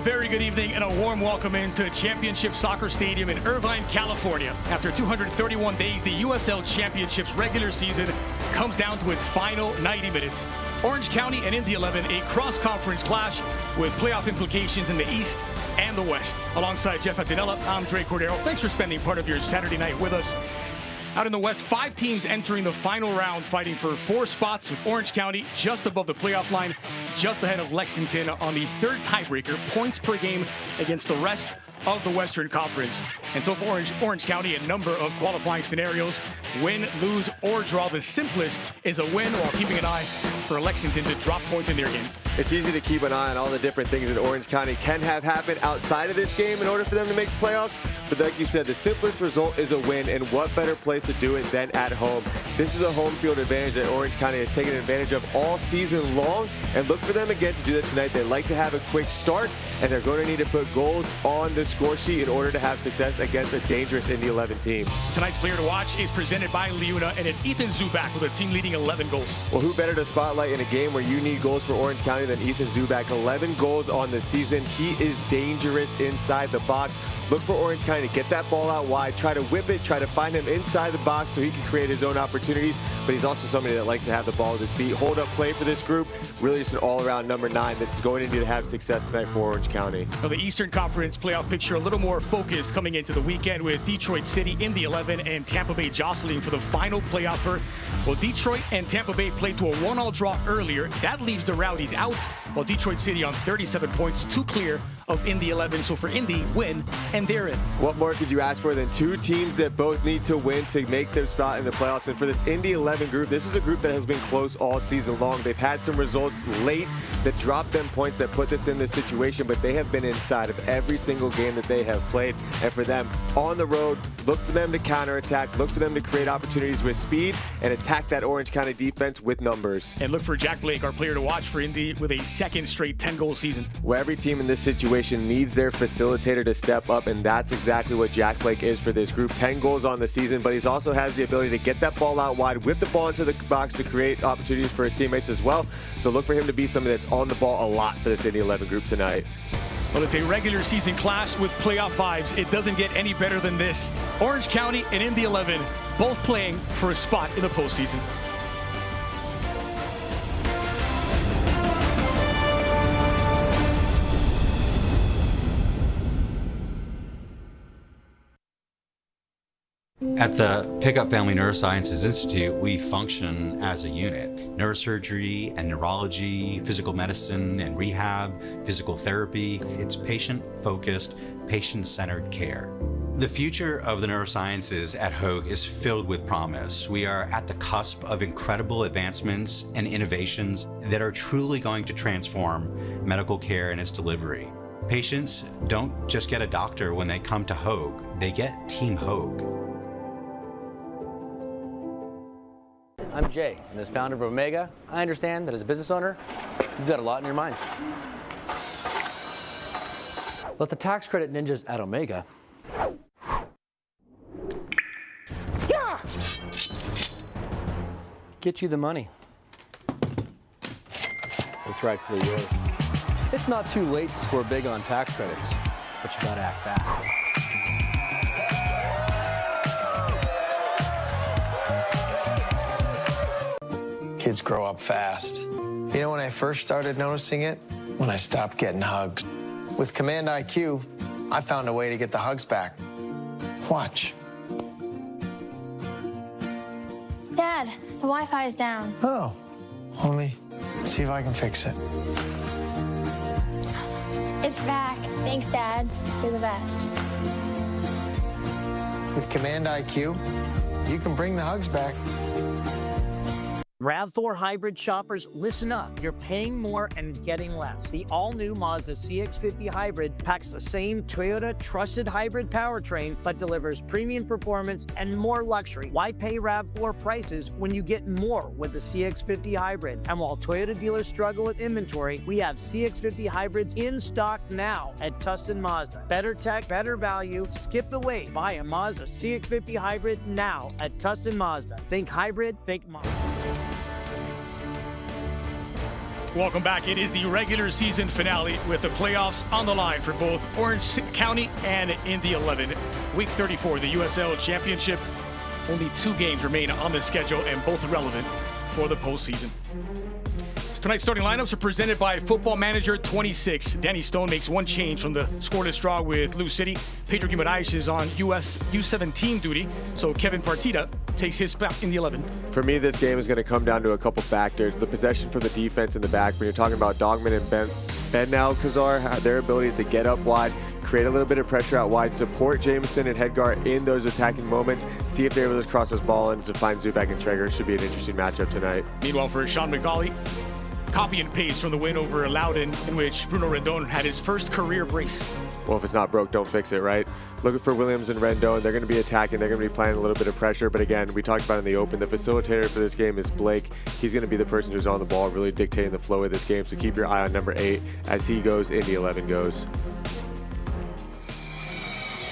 very good evening and a warm welcome into Championship Soccer Stadium in Irvine, California. After 231 days, the USL Championship's regular season comes down to its final 90 minutes. Orange County and Indy 11, a cross-conference clash with playoff implications in the East and the West. Alongside Jeff Attinella, I'm Dre Cordero. Thanks for spending part of your Saturday night with us. Out in the West, 5 teams entering the final round, fighting for 4 spots, with Orange County just above the playoff line, just ahead of Lexington on the 3rd tiebreaker, points per game against the rest of the Western Conference. And so for Orange County, a number of qualifying scenarios: win, lose, or draw. The simplest is a win, while keeping an eye for Lexington to drop points in their game. It's easy to keep an eye on all the different things that Orange County can have happen outside of this game in order for them to make the playoffs. But like you said, the simplest result is a win, and what better place to do it than at home? This is a home field advantage that Orange County has taken advantage of all season long, and look for them again to do that tonight. They like to have a quick start, and they're going to need to put goals on the score sheet in order to have success against a dangerous Indy 11 team. Tonight's player to watch is presented by Liuna, and it's Ethan Zubak with a team leading 11 goals. Well, who better to spotlight in a game where you need goals for Orange County than Ethan Zubak? 11 goals on the season. He is dangerous inside the box. Look for Orange County to get that ball out wide, try to whip it, try to find him inside the box so he can create his own opportunities. But he's also somebody that likes to have the ball at his feet. Hold up play for this group. Really just an all-around number 9 that's going to need to have success tonight for Orange County. Well, the Eastern Conference playoff picture a little more focused coming into the weekend, with Detroit City, Indy 11, and Tampa Bay jostling for the final playoff berth. Well, Detroit and Tampa Bay played to a 1-1 draw earlier. That leaves the Rowdies out, while Detroit City on 37 points, 2 clear of Indy 11. So for Indy, win, and they're in. What more could you ask for than 2 teams that both need to win to make their spot in the playoffs? And for this Indy 11 group, this is a group that has been close all season long. They've had some results late that dropped them points that put this in this situation, but they have been inside of every single game that they have played. And for them, on the road, look for them to counterattack, look for them to create opportunities with speed, and attack that Orange County defense with numbers. And look for Jack Blake, our player to watch for Indy, with a 2nd straight 10-goal season. Well, every team in this situation needs their facilitator to step up, and that's exactly what Jack Blake is for this group. 10 goals on the season, but he also has the ability to get that ball out wide, whip the ball into the box to create opportunities for his teammates as well. So look for him to be somebody that's on the ball a lot for this Indy 11 group tonight. Well, it's a regular season clash with playoff vibes. It doesn't get any better than this. Orange County and Indy 11 both playing for a spot in the postseason. At the Pickup Family Neurosciences Institute, we function as a unit. Neurosurgery and neurology, physical medicine and rehab, physical therapy. It's patient-focused, patient-centered care. The future of the neurosciences at Hoag is filled with promise. We are at the cusp of incredible advancements and innovations that are truly going to transform medical care and its delivery. Patients don't just get a doctor when they come to Hoag, they get Team Hoag. I'm Jay, and as founder of Omega, I understand that as a business owner, you've got a lot in your mind. Let the tax credit ninjas at Omega get you the money. It's rightfully yours. It's not too late to score big on tax credits, but you gotta act fast. Kids grow up fast. You know when I first started noticing it? When I stopped getting hugs. With Command IQ, I found a way to get the hugs back. Watch. Dad, the Wi-Fi is down. Oh, let me see if I can fix it. It's back. Thanks, Dad. You're the best. With Command IQ, you can bring the hugs back. RAV4 hybrid shoppers, listen up. You're paying more and getting less. The all-new Mazda CX-50 hybrid packs the same Toyota trusted hybrid powertrain, but delivers premium performance and more luxury. Why pay RAV4 prices when you get more with the CX-50 hybrid? And while Toyota dealers struggle with inventory, we have CX-50 hybrids in stock now at Tustin Mazda. Better tech, better value. Skip the wait. Buy a Mazda CX-50 hybrid now at Tustin Mazda. Think hybrid, think Mazda. Welcome back. It is the regular season finale with the playoffs on the line for both Orange County and Indy 11. Week 34, the USL Championship. Only 2 games remain on the schedule and both relevant for the postseason. Tonight's starting lineups are presented by Football Manager 26. Danny Stone makes 1 change from the scoreless draw with Lou City. Pedro Guimaraes is on U17 duty, so Kevin Partida takes his spot in the 11. For me, this game is going to come down to a couple factors. The possession for the defense in the back. When you're talking about Dogman and Ben Alcazar, their abilities to get up wide, create a little bit of pressure out wide, support Jameson and Hedgar in those attacking moments, see if they're able to cross this ball in to find Zubak and Traeger. Should be an interesting matchup tonight. Meanwhile, for Sean McCauley, copy and paste from the win over Loudon, in which Bruno Rendon had his first career brace. Well, if it's not broke, don't fix it, right? Looking for Williams and Rendon. They're going to be attacking. They're going to be applying a little bit of pressure. But again, we talked about in the open, the facilitator for this game is Blake. He's going to be the person who's on the ball, really dictating the flow of this game. So keep your eye on number 8 as he goes, Indy 11 goes.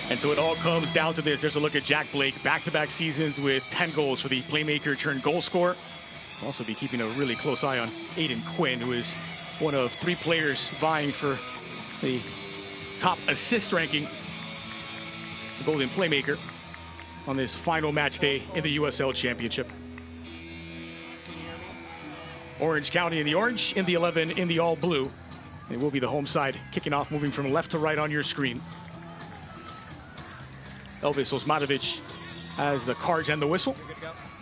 And so it all comes down to this. There's a look at Jack Blake, back-to-back seasons with 10 goals for the playmaker turned goal scorer. We'll also be keeping a really close eye on Aiden Quinn, who is one of 3 players vying for the top assist ranking, the golden playmaker, on this final match day in the USL Championship. Orange County in the orange, in the 11 in the all blue. It will be the home side kicking off, moving from left to right on your screen. Elvis Osmanovic has the cards and the whistle.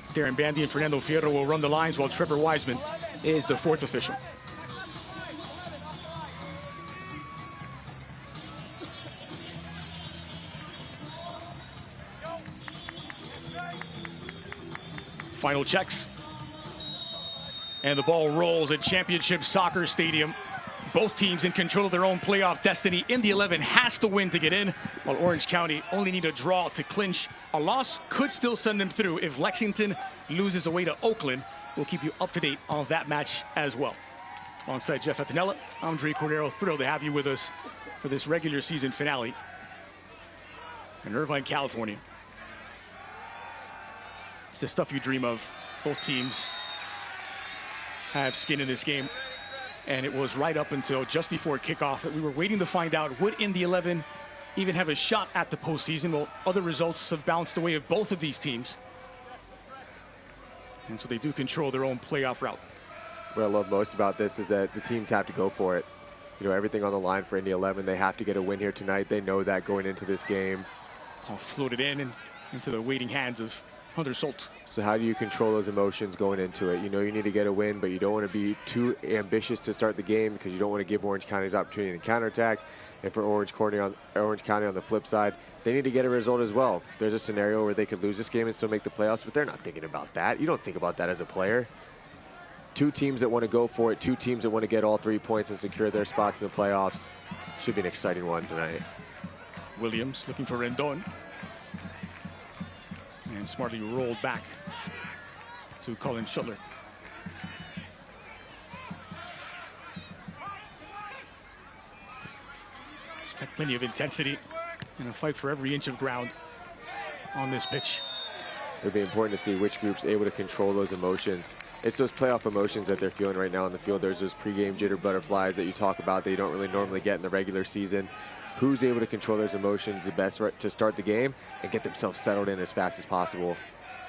Darren Bandy and Fernando Fierro will run the lines, while Trevor Wiseman is the 4th official. Final checks. And the ball rolls at Championship Soccer Stadium. Both teams in control of their own playoff destiny. Indy 11 has to win to get in, while Orange County only need a draw to clinch. A loss could still send them through if Lexington loses away to Oakland. We'll keep you up to date on that match as well. Alongside Jeff Atenella, I'm Dre Cordero. Thrilled to have you with us for this regular season finale in Irvine, California. It's the stuff you dream of. Both teams have skin in this game. And it was right up until just before kickoff that we were waiting to find out, would Indy 11 even have a shot at the postseason? Well, other results have bounced the way of both of these teams. And so they do control their own playoff route. What I love most about this is that the teams have to go for it. You know, everything on the line for Indy 11. They have to get a win here tonight. They know that going into this game. All floated in and into the waiting hands of Hunter Solt. So how do you control those emotions going into it? You know you need to get a win, but you don't want to be too ambitious to start the game because you don't want to give Orange County's opportunity to counterattack. And for Orange County on the flip side, they need to get a result as well. There's a scenario where they could lose this game and still make the playoffs, but they're not thinking about that. You don't think about that as a player. 2 teams that want to go for it, 2 teams that want to get all 3 points and secure their spots in the playoffs. Should be an exciting one tonight. Williams looking for Rendon. And smartly rolled back to Colin Schuttler. Expect plenty of intensity and a fight for every inch of ground on this pitch. It'll be important to see which group's able to control those emotions. It's those playoff emotions that they're feeling right now on the field. There's those pregame jitter butterflies that you talk about that you don't really normally get in the regular season. Who's able to control those emotions the best to start the game and get themselves settled in as fast as possible?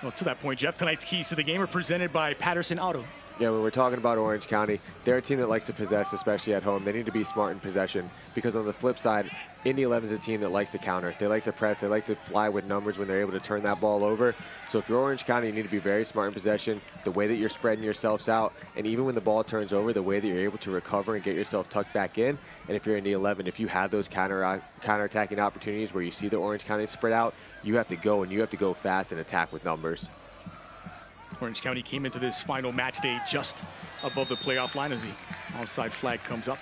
Well, to that point, Jeff, tonight's keys to the game are presented by Patterson Auto. Yeah, when we're talking about Orange County, they're a team that likes to possess, especially at home. They need to be smart in possession because on the flip side, Indy 11 is a team that likes to counter. They like to press. They like to fly with numbers when they're able to turn that ball over. So if you're Orange County, you need to be very smart in possession, the way that you're spreading yourselves out, and even when the ball turns over, the way that you're able to recover and get yourself tucked back in. And if you're Indy 11, if you have those counterattacking opportunities where you see the Orange County spread out, you have to go, and you have to go fast and attack with numbers. Orange County came into this final match day just above the playoff line as the outside flag comes up.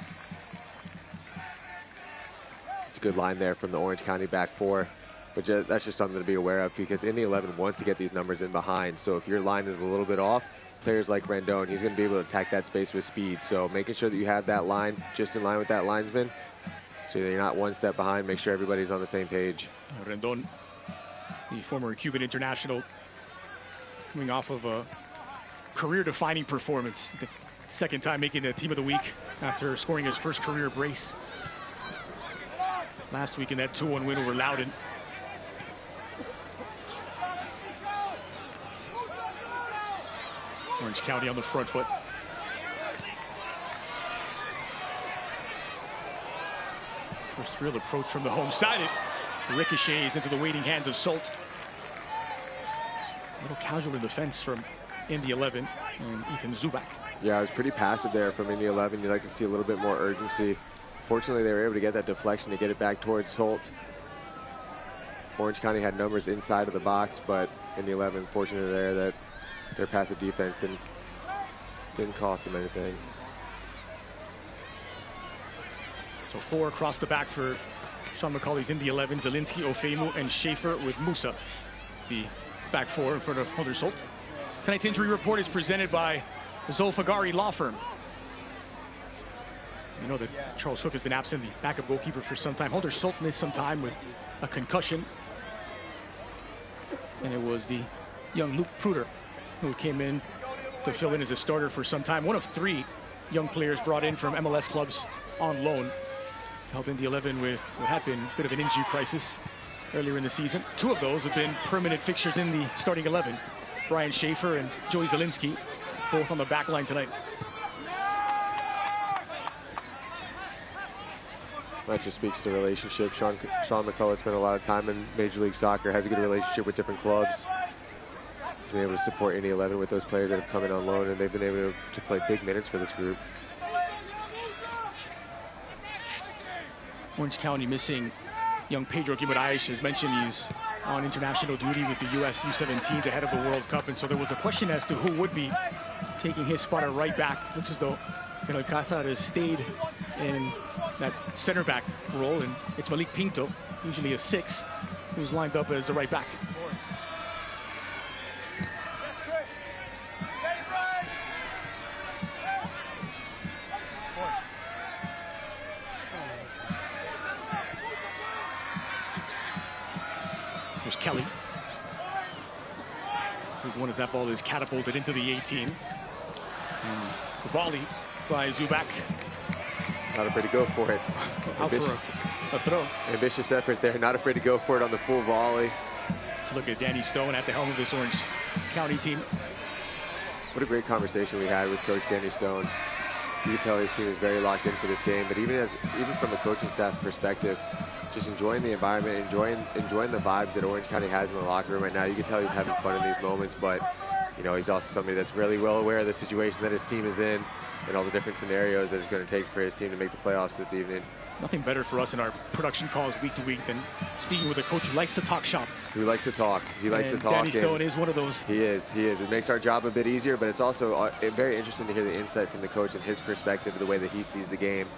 It's a good line there from the Orange County back 4, but that's just something to be aware of because Indy 11 wants to get these numbers in behind. So if your line is a little bit off, players like Rendon, he's going to be able to attack that space with speed. So making sure that you have that line just in line with that linesman so you're not one step behind, make sure everybody's on the same page. Rendon, the former Cuban international, coming off of a career-defining performance. Second time making the team of the week after scoring his first career brace last week in that 2-1 win over Loudoun. Orange County on the front foot. First real approach from the home side. It ricochets into the waiting hands of Salt. A little casual in defense from Indy 11 and Ethan Zubak. Yeah, it was pretty passive there from Indy 11. You'd like to see a little bit more urgency. Fortunately, they were able to get that deflection to get it back towards Holt. Orange County had numbers inside of the box, but Indy 11, fortunately there that their passive defense didn't cost them anything. So 4 across the back for Sean McCauley's Indy 11, Zielinski, Ofemu, and Schaefer with Musa, the back 4 in front of Hunter Salt. Tonight's injury report is presented by Zolfagari Law Firm. You know that Charles Hook has been absent, the backup goalkeeper, for some time. Hunter Salt missed some time with a concussion. And it was the young Luke Pruder who came in to fill in as a starter for some time. One of 3 young players brought in from MLS clubs on loan to help Indy 11 with what had been a bit of an injury crisis earlier in the season. 2 of those have been permanent fixtures in the starting 11. Brian Schaefer and Joey Zielinski, both on the back line tonight. That just speaks to relationship. Sean McCullough spent a lot of time in Major League Soccer, has a good relationship with different clubs. He's been able to support Indy 11 with those players that have come in on loan, and they've been able to play big minutes for this group. Orange County missing young Pedro Guimaraes. As mentioned, he's on international duty with the US U17s ahead of the World Cup, and so there was a question as to who would be taking his spot at right back. Looks as though Alcázar has stayed in that center back role, and it's Malik Pinto, usually a 6, who's lined up as the right back. There's Kelly. Big one as that ball is catapulted into the 18. And volley by Zubak. Not afraid to go for it. Out for a throw. Ambitious effort there, not afraid to go for it on the full volley. Let's look at Danny Stone at the helm of this Orange County team. What a great conversation we had with Coach Danny Stone. You can tell his team is very locked in for this game, but even from a coaching staff perspective, just enjoying the environment, enjoying the vibes that Orange County has in the locker room right now. You can tell he's having fun in these moments, but you know, he's also somebody that's really well aware of the situation that his team is in and all the different scenarios that it's going to take for his team to make the playoffs this evening. Nothing better for us in our production calls week to week than speaking with a coach who likes to talk shop. Who likes to talk. He likes to talk. Danny Stone is one of those. He is. It makes our job a bit easier, but it's also very interesting to hear the insight from the coach and his perspective of the way that he sees the game.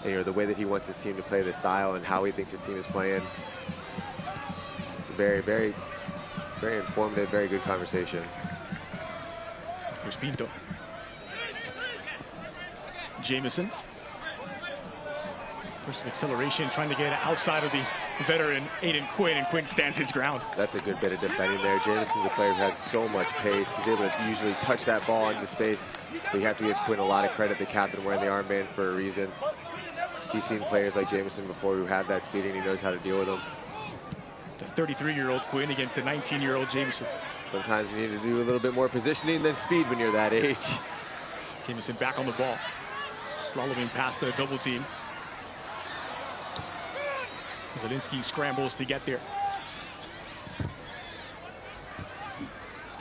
And, you know, the way that he wants his team to play the style and how he thinks his team is playing. It's a very, very, very informative, very good conversation. Here's Pinto. Jamison. First acceleration, trying to get outside of the veteran Aiden Quinn, and Quinn stands his ground. That's a good bit of defending there. Jamison's a player who has so much pace. He's able to usually touch that ball into space. So you have to give Quinn a lot of credit, the captain wearing the armband, for a reason. He's seen players like Jamison before who have that speed, and he knows how to deal with them. The 33-year-old Quinn against the 19-year-old Jamison. Sometimes you need to do a little bit more positioning than speed when you're that age. Jamison back on the ball. Slaloming past the double team. Zielinski scrambles to get there. He's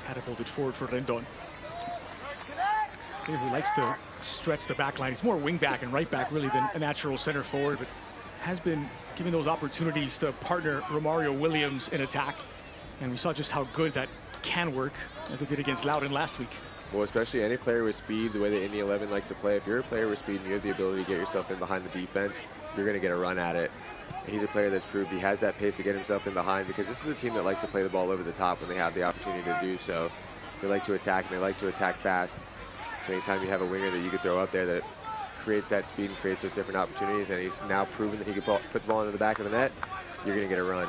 catapulted forward for Rendon. Player who likes to stretch the back line. He's more wing back and right back really than a natural center forward, but has been given those opportunities to partner Romario Williams in attack. And we saw just how good that can work, as it did against Loudoun last week. Well, especially any player with speed, the way that Indy 11 likes to play. If you're a player with speed and you have the ability to get yourself in behind the defense, you're going to get a run at it. He's a player that's proved he has that pace to get himself in behind, because this is a team that likes to play the ball over the top when they have the opportunity to do so. They like to attack, and they like to attack fast. So anytime you have a winger that you could throw up there that creates that speed and creates those different opportunities, and he's now proven that he can put the ball into the back of the net, you're going to get a run.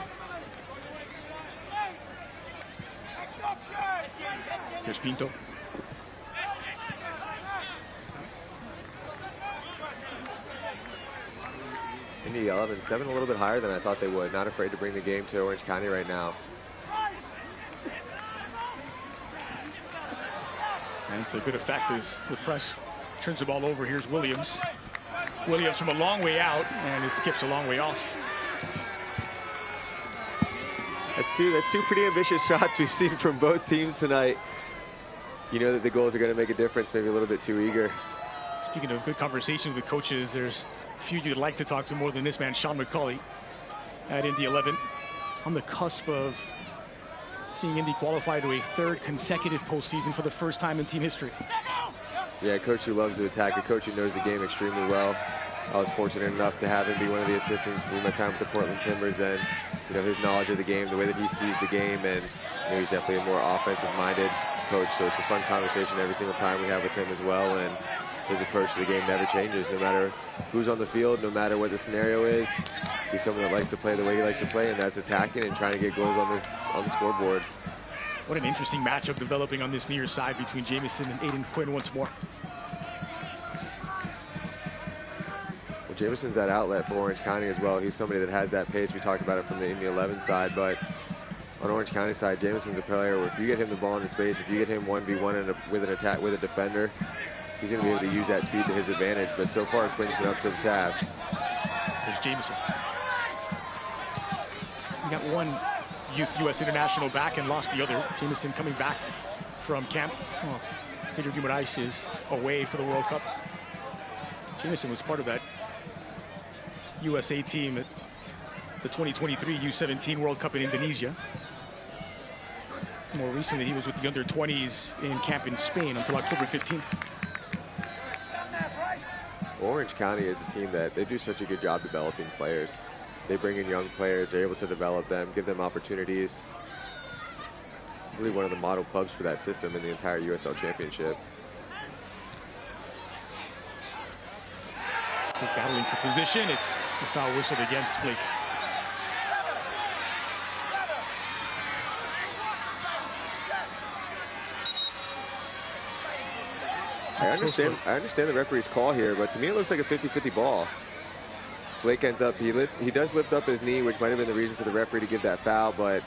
Here's Pinto. Indy 11 stepping a little bit higher than I thought they would. Not afraid to bring the game to Orange County right now. And to good effect as the press turns the ball over. Here's Williams. Williams from a long way out, and it skips a long way off. That's two pretty ambitious shots we've seen from both teams tonight. You know that the goals are going to make a difference, maybe a little bit too eager. Speaking of good conversations with coaches, there's a few you'd like to talk to more than this man, Sean McCulley, at Indy 11. On the cusp of seeing Indy qualify to a third consecutive postseason for the first time in team history. Yeah, a coach who loves to attack, a coach who knows the game extremely well. I was fortunate enough to have him be one of the assistants through my time with the Portland Timbers, and his knowledge of the game, the way that he sees the game, and he's definitely a more offensive-minded coach. So it's a fun conversation every single time we have with him as well. And his approach to the game never changes, no matter who's on the field, no matter what the scenario is. He's someone that likes to play the way he likes to play, and that's attacking and trying to get goals on the scoreboard. What an interesting matchup developing on this near side between Jamison and Aiden Quinn once more. Well, Jamison's that outlet for Orange County as well. He's somebody that has that pace. We talked about it from the Indy 11 side, but on Orange County side, Jamison's a player where if you get him the ball in space, if you get him 1v1 with an attack with a defender, he's going to be able to use that speed to his advantage. But so far, Quinn's been up to the task. There's Jamison. We got one youth U.S. international back and lost the other. Jamison coming back from camp. Oh, Pedro Guimaraes is away for the World Cup. Jamison was part of that USA team at the 2023 U17 World Cup in Indonesia. More recently, he was with the under-20s in camp in Spain until October 15th. Orange County is a team that they do such a good job developing players. They bring in young players, they're able to develop them, give them opportunities. Really one of the model clubs for that system in the entire USL Championship. Battling for position, it's the foul whistled against Blake. I understand the referee's call here, but to me it looks like a 50-50 ball. Blake ends up, he does lift up his knee, which might have been the reason for the referee to give that foul, but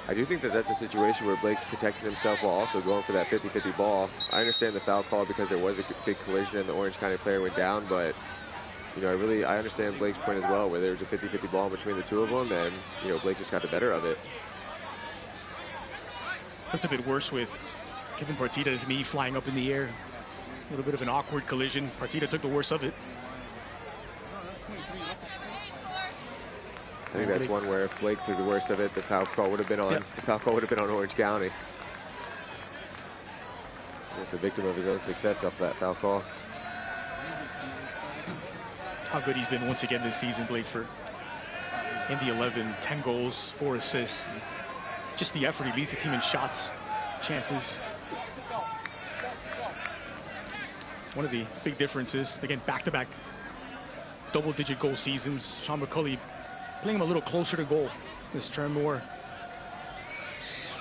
I do think that that's a situation where Blake's protecting himself while also going for that 50-50 ball. I understand the foul call because there was a big collision and the Orange County player went down, but I understand Blake's point as well, where there was a 50-50 ball between the two of them, and Blake just got the better of it. Looked a bit worse with Kevin Partita's knee flying up in the air. A little bit of an awkward collision. Partita took the worst of it. I think that's one where if Blake took the worst of it, the foul call would have been on. Yep. The foul call would have been on Orange County. He's a victim of his own success off that foul call. How good he's been once again this season, Blake, for Indy 11, 10 goals, 4 assists. Just the effort, he leads the team in shots, chances. One of the big differences, again, back-to-back double-digit goal seasons. Sean McCulley playing him a little closer to goal this term, more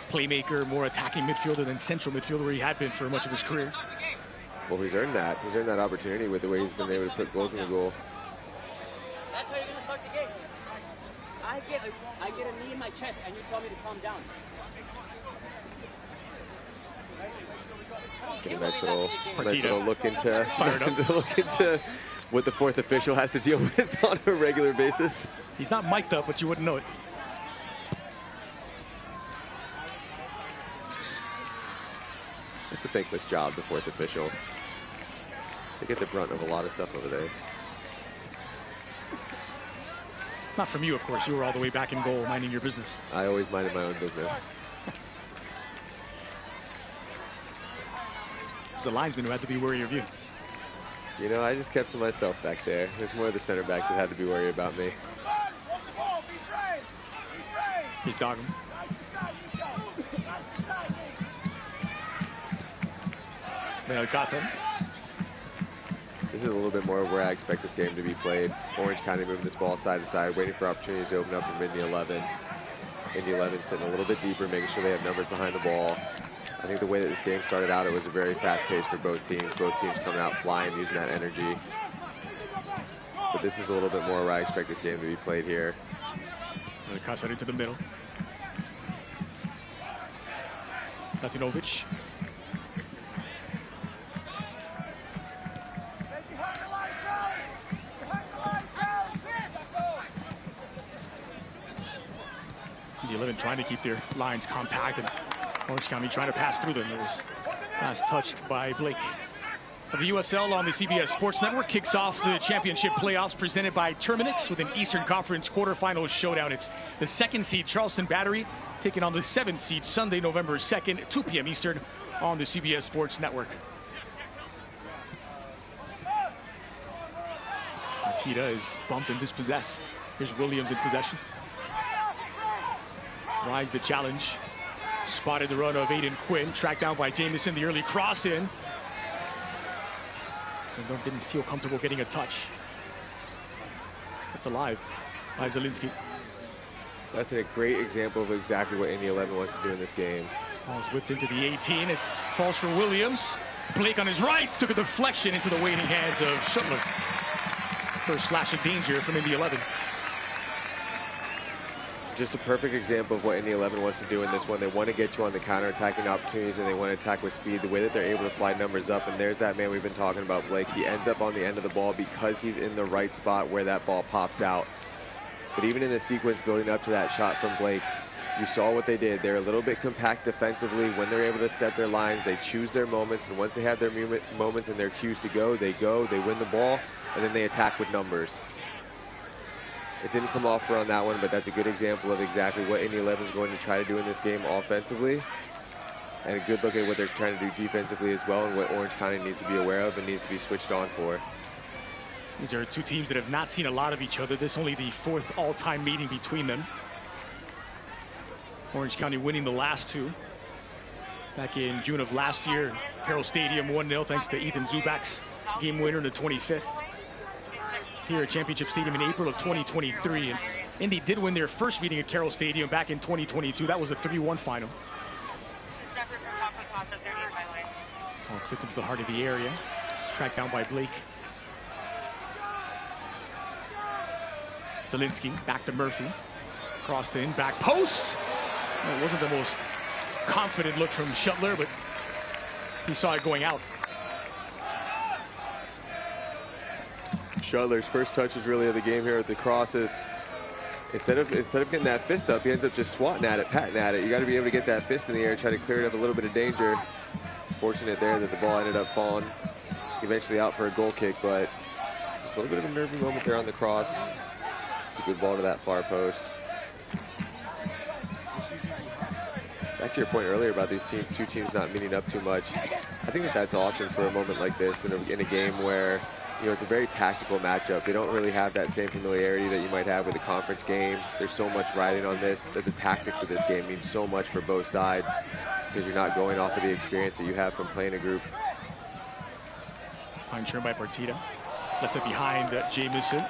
playmaker, more attacking midfielder than central midfielder where he had been for much of his career. Well, he's earned that. He's earned that opportunity with the way he's been able to put goals in the goal. That's how you're going to start the game. I get a knee in my chest and you tell me to calm down. Get a nice little look into what the fourth official has to deal with on a regular basis. He's not mic'd up, but you wouldn't know it. It's a thankless job, the fourth official. They get the brunt of a lot of stuff over there. Not from you, of course. You were all the way back in goal, minding your business. I always minded my own business. It's the linesman who had to be wary of you. I just kept to myself back there. There's more of the center backs that had to be worried about me. He's dogging. Casa. This is a little bit more where I expect this game to be played. Orange County moving this ball side to side, waiting for opportunities to open up from Indy 11. Indy 11 sitting a little bit deeper, making sure they have numbers behind the ball. I think the way that this game started out, it was a very fast pace for both teams. Both teams coming out flying, using that energy. but this is a little bit more where I expect this game to be played here. And it cuts it into the middle. Latinovic. The 11 trying to keep their lines compact, and Orange County trying to pass through them. It was last touched by Blake. The USL on the CBS Sports Network kicks off the championship playoffs presented by Terminix with an Eastern Conference quarterfinals showdown. It's the 2nd seed Charleston Battery taking on the 7th seed Sunday, November 2nd, 2 p.m. Eastern on the CBS Sports Network. Tita is bumped and dispossessed. Here's Williams in possession. Rise the challenge. Spotted the run of Aiden Quinn, tracked down by Jamison, the early cross in. And didn't feel comfortable getting a touch. It's kept alive by Zielinski. That's a great example of exactly what Indy 11 wants to do in this game. Ball's whipped into the 18. It falls for Williams. Blake on his right took a deflection into the waiting hands of Schuttler. First flash of danger from Indy 11. Just a perfect example of what Indy 11 wants to do in this one. They want to get you on the counter-attacking opportunities, and they want to attack with speed. The way that they're able to fly numbers up, and there's that man we've been talking about, Blake. He ends up on the end of the ball because he's in the right spot where that ball pops out. But even in the sequence building up to that shot from Blake, you saw what they did. They're a little bit compact defensively. When they're able to step their lines, they choose their moments, and once they have their moments and their cues to go, they win the ball, and then they attack with numbers. It didn't come off for on that one, but that's a good example of exactly what Indy 11 is going to try to do in this game offensively. And a good look at what they're trying to do defensively as well, and what Orange County needs to be aware of and needs to be switched on for. These are two teams that have not seen a lot of each other. This is only the 4th all-time meeting between them. Orange County winning the last two. Back in June of last year, Carroll Stadium 1-0 thanks to Ethan Zubak's game winner in the 25th. Here at Championship Stadium in April of 2023. And Indy did win their first meeting at Carroll Stadium back in 2022. That was a 3-1 final. Ball clipped into the heart of the area. It's tracked down by Blake. Zielinski back to Murphy. Crossed in, back post. It wasn't the most confident look from Schuttler, but he saw it going out. Schuttler's first touches really of the game here with the crosses. Instead of getting that fist up, he ends up just swatting at it, patting at it. You got to be able to get that fist in the air, try to clear it of a little bit of danger. Fortunate there that the ball ended up falling eventually out for a goal kick, but just a little bit of a nervy moment there on the cross. It's a good ball to that far post. Back to your point earlier about these two teams not meeting up too much. I think that that's awesome for a moment like this in a game where, you know, it's a very tactical matchup. They don't really have that same familiarity that you might have with a conference game. There's so much riding on this that the tactics of this game mean so much for both sides because you're not going off of the experience that you have from playing a group. Fine turn by Partita. Left it behind Jamison.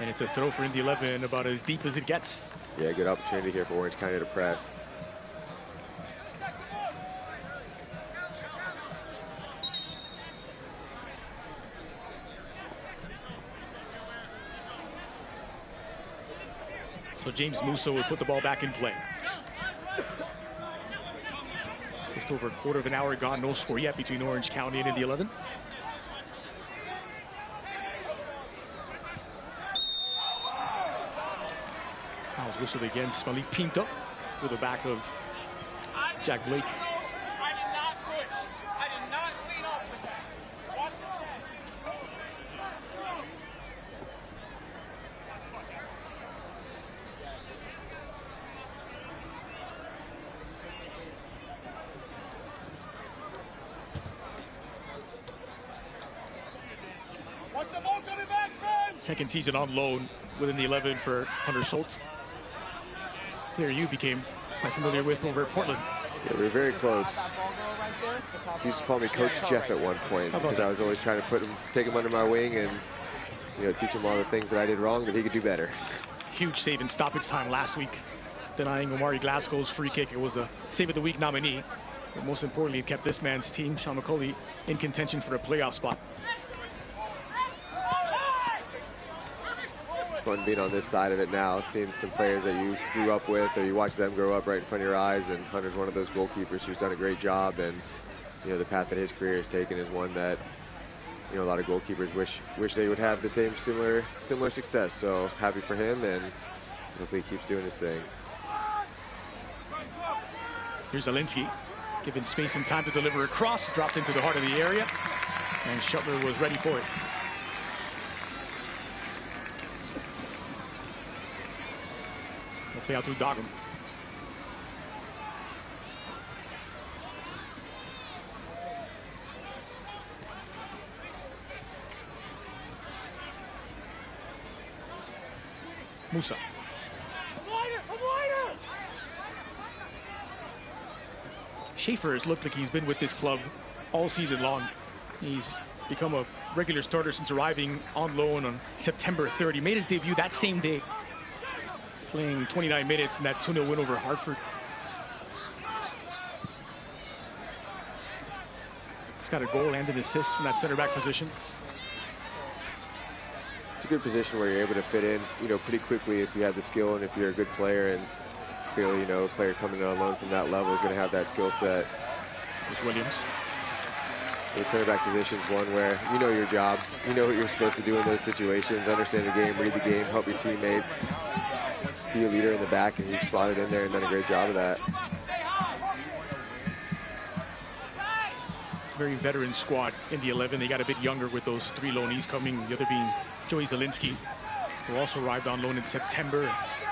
And it's a throw for Indy 11 about as deep as it gets. Yeah, good opportunity here for Orange County to press. So James Musso will put the ball back in play. Just over a quarter of an hour gone, no score yet between Orange County and Indy 11. Fouls whistled against Malik Pinto with the back of Jack Blake. I did not push. I did not lean off. Watch What's the ball coming back, man? Second season on loan within the 11 for Hunter Schultz. Player you became quite familiar with over at Portland. Yeah, we were very close. He used to call me Coach Jeff at one point because I was always trying to take him under my wing and, you know, teach him all the things that I did wrong that he could do better. Huge save in stoppage time last week, denying Omari Glasgow's free kick. It was a Save of the Week nominee. But most importantly, it kept this man's team, Sean McCauley, in contention for a playoff spot. fun being on this side of it now, seeing some players that you grew up with or you watch them grow up right in front of your eyes. And Hunter's one of those goalkeepers who's done a great job. And, you know, the path that his career has taken is one that, you know, a lot of goalkeepers wish they would have the same similar success. So happy for him, and hopefully he keeps doing his thing. Here's Zielinski, given space and time to deliver a cross, dropped into the heart of the area, and Shuttler was ready for it. They'll play out through Doggum. Musa. Schaefer has looked like he's been with this club all season long. He's become a regular starter since arriving on loan on September 3rd. He made his debut that same day, playing 29 minutes in that 2-0 win over Hartford. He's got a goal and an assist from that center back position. It's a good position where you're able to fit in, you know, pretty quickly if you have the skill and if you're a good player. And clearly, you know, a player coming on loan from that level is going to have that skill set. There's Williams. The center back position is one where you know your job, you know what you're supposed to do in those situations, understand the game, read the game, help your teammates, be a leader in the back, and you've slotted in there and done a great job of that. It's a very veteran squad in the 11. They got a bit younger with those 3 loanees coming, the other being Joey Zielinski, who also arrived on loan in September.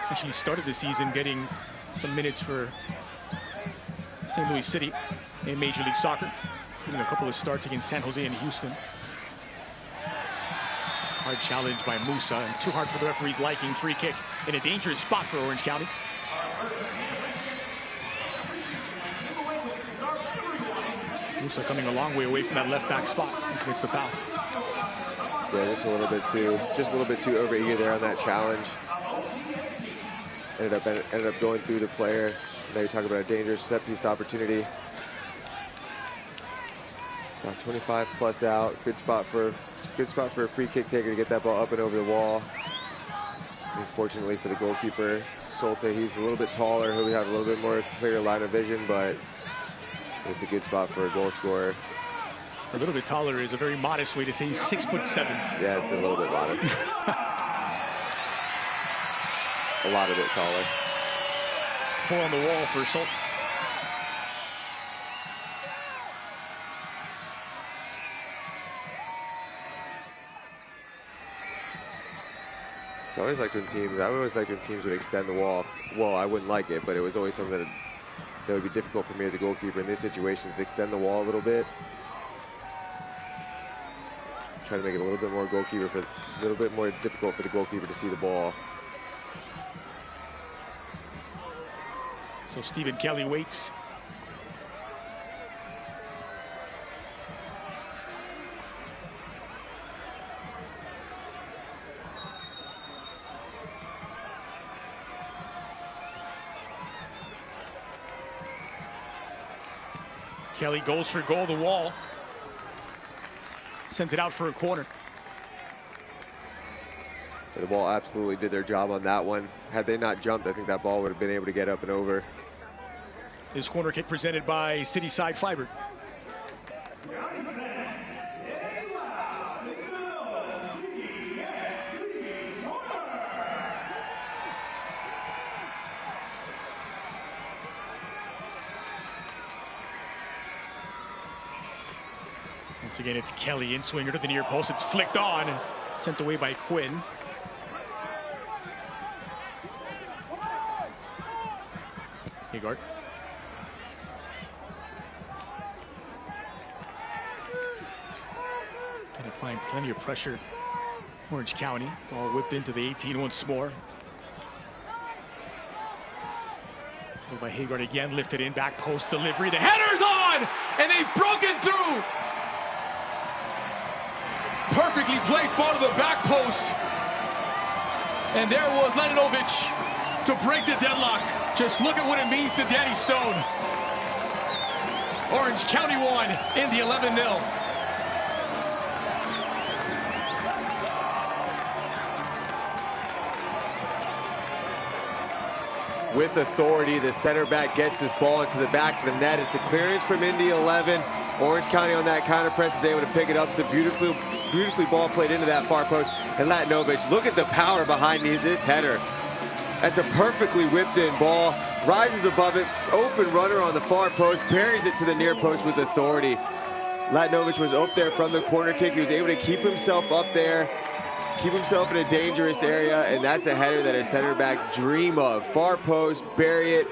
Actually started the season getting some minutes for St. Louis City in Major League Soccer, getting a couple of starts against San Jose and Houston. Hard challenge by Musa, and too hard for the referee's liking. Free kick in a dangerous spot for Orange County. Musa coming a long way away from that left back spot and commits the foul. Yeah, just a little bit too overeager there on that challenge. Ended up going through the player. Now you talk about a dangerous set piece opportunity. About 25 plus out. Good spot for a free kick taker to get that ball up and over the wall. Unfortunately for the goalkeeper, Solte, he's a little bit taller. He'll have a little bit more clear line of vision, but it's a good spot for a goal scorer. A little bit taller is a very modest way to say he's 6'7". Yeah, it's a little bit modest. A lot of it taller. 4 on the wall for Solte. So I always liked when teams would extend the wall. Well, I wouldn't like it, but it was always something that would be difficult for me as a goalkeeper in these situations. Extend the wall a little bit. Try to make it a little bit more difficult for the goalkeeper to see the ball. So Stephen Kelly waits. Kelly goes for goal, the wall. Sends it out for a corner. The ball absolutely did their job on that one. Had they not jumped, I think that ball would have been able to get up and over. This corner kick presented by Cityside Fiber. Once again, it's Kelly in swinger to the near post. It's flicked on and sent away by Quinn. Hagart. And applying plenty of pressure. Orange County. Ball whipped into the 18 once more. By Hagart again, lifted in, back post delivery. The header's on, and they've broken through. Perfectly placed ball to the back post. And there was Leninovic to break the deadlock. Just look at what it means to Danny Stone. Orange County won in the 11-0. with authority. The center back gets this ball into the back of the net. It's a clearance from Indy 11. Orange County on that counter press is able to pick it up. It's a beautifully ball played into that far post. And Latnovich, look at the power behind this header. That's a perfectly whipped in ball. Rises above it, open runner on the far post, buries it to the near post with authority. Latnovich was up there from the corner kick. He was able to keep himself up there, keep himself in a dangerous area, and that's a header that a center back dream of. Far post, bury it.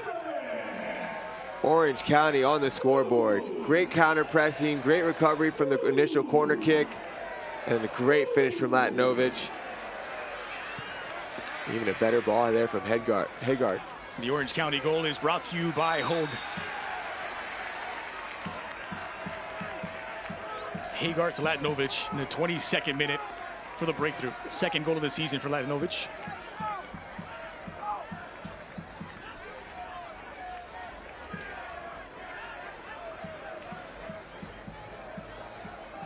Orange County on the scoreboard. Great counter pressing, great recovery from the initial corner kick, and a great finish from Latnovich. Even a better ball there from Hegard. The Orange County goal is brought to you by Hogue. Hegard to Latnovich in the 22nd minute for the breakthrough. Second goal of the season for Latnovich.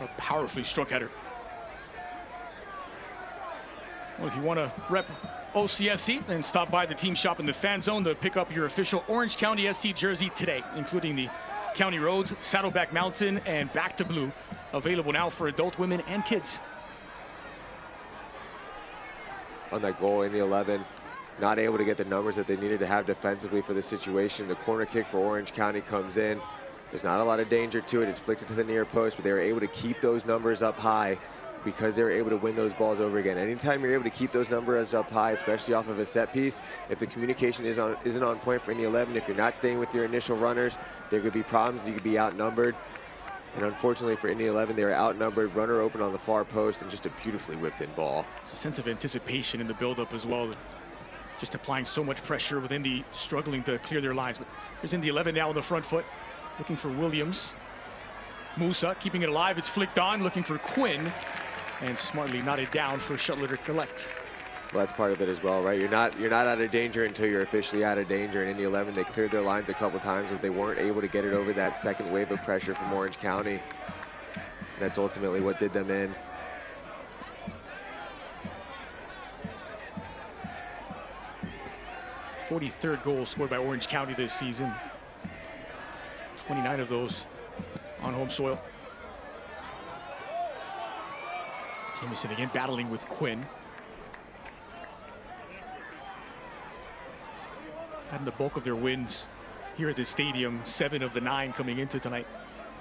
A powerfully struck header. Well, if you want to rep OCSC, then stop by the team shop in the fan zone to pick up your official Orange County SC jersey today, including the County Roads, Saddleback Mountain, and Back to Blue. Available now for adult women and kids. On that goal, Indy 11 not able to get the numbers that they needed to have defensively for the situation. The corner kick for Orange County comes in. There's not a lot of danger to it. It's flicked to the near post, but they were able to keep those numbers up high because they were able to win those balls over again. Anytime you're able to keep those numbers up high, especially off of a set piece, if the communication isn't on point for Indy 11, if you're not staying with your initial runners, there could be problems. You could be outnumbered. And unfortunately for Indy 11, they were outnumbered. Runner open on the far post, and just a beautifully whipped in ball. It's a sense of anticipation in the buildup as well. Just applying so much pressure with Indy struggling to clear their lines. But here's Indy 11 now on the front foot, looking for Williams. Musa keeping it alive. It's flicked on, looking for Quinn, and smartly knotted down for Shuttler to collect. Well, that's part of it as well, right? You're not out of danger until you're officially out of danger. In Indy 11, they cleared their lines a couple times, but they weren't able to get it over that second wave of pressure from Orange County. That's ultimately what did them in. The 43rd goal scored by Orange County this season. 29 of those on home soil. Jamieson again battling with Quinn. Having the bulk of their wins here at the stadium, 7 of the 9 coming into tonight.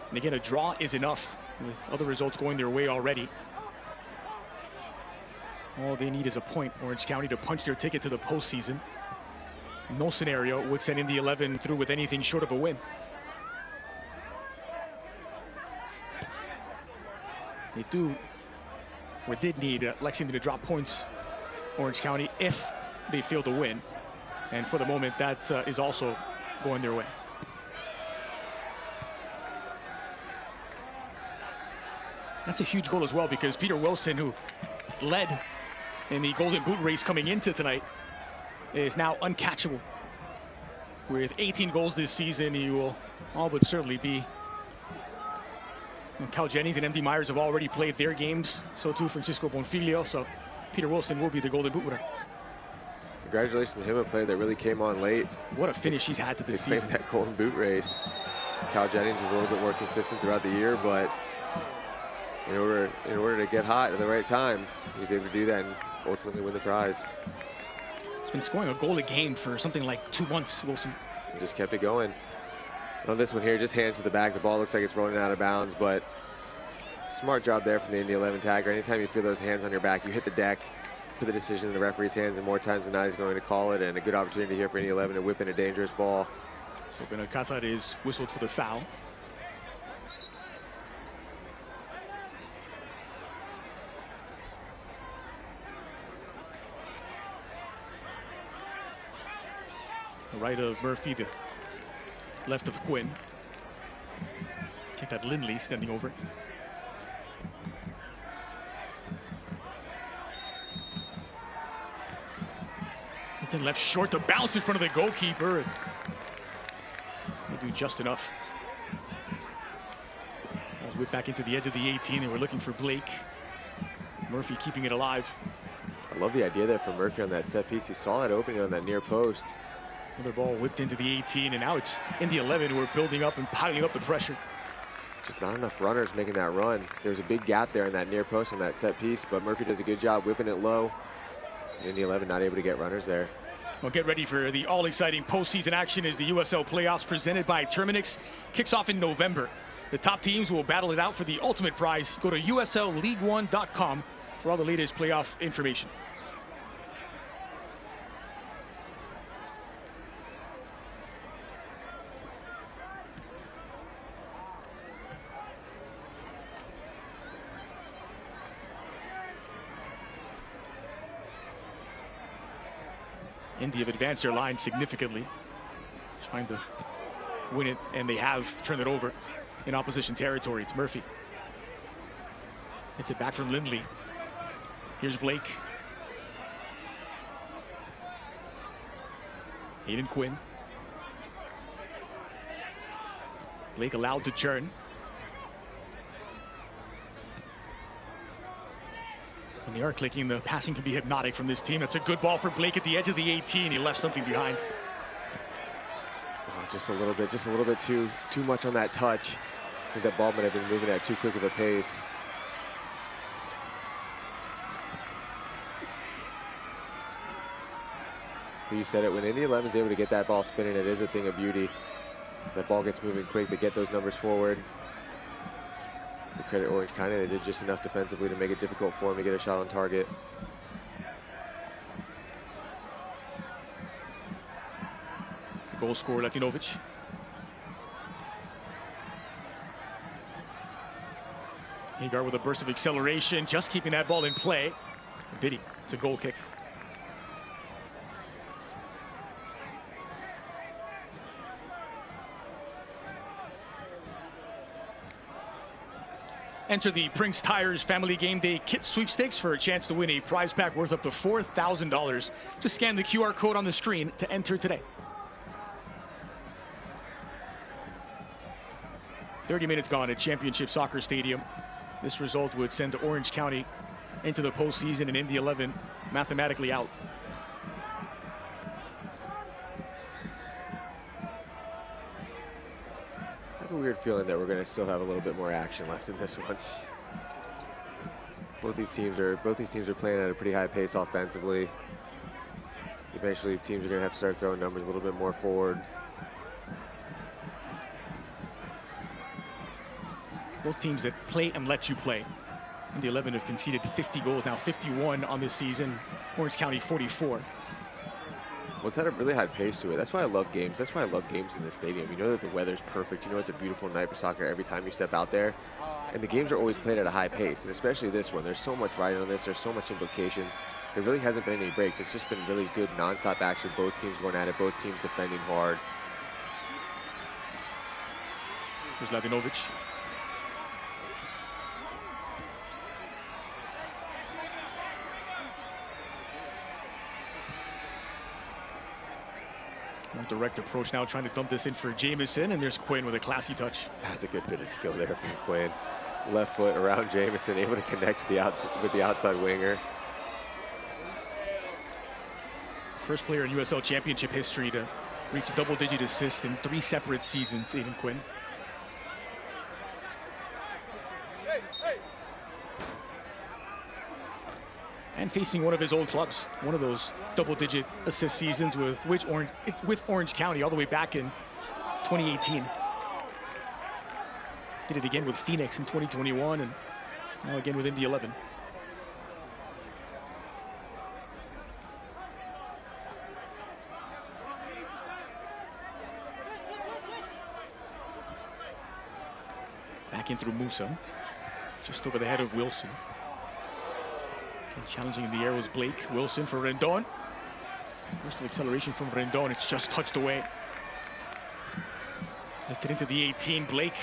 And again, a draw is enough with other results going their way already. All they need is a point, Orange County, to punch their ticket to the postseason. No scenario would send Indy 11 through with anything short of a win. They do, or did need Lexington to drop points, Orange County, if they fail to win. And for the moment, that is also going their way. That's a huge goal as well, because Peter Wilson, who led in the Golden Boot race coming into tonight, is now uncatchable. With 18 goals this season, he will all but certainly be. And Cal Jennings and MD Myers have already played their games, so too Francisco Bonfilio, so Peter Wilson will be the Golden Boot winner. Congratulations to him, a player that really came on late. What a finish he's had to this season. That Golden Boot race. Cal Jennings was a little bit more consistent throughout the year, but in order to get hot at the right time, he was able to do that and ultimately win the prize. He's been scoring a goal a game for something like 2 months, Wilson. He just kept it going. On this one here, just hands to the back. The ball looks like it's rolling out of bounds, but smart job there from the Indy 11 tagger. Anytime you feel those hands on your back, you hit the deck, put the decision in the referee's hands, and more times than not, he's going to call it, and a good opportunity here for Indy 11 to whip in a dangerous ball. So Benacazar is whistled for the foul. The right of Murphy, the left of Quinn. Take that Lindley standing over. Then left short to bounce in front of the goalkeeper. They do just enough. As whipped back into the edge of the 18, and we're looking for Blake. Murphy keeping it alive. I love the idea there from Murphy on that set piece. He saw that opening on that near post. Another ball whipped into the 18, and now it's Indy 11 who are building up and piling up the pressure. Just not enough runners making that run. There's a big gap there in that near post on that set piece, but Murphy does a good job whipping it low. Indy 11 not able to get runners there. Well, get ready for the all-exciting postseason action as the USL playoffs presented by Terminix kicks off in November. The top teams will battle it out for the ultimate prize. Go to USLLeague1.com for all the latest playoff information. Indy have advanced their line significantly, trying to win it, and they have turned it over in opposition territory. It's Murphy. It's it back from Lindley. Here's Blake. Hayden Quinn. Blake allowed to churn. When they are clicking, the passing can be hypnotic from this team. That's a good ball for Blake at the edge of the 18. He left something behind. Oh, just a little bit too much on that touch. I think that ball might have been moving at too quick of a pace. But you said it, when Indy 11 is able to get that ball spinning, it is a thing of beauty. That ball gets moving quick, they get those numbers forward. The credit Orange County, they did just enough defensively to make it difficult for him to get a shot on target. Goal scorer Latinovic. Hagar with a burst of acceleration, just keeping that ball in play. Biddy, it's a goal kick. Enter the Brinks Tires Family Game Day Kit Sweepstakes for a chance to win a prize pack worth up to $4,000. Just scan the QR code on the screen to enter today. 30 minutes gone at Championship Soccer Stadium. This result would send Orange County into the postseason and Indy 11 mathematically out. I have a weird feeling that we're going to still have a little bit more action left in this one. Both these teams are playing at a pretty high pace offensively. Eventually, teams are going to have to start throwing numbers a little bit more forward. Both teams that play and let you play. Indy 11 have conceded 50 goals, now 51 on this season. Orange County 44. Well, it's had a really high pace to it. That's why I love games. That's why I love games in this stadium. You know that the weather's perfect. You know it's a beautiful night for soccer every time you step out there. And the games are always played at a high pace, and especially this one. There's so much riding on this. There's so much implications. There really hasn't been any breaks. It's just been really good nonstop action. Both teams going at it. Both teams defending hard. Here's Latinovic. More direct approach now, trying to dump this in for Jamison, and there's Quinn with a classy touch. That's a good bit of skill there from Quinn. Left foot around Jamison, able to connect with the outside winger. First player in USL Championship history to reach double-digit assists in 3 separate seasons, Aiden Quinn. And facing one of his old clubs, one of those double-digit assist seasons with Orange County all the way back in 2018. Did it again with Phoenix in 2021, and now again with Indy 11. Back in through Musa, just over the head of Wilson. And challenging in the air was Blake. Wilson for Rendon. Burst of acceleration from Rendon. It's just touched away. Lifted into the 18. Blake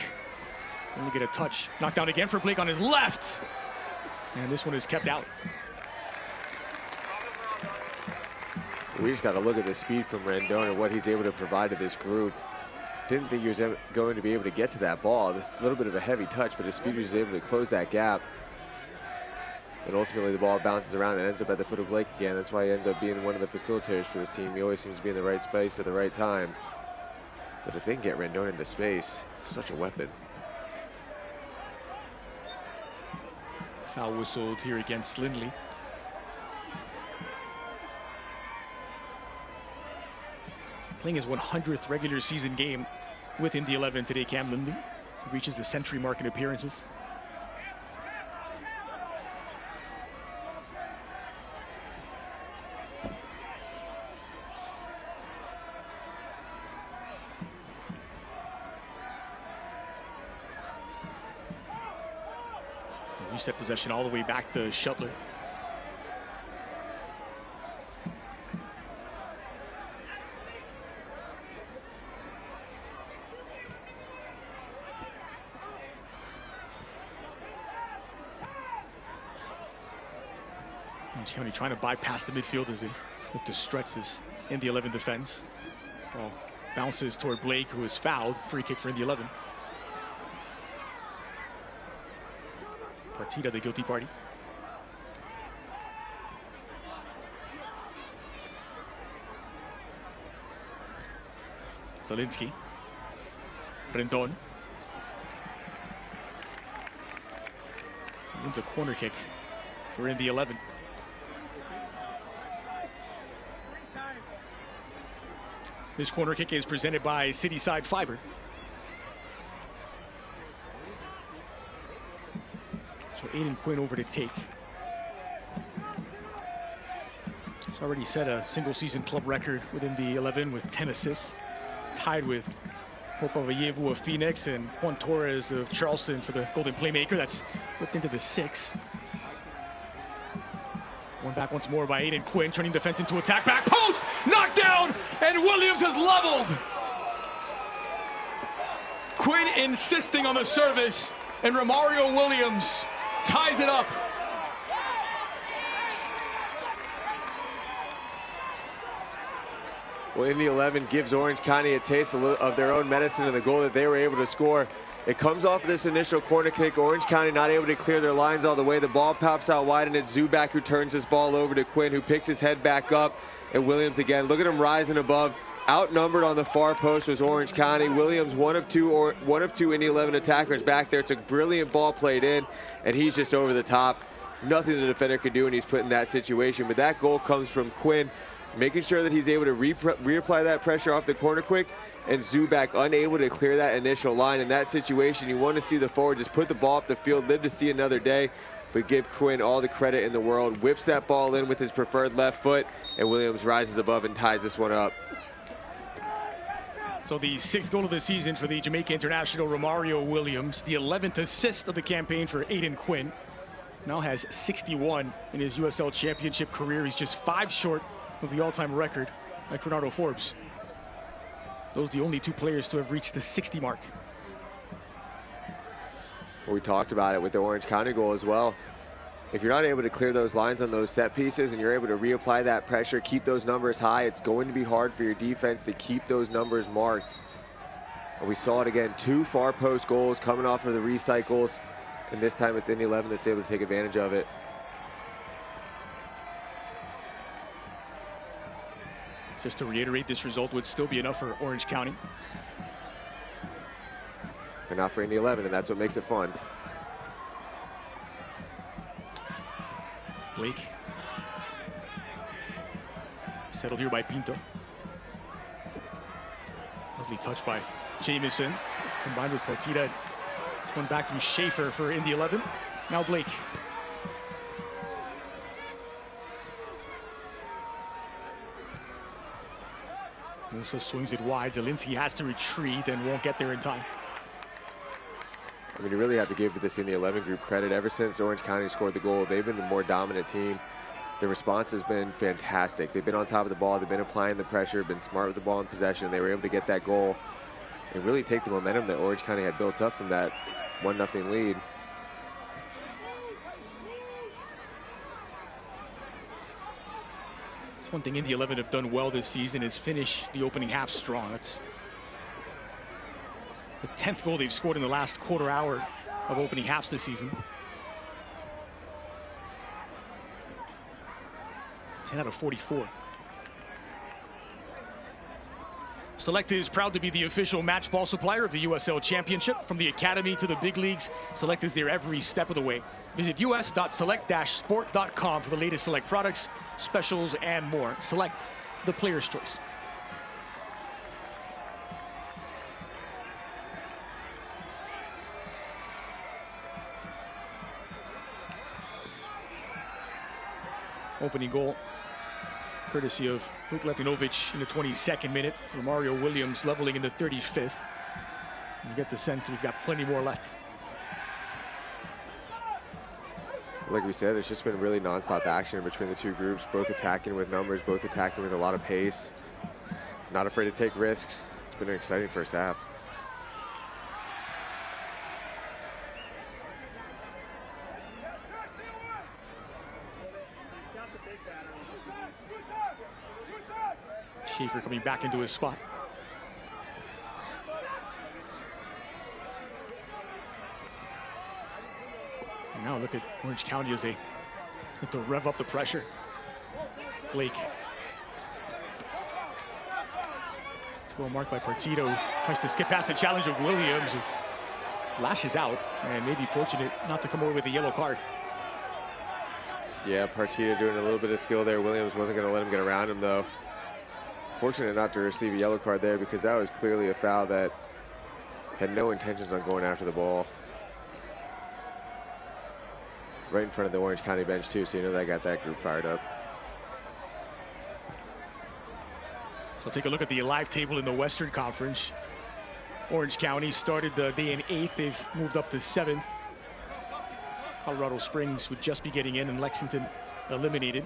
only get a touch. Knocked down again for Blake on his left. And this one is kept out. We just got to look at the speed from Rendon and what he's able to provide to this group. Didn't think he was going to be able to get to that ball. A little bit of a heavy touch, but his speed was able to close that gap. And ultimately, the ball bounces around and ends up at the foot of Blake again. That's why he ends up being one of the facilitators for this team. He always seems to be in the right space at the right time. But if they can get Rendon into space, such a weapon. Foul whistled here against Lindley. Playing his 100th regular season game with Indy 11 today, Cam Lindley. He reaches the century mark in appearances. Reset possession all the way back to Shuttler. County trying to bypass the midfield as they look to stretch this Indy 11 defense. Ball bounces toward Blake, who is fouled. Free kick for Indy 11. Partida, the guilty party. Zielinski. Rendon. Wins a corner kick for Indy 11. This corner kick is presented by Cityside Fiber. So Aiden Quinn over to take. He's already set a single season club record within the 11 with 10 assists. Tied with Popavayevu of Phoenix and Juan Torres of Charleston for the Golden Playmaker. That's whipped into the 6. One back once more by Aiden Quinn, turning defense into attack. Back post, knocked down, and Williams has leveled. Quinn insisting on the service, and Romario Williams ties it up. Well, Indy 11 gives Orange County a taste of their own medicine in the goal that they were able to score. It comes off of this initial corner kick. Orange County not able to clear their lines all the way. The ball pops out wide, and it's Zuback who turns this ball over to Quinn, who picks his head back up. And Williams again, look at him rising above. Outnumbered on the far post was Orange County. Williams, one of two Indy 11 attackers back there. It's a brilliant ball played in, and he's just over the top. Nothing the defender could do when he's put in that situation. But that goal comes from Quinn, making sure that he's able to reapply that pressure off the corner quick, and Zuback unable to clear that initial line. In that situation, you want to see the forward just put the ball up the field, live to see another day, but give Quinn all the credit in the world. Whips that ball in with his preferred left foot, and Williams rises above and ties this one up. So the 6th goal of the season for the Jamaica international Romario Williams, the 11th assist of the campaign for Aiden Quinn. Now has 61 in his USL Championship career. He's just 5 short of the all-time record by Bernardo Forbes. Those are the only 2 players to have reached the 60 mark. Well, we talked about it with the Orange County goal as well. If you're not able to clear those lines on those set pieces and you're able to reapply that pressure, keep those numbers high, it's going to be hard for your defense to keep those numbers marked. And we saw it again, 2 far post goals coming off of the recycles, and this time it's Indy 11 that's able to take advantage of it. Just to reiterate, this result would still be enough for Orange County. But not for Indy 11, and that's what makes it fun. Blake. Settled here by Pinto. Lovely touch by Jamison, combined with Partida. This one back to Schaefer for Indy 11. Now Blake. Musa swings it wide. Zielinski has to retreat and won't get there in time. I mean, you really have to give this Indy 11 group credit. Ever since Orange County scored the goal, they've been the more dominant team. The response has been fantastic. They've been on top of the ball. They've been applying the pressure, been smart with the ball in possession. They were able to get that goal and really take the momentum that Orange County had built up from that 1-0 lead. It's one thing Indy 11 have done well this season is finish the opening half strong. That's the 10th goal they've scored in the last quarter hour of opening halves this season. 10 out of 44. Select is proud to be the official match ball supplier of the USL Championship. From the academy to the big leagues, Select is there every step of the way. Visit us.select-sport.com for the latest Select products, specials, and more. Select, the player's choice. Opening goal, courtesy of Vuk Letinovic in the 22nd minute. Romario Williams leveling in the 35th. You get the sense that we've got plenty more left. Like we said, it's just been really nonstop action between the two groups, both attacking with numbers, both attacking with a lot of pace. Not afraid to take risks. It's been an exciting first half. Schaefer coming back into his spot. And now look at Orange County as they look to rev up the pressure. Blake. It's well marked by Partido, who tries to skip past the challenge of Williams, who lashes out and may be fortunate not to come away with a yellow card. Yeah, Partido doing a little bit of skill there. Williams wasn't going to let him get around him, though. Fortunate not to receive a yellow card there, because that was clearly a foul that had no intentions on going after the ball. Right in front of the Orange County bench, too, so you know that got that group fired up. So take a look at the live table in the Western Conference. Orange County started the day in 8th. They've moved up to 7th. Colorado Springs would just be getting in, and Lexington eliminated.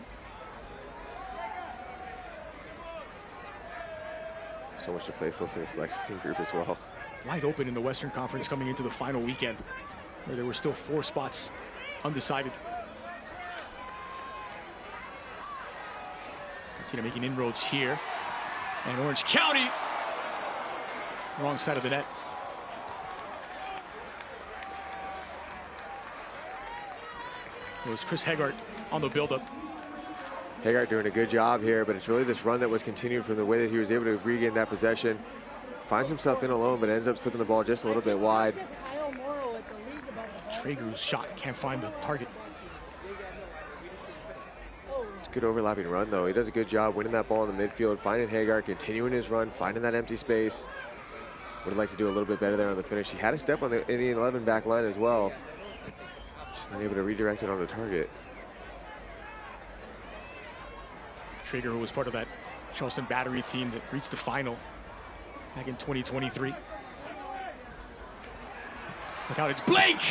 So much to play for this Lexington group as well. Wide open in the Western Conference coming into the final weekend, where there were still 4 spots undecided. Martina making inroads here. And Orange County, wrong side of the net. It was Chris Hegart on the buildup. Hegart doing a good job here, but it's really this run that was continued from the way that he was able to regain that possession. Finds himself in alone, but ends up slipping the ball just a little bit wide. Traeger's shot can't find the target. It's a good overlapping run, though. He does a good job winning that ball in the midfield, finding Hegart, continuing his run, finding that empty space. Would have liked to do a little bit better there on the finish. He had a step on the Indian 11 back line as well. Just not able to redirect it on the target. Traeger, who was part of that Charleston Battery team that reached the final back in 2023. Look out, it's Blake!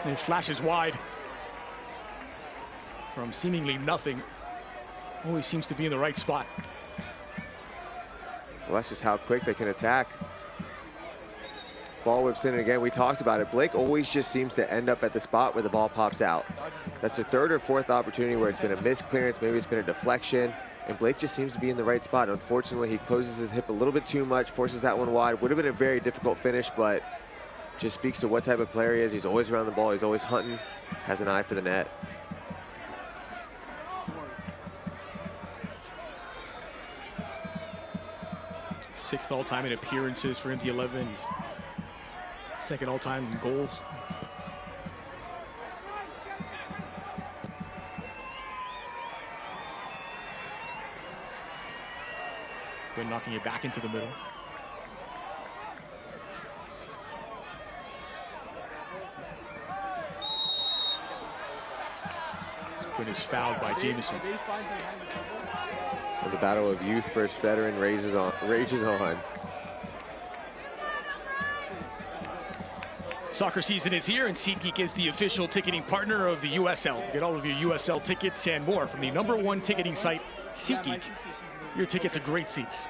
And it flashes wide from seemingly nothing. Always seems to be in the right spot. Well, that's just how quick they can attack. Ball whips in, and again, we talked about it. Blake always just seems to end up at the spot where the ball pops out. That's the 3rd or 4th opportunity where it's been a missed clearance, maybe it's been a deflection, and Blake just seems to be in the right spot. Unfortunately, he closes his hip a little bit too much, forces that one wide. Would have been a very difficult finish, but just speaks to what type of player he is. He's always around the ball, he's always hunting, has an eye for the net. Sixth all-time in appearances for Indy 11. He's 2nd all-time in goals. Quinn knocking it back into the middle. Quinn is fouled by Jameson. And the battle of youth versus veteran rages on. Soccer season is here, and SeatGeek is the official ticketing partner of the USL. Get all of your USL tickets and more from the #1 ticketing site, SeatGeek. Your ticket to great seats.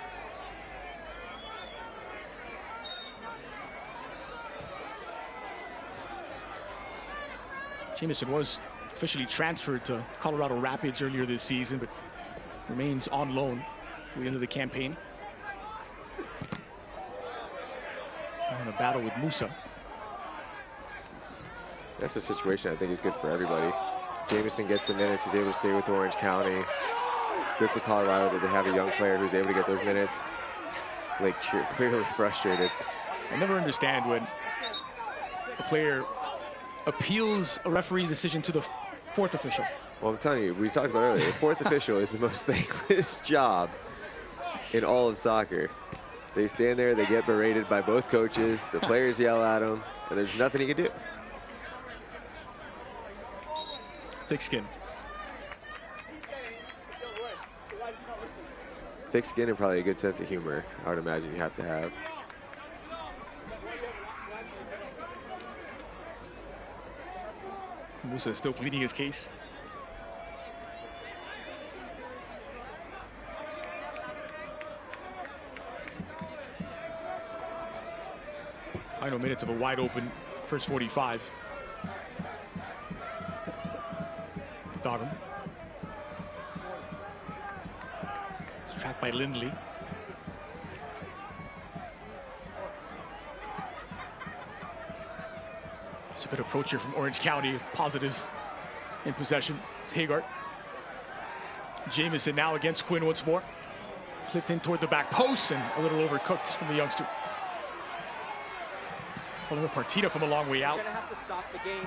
Jameson was officially transferred to Colorado Rapids earlier this season, but remains on loan to the end of the campaign. And a battle with Musa. That's a situation I think is good for everybody. Jameson gets the minutes, he's able to stay with Orange County. Good for Colorado that they have a young player who's able to get those minutes. Like, clearly frustrated. I never understand when a player appeals a referee's decision to the fourth official. Well, I'm telling you, we talked about earlier, the fourth official is the most thankless job in all of soccer. They stand there, they get berated by both coaches, the players yell at them, and there's nothing he can do. Thick skin. Thick skin and probably a good sense of humor, I would imagine you have to have. Musa is still pleading his case. Final minutes of a wide open first 45. Doggum. It's tracked by Lindley. It's a good approach here from Orange County, positive in possession. Haggart. Jamison now against Quinn once more. Flipped in toward the back post and a little overcooked from the youngster. Oliver Partita from a long way out.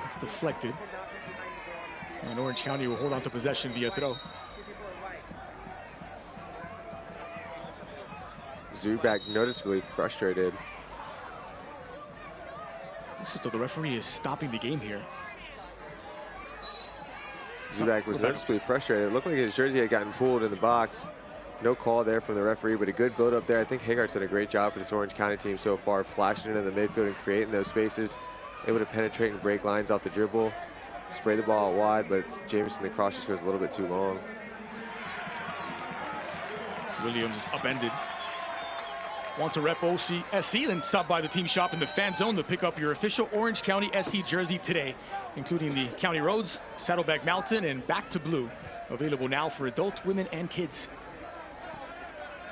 It's deflected. And Orange County will hold on to possession via throw. Zuback noticeably frustrated. Looks as though the referee is stopping the game here. Zuback was noticeably frustrated. It looked like his jersey had gotten pulled in the box. No call there from the referee, but a good build up there. I think Haggart's done a great job for this Orange County team so far, flashing into the midfield and creating those spaces, able to penetrate and break lines off the dribble, spray the ball out wide, but Jamison, the cross just goes a little bit too long. Williams is upended. Want to rep OCSC? Then stop by the team shop in the fan zone to pick up your official Orange County SC jersey today, including the County Roads, Saddleback Mountain, and Back to Blue. Available now for adults, women, and kids.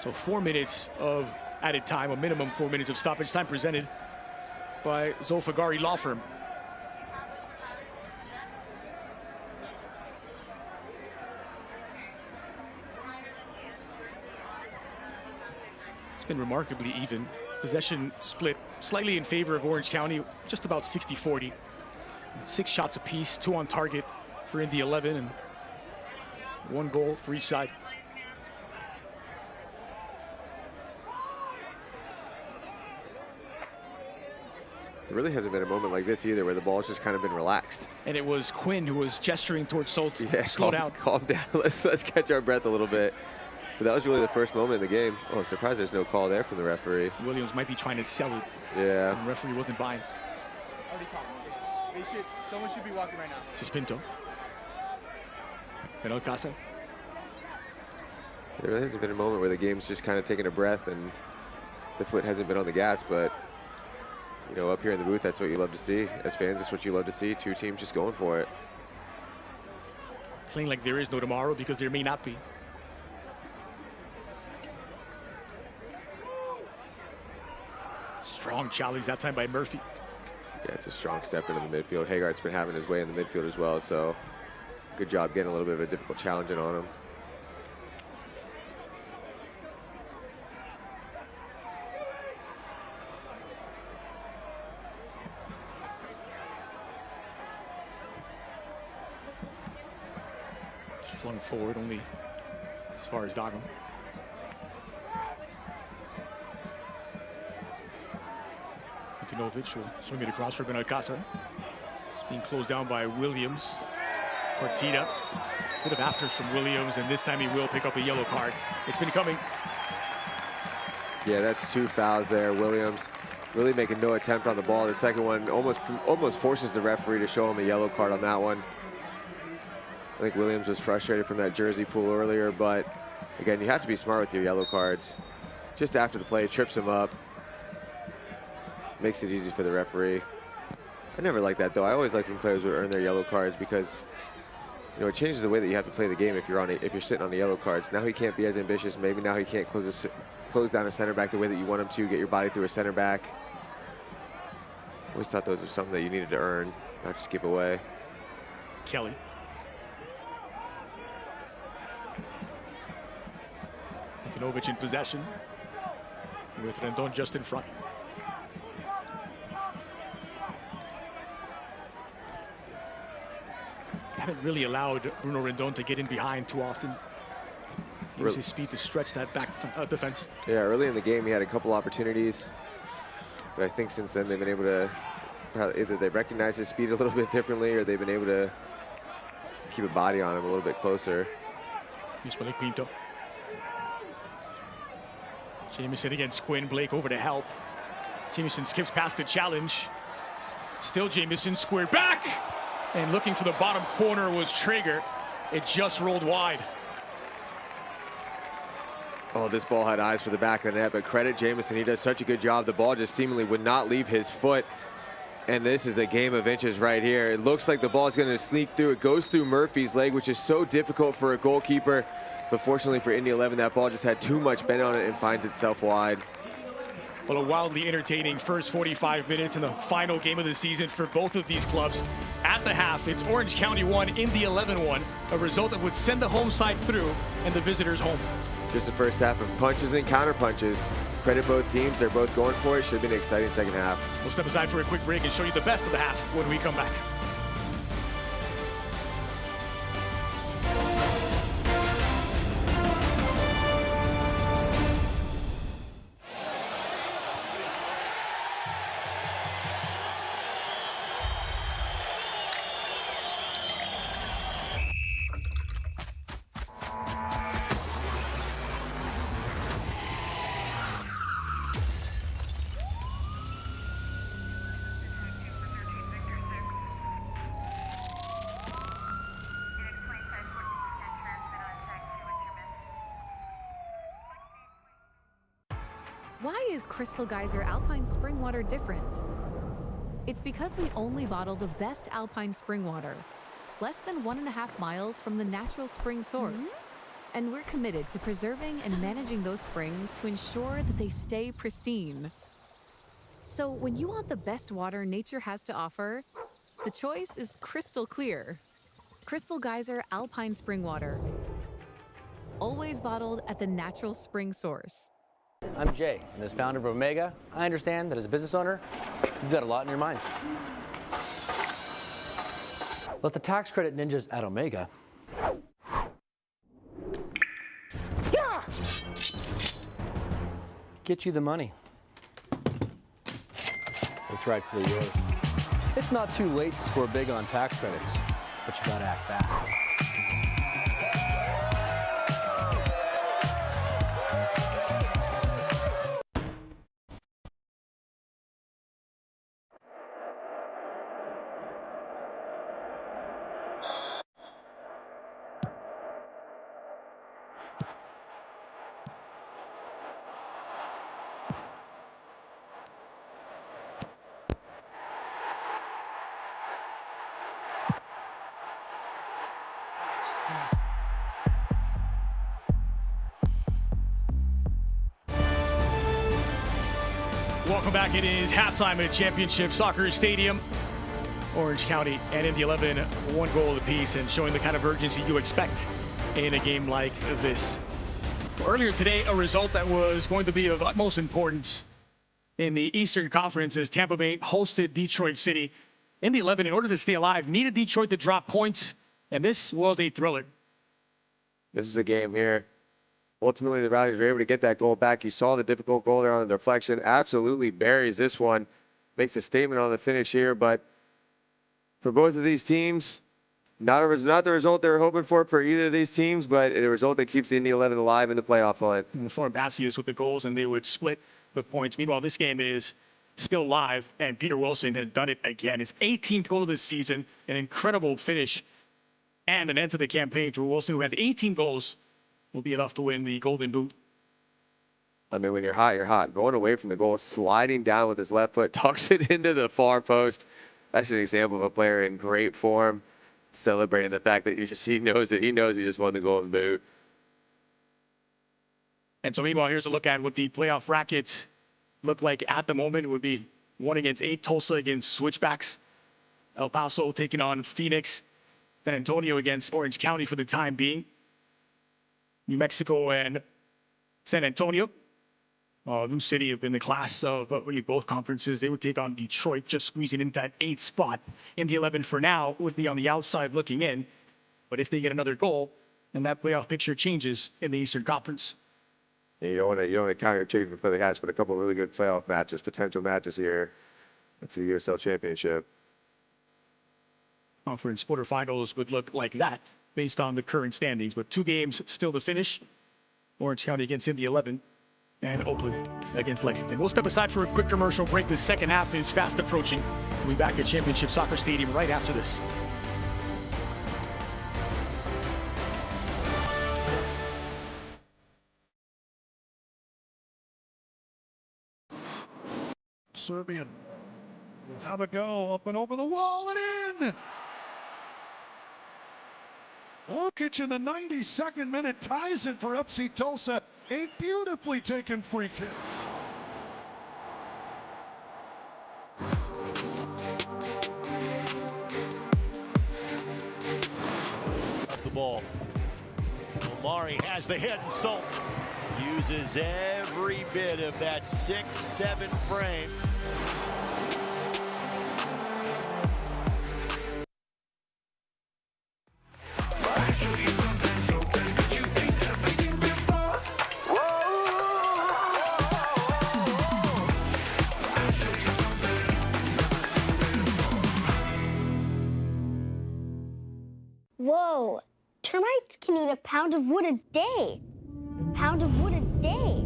So 4 minutes of added time, a minimum 4 minutes of stoppage time presented by Zolfagari Law Firm. It's been remarkably even. Possession split slightly in favor of Orange County, just about 60-40. 6 shots apiece, 2 on target for Indy 11, and 1 goal for each side. There really hasn't been a moment like this either where the ball's just kind of been relaxed. And it was Quinn who was gesturing towards Solt. Yeah, slow down. Calm down. Let's catch our breath a little bit. But that was really the first moment in the game. Oh, I'm surprised there's no call there from the referee. Williams might be trying to sell it. Yeah. And the referee wasn't buying. Someone should be walking right now. Cispinto. Benalcasa. There really hasn't been a moment where the game's just kind of taking a breath and the foot hasn't been on the gas, but you know, up here in the booth, that's what you love to see. As fans, that's what you love to see. 2 teams just going for it. Playing like there is no tomorrow because there may not be. Strong challenge that time by Murphy. Yeah, it's a strong step into the midfield. Haggart's been having his way in the midfield as well, so good job getting a little bit of a difficult challenge in on him. Flung forward only as far as Doggum. Antinovic will swing it across for Benalcázar. It's being closed down by Williams. Partita. Bit of afters from Williams, and this time he will pick up a yellow card. It's been coming. Yeah, that's 2 fouls there. Williams really making no attempt on the ball. The second one almost forces the referee to show him a yellow card on that one. I think Williams was frustrated from that jersey pull earlier, but again, you have to be smart with your yellow cards. Just after the play, trips him up. Makes it easy for the referee. I never like that though. I always like when players would earn their yellow cards because, you know, it changes the way that you have to play the game if you're sitting on the yellow cards. Now he can't be as ambitious. Maybe now he can't close down a center back the way that you want him to, get your body through a center back. Always thought those were something that you needed to earn, not just give away. Kelly. Kinovic in possession with Rendon just in front. Haven't really allowed Bruno Rendon to get in behind too often. He uses his speed to stretch that back defense. Yeah, early in the game he had a couple opportunities, but I think since then they've been able to either they recognize his speed a little bit differently or they've been able to keep a body on him a little bit closer. Here's Blake Pinto. Jamieson against Quinn. Blake over to help. Jamieson skips past the challenge. Still Jamieson squared back. And looking for the bottom corner was Traeger. It just rolled wide. Oh, this ball had eyes for the back of the net, but credit Jamieson. He does such a good job. The ball just seemingly would not leave his foot. And this is a game of inches right here. It looks like the ball is going to sneak through. It goes through Murphy's leg, which is so difficult for a goalkeeper. But fortunately for Indy 11, that ball just had too much bend on it and finds itself wide. Well, a wildly entertaining first 45 minutes in the final game of the season for both of these clubs. At the half, it's Orange County 1, Indy 11 1, a result that would send the home side through and the visitors home. Just the first half of punches and counter punches. Credit both teams. They're both going for it. Should be an exciting second half. We'll step aside for a quick break and show you the best of the half when we come back. Why is Crystal Geyser Alpine Spring Water different? It's because we only bottle the best alpine spring water, less than 1.5 miles from the natural spring source. And we're committed to preserving and managing those springs to ensure that they stay pristine. So when you want the best water nature has to offer, the choice is crystal clear. Crystal Geyser Alpine Spring Water. Always bottled at the natural spring source. I'm Jay, and as founder of Omega, I understand that as a business owner, you've got a lot in your mind. Let the tax credit ninjas at Omega get you the money. It's rightfully yours. It's not too late to score big on tax credits, but you gotta act fast. Welcome back. It is halftime at Championship Soccer Stadium. Orange County and Indy 11, 1 goal apiece, and showing the kind of urgency you expect in a game like this. Earlier today, a result that was going to be of utmost importance in the Eastern Conference as Tampa Bay hosted Detroit City. Indy 11, in order to stay alive, needed Detroit to drop points, and this was a thriller. This is a game here. Ultimately, the Rowdies were able to get that goal back. You saw the difficult goal there on the deflection. Absolutely buries this one. Makes a statement on the finish here, but for both of these teams, not the result they were hoping for either of these teams, but a result that keeps the Indy 11 alive in the playoff fight. For Bassius with the goals, and they would split the points. Meanwhile, this game is still live, and Peter Wilson has done it again. His 18th goal of this season, an incredible finish, and an end to the campaign for Wilson, who has 18 goals, will be enough to win the Golden Boot. I mean, when you're hot, you're hot. Going away from the goal, sliding down with his left foot, tucks it into the far post. That's an example of a player in great form, celebrating the fact that he knows he just won the Golden Boot. And so meanwhile, here's a look at what the playoff brackets look like at the moment. It would be 1 against 8, Tulsa against Switchbacks, El Paso taking on Phoenix, San Antonio against Orange County for the time being, New Mexico and San Antonio. New City have been the class of winning both conferences. They would take on Detroit, just squeezing in that 8th spot. In the 11 for now would be on the outside looking in. But if they get another goal, then that playoff picture changes in the Eastern Conference. Yeah, you don't want to count your chickens before they hatch, but a couple of really good playoff matches, potential matches here for the USL Championship. Conference quarterfinals would look like that based on the current standings, with 2 games still to finish. Orange County against Indy 11 and Oakland against Lexington. We'll step aside for a quick commercial break. The second half is fast approaching. We'll be back at Championship Soccer Stadium right after this. Serbian. Have a go up and over the wall and in. Orkic in the 92nd minute ties it for FC Tulsa. A beautifully taken free kick. Up the ball. Omari has the hit and Salt uses every bit of that 6-7 frame. Whoa, termites can eat a pound of wood a day. Pound of wood a day.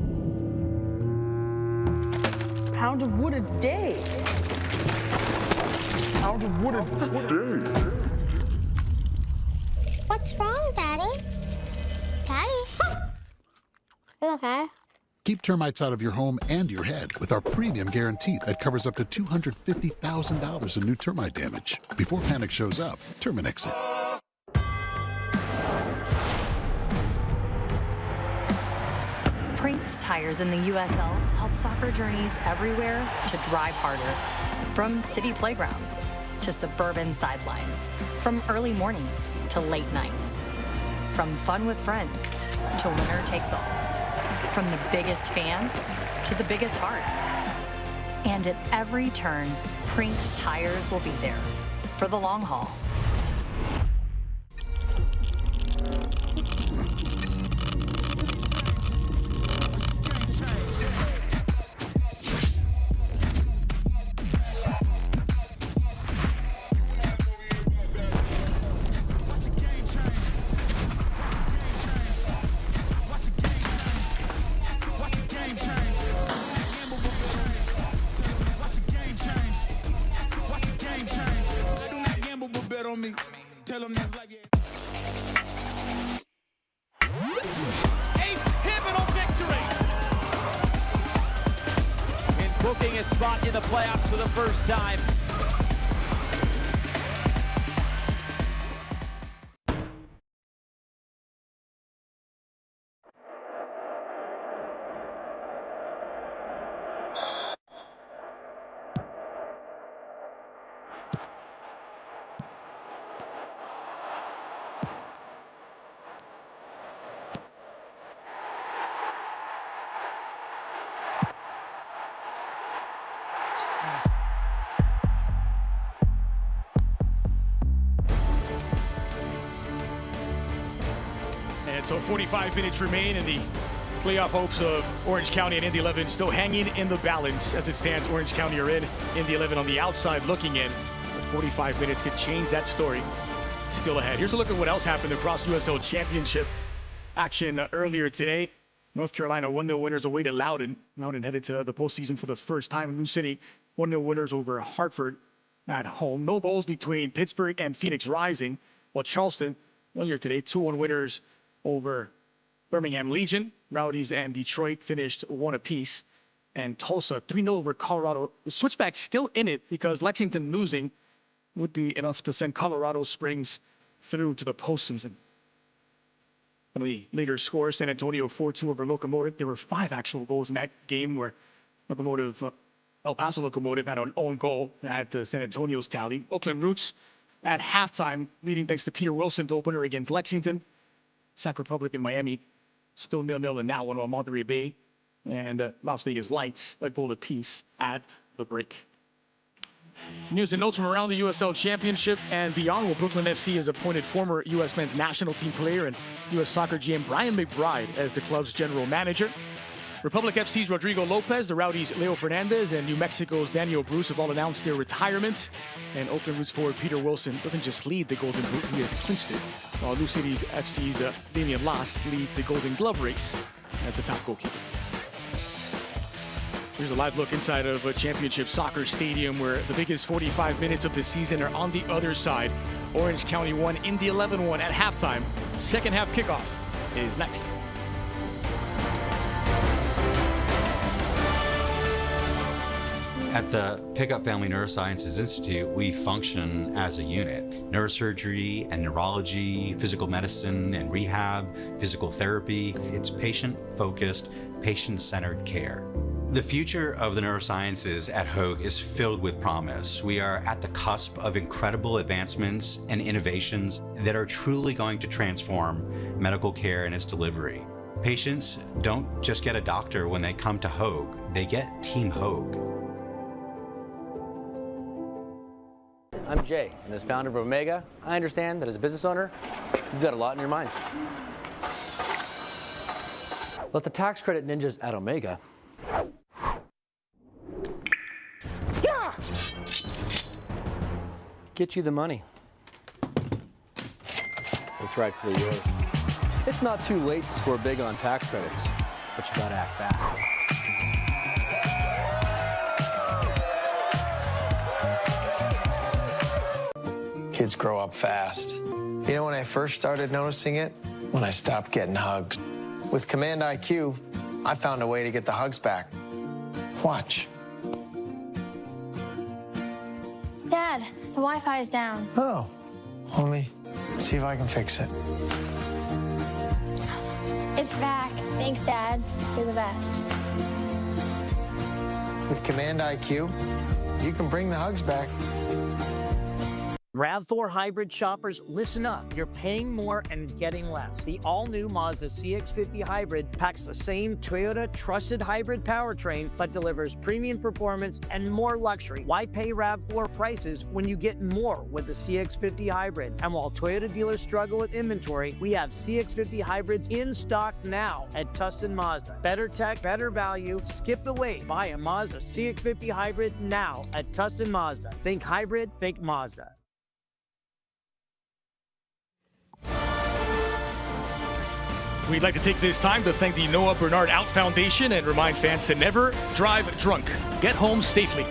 Pound of wood a day. Pound of wood a day. What's wrong, Daddy? Daddy? You okay? Keep termites out of your home and your head with our premium guarantee that covers up to $250,000 in new termite damage. Before panic shows up, Terminix it. Prinks tires in the USL help soccer journeys everywhere to drive harder. From city playgrounds to suburban sidelines. From early mornings to late nights. From fun with friends to winner takes all. From the biggest fan to the biggest heart. And at every turn, Prinks tires will be there for the long haul. Booking a spot in the playoffs for the first time. And so 45 minutes remain, and the playoff hopes of Orange County and Indy 11 still hanging in the balance. As it stands, Orange County are in, Indy 11 on the outside looking in. But 45 minutes could change that story. Still ahead. Here's a look at what else happened across USL Championship action earlier today. North Carolina 1-0 winners away to Loudoun. Loudoun headed to the postseason for the first time in New City. 1-0 winners over Hartford at home. No goals between Pittsburgh and Phoenix Rising. While Charleston earlier today, 2-1 winners over Birmingham Legion. Rowdies and Detroit finished 1 apiece. And Tulsa 3-0 over Colorado. The Switchbacks still in it because Lexington losing would be enough to send Colorado Springs through to the postseason. One of the later scores, San Antonio 4-2 over Locomotive. There were 5 actual goals in that game where El Paso Locomotive had an own goal at San Antonio's tally. Oakland Roots at halftime, leading thanks to Peter Wilson's opener against Lexington. Sac Republic and Miami still 0-0 in that one on Monterey Bay. And Las Vegas Lights, a goal apiece at the break. News and notes from around the USL Championship and beyond. Well, Brooklyn FC has appointed former U.S. men's national team player and U.S. soccer GM Brian McBride as the club's general manager. Republic FC's Rodrigo Lopez, the Rowdies' Leo Fernandez, and New Mexico's Daniel Bruce have all announced their retirements. And Oakland Roots forward Peter Wilson doesn't just lead the Golden Boot, he has clinched it. While New City's FC's Damian Las leads the Golden Glove race as the top goalkeeper. Here's a live look inside of a championship soccer stadium where the biggest 45 minutes of the season are on the other side. Orange County 1, Indy 11-1 at halftime. Second half kickoff is next. At the Pickup Family Neurosciences Institute, we function as a unit. Neurosurgery and neurology, physical medicine and rehab, physical therapy. It's patient-focused, patient-centered care. The future of the neurosciences at Hoag is filled with promise. We are at the cusp of incredible advancements and innovations that are truly going to transform medical care and its delivery. Patients don't just get a doctor when they come to Hoag, they get Team Hoag. I'm Jay, and as founder of Omega, I understand that as a business owner, you've got a lot in your mind. Let the tax credit ninjas at Omega get you the money. It's rightfully yours. It's not too late to score big on tax credits, but you gotta act fast. Kids grow up fast. You know when I first started noticing it? When I stopped getting hugs. With Command IQ, I found a way to get the hugs back. Watch. Dad, the Wi-Fi is down. Oh, let me see if I can fix it. It's back. Thanks, Dad. You're the best. With Command IQ, you can bring the hugs back. RAV4 hybrid shoppers, listen up. You're paying more and getting less. The all-new Mazda CX-50 hybrid packs the same Toyota trusted hybrid powertrain, but delivers premium performance and more luxury. Why pay RAV4 prices when you get more with the CX-50 hybrid? And while Toyota dealers struggle with inventory, we have CX-50 hybrids in stock now at Tustin Mazda. Better tech, better value. Skip the wait. Buy a Mazda CX-50 hybrid now at Tustin Mazda. Think hybrid, think Mazda. We'd like to take this time to thank the Noah Bernard Out Foundation and remind fans to never drive drunk. Get home safely.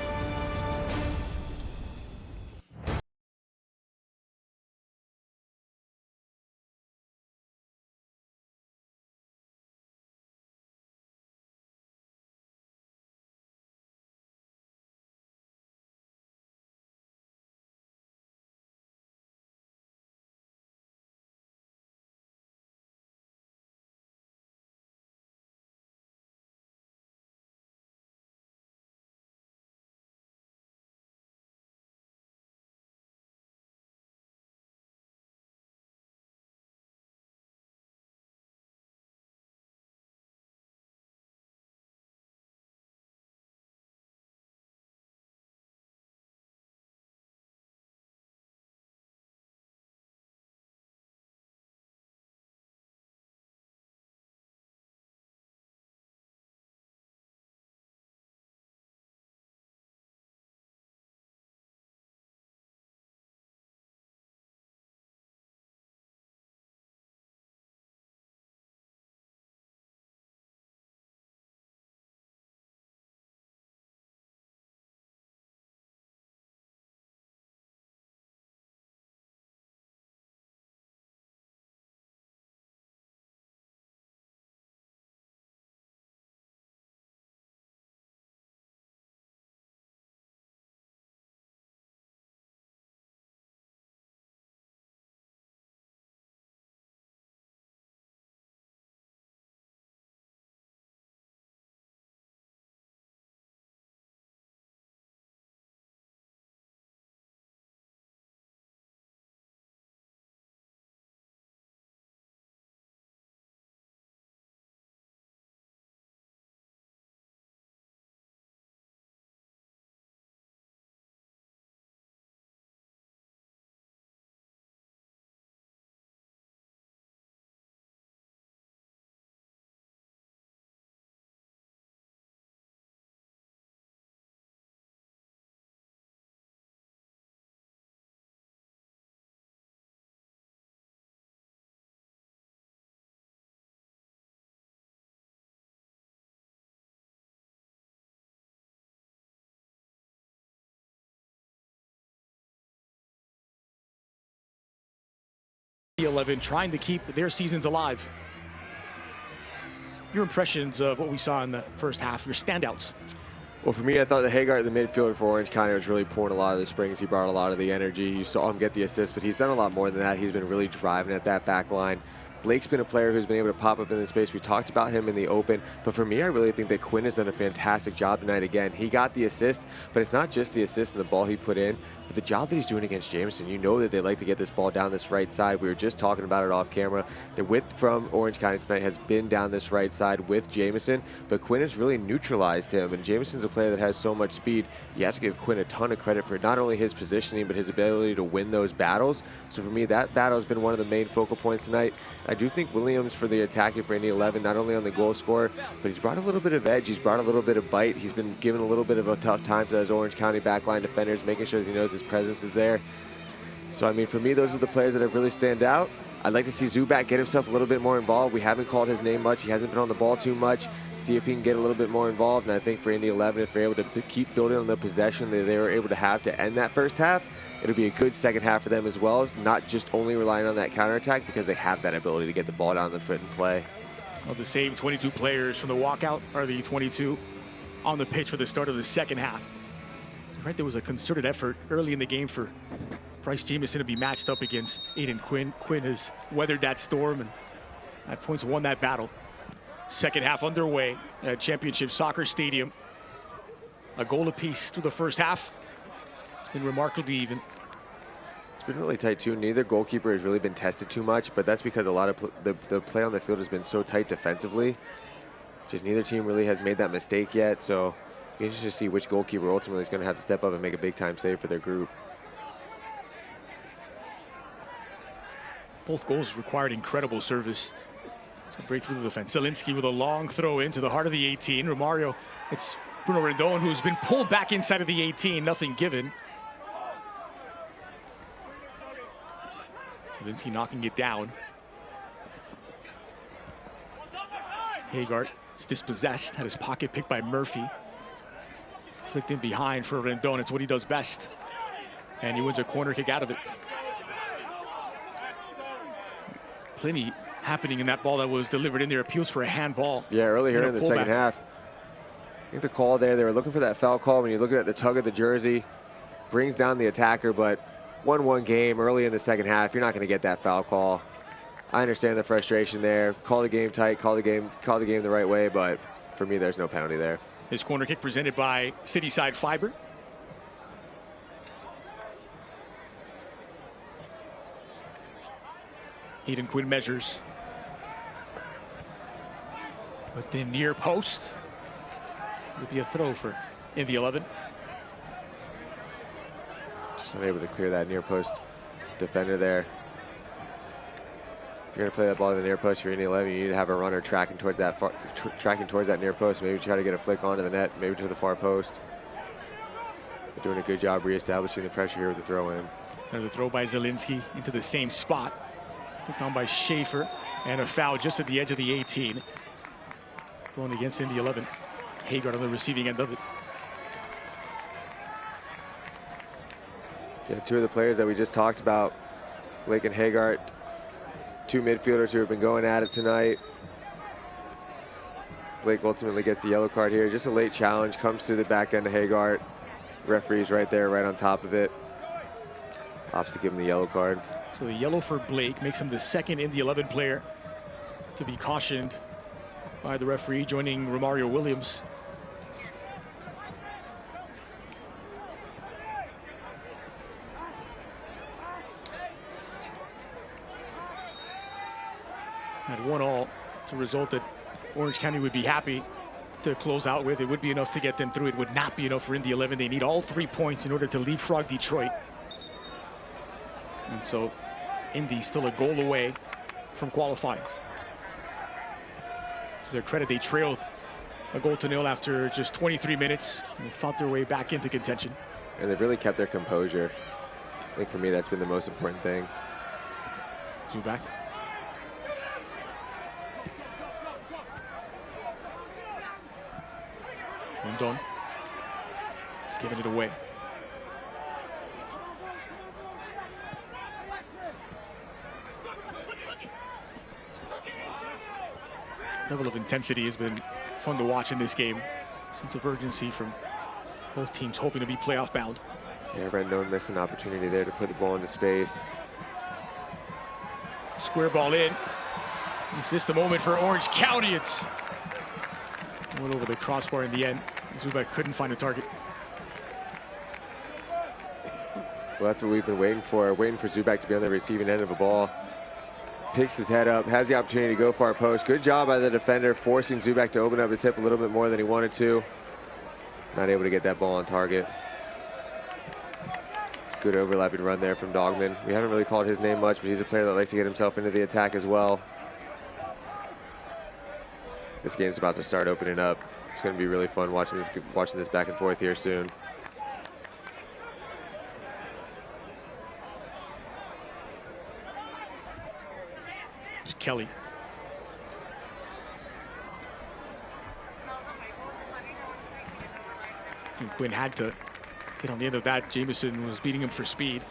11 trying to keep their seasons alive. Your impressions of what we saw in the first half, your standouts? Well, for me, I thought the Haggart, the midfielder for Orange County, was really pulling a lot of the springs. He brought a lot of the energy. You saw him get the assist, but he's done a lot more than that. He's been really driving at that back line. Blake's been a player who's been able to pop up in the space. We talked about him in the open, but for me, I really think that Quinn has done a fantastic job tonight again. He got the assist, but it's not just the assist and the ball he put in, but the job that he's doing against Jameson. You know that they like to get this ball down this right side. We were just talking about it off camera. The width from Orange County tonight has been down this right side with Jameson, but Quinn has really neutralized him, and Jameson's a player that has so much speed. You have to give Quinn a ton of credit for not only his positioning, but his ability to win those battles. So for me, that battle has been one of the main focal points tonight. I do think Williams for the attacking for Indy 11, not only on the goal scorer, but he's brought a little bit of edge. He's brought a little bit of bite. He's been given a little bit of a tough time to those Orange County backline defenders, making sure that he knows his presence is there. So, I mean, for me, those are the players that have really stand out. I'd like to see Zubac get himself a little bit more involved. We haven't called his name much. He hasn't been on the ball too much. See if he can get a little bit more involved. And I think for Indy 11, if they're able to keep building on the possession that they were able to have to end that first half, it'll be a good second half for them as well, not just only relying on that counterattack, because they have that ability to get the ball down the foot and play. Well, the same 22 players from the walkout are the 22 on the pitch for the start of the second half. Right, there was a concerted effort early in the game for Bryce Jameson to be matched up against Aiden Quinn. Quinn has weathered that storm and at points won that battle. Second half underway at Championship Soccer Stadium. A goal apiece through the first half. It's been remarkably even. It's been really tight too. Neither goalkeeper has really been tested too much, but that's because a lot of the play on the field has been so tight defensively. Just neither team really has made that mistake yet, so be interested to see which goalkeeper ultimately is going to have to step up and make a big time save for their group. Both goals required incredible service to break through the defense. Zielinski with a long throw into the heart of the 18. Romario, it's Bruno Rendon who's been pulled back inside of the 18, nothing given. Zielinski knocking it down. Haggart is dispossessed, had his pocket picked by Murphy. Flicked in behind for Rendon, it's what he does best. And he wins a corner kick out of it. Plenty happening in that ball that was delivered in there. Appeals for a handball. Yeah, early here in the second half. I think the call there, they were looking for that foul call. When you look at the tug of the jersey, brings down the attacker, but 1-1 game early in the second half, you're not going to get that foul call. I understand the frustration there. Call the game tight, call the game the right way, but for me, there's no penalty there. His corner kick presented by Cityside Fiber. Aiden Quinn measures. But then near post. Would be a throw for Indy 11. Just unable to clear that near post defender there. If you're going to play that ball in the near post, you're in the 11, you need to have a runner tracking towards that near post. Maybe try to get a flick onto the net, maybe to the far post. They're doing a good job reestablishing the pressure here with the throw in. Another throw by Zielinski into the same spot. Picked on by Schaefer, and a foul just at the edge of the 18. Going against Indy 11. Haggart on the receiving end of it. Yeah, two of the players that we just talked about, Blake and Haggart, two midfielders who have been going at it tonight. Blake ultimately gets the yellow card here. Just a late challenge, comes through the back end of Haggart. Referee's right there, right on top of it. Opts to give him the yellow card. So the yellow for Blake makes him the second Indy 11 player to be cautioned by the referee, joining Romario Williams. At 1-1, it's a result that Orange County would be happy to close out with. It would be enough to get them through. It would not be enough for Indy 11. They need all 3 points in order to leapfrog Detroit. And so Indy still a goal away from qualifying. To their credit, they trailed a 0-0 after just 23 minutes. And they fought their way back into contention. And they've really kept their composure. I think for me, that's been the most important thing. Zubac. Rendon. He's giving it away. Level of intensity has been fun to watch in this game. Sense of urgency from both teams hoping to be playoff bound. Yeah, Rendon missed an opportunity there to put the ball into space. Square ball in. Is this the moment for Orange County? It's went over the crossbar in the end. Zubak couldn't find a target. Well, that's what we've been waiting for Zubak to be on the receiving end of a ball. Picks his head up, has the opportunity to go for our post. Good job by the defender, forcing Zubak to open up his hip a little bit more than he wanted to. Not able to get that ball on target. It's a good overlapping run there from Dogman. We haven't really called his name much, but he's a player that likes to get himself into the attack as well. This game's about to start opening up. It's going to be really fun watching this back and forth here soon. There's Kelly. And Quinn had to get on the end of that. Jameson was beating him for speed.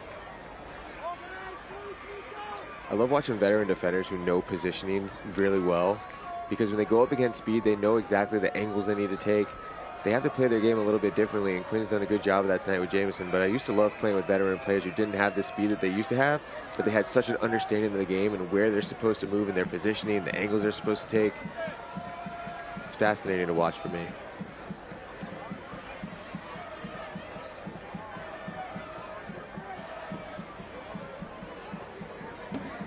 I love watching veteran defenders who know positioning really well, because when they go up against speed, they know exactly the angles they need to take. They have to play their game a little bit differently, and Quinn's done a good job of that tonight with Jameson. But I used to love playing with veteran players who didn't have the speed that they used to have, but they had such an understanding of the game and where they're supposed to move in their positioning, the angles they're supposed to take. It's fascinating to watch for me.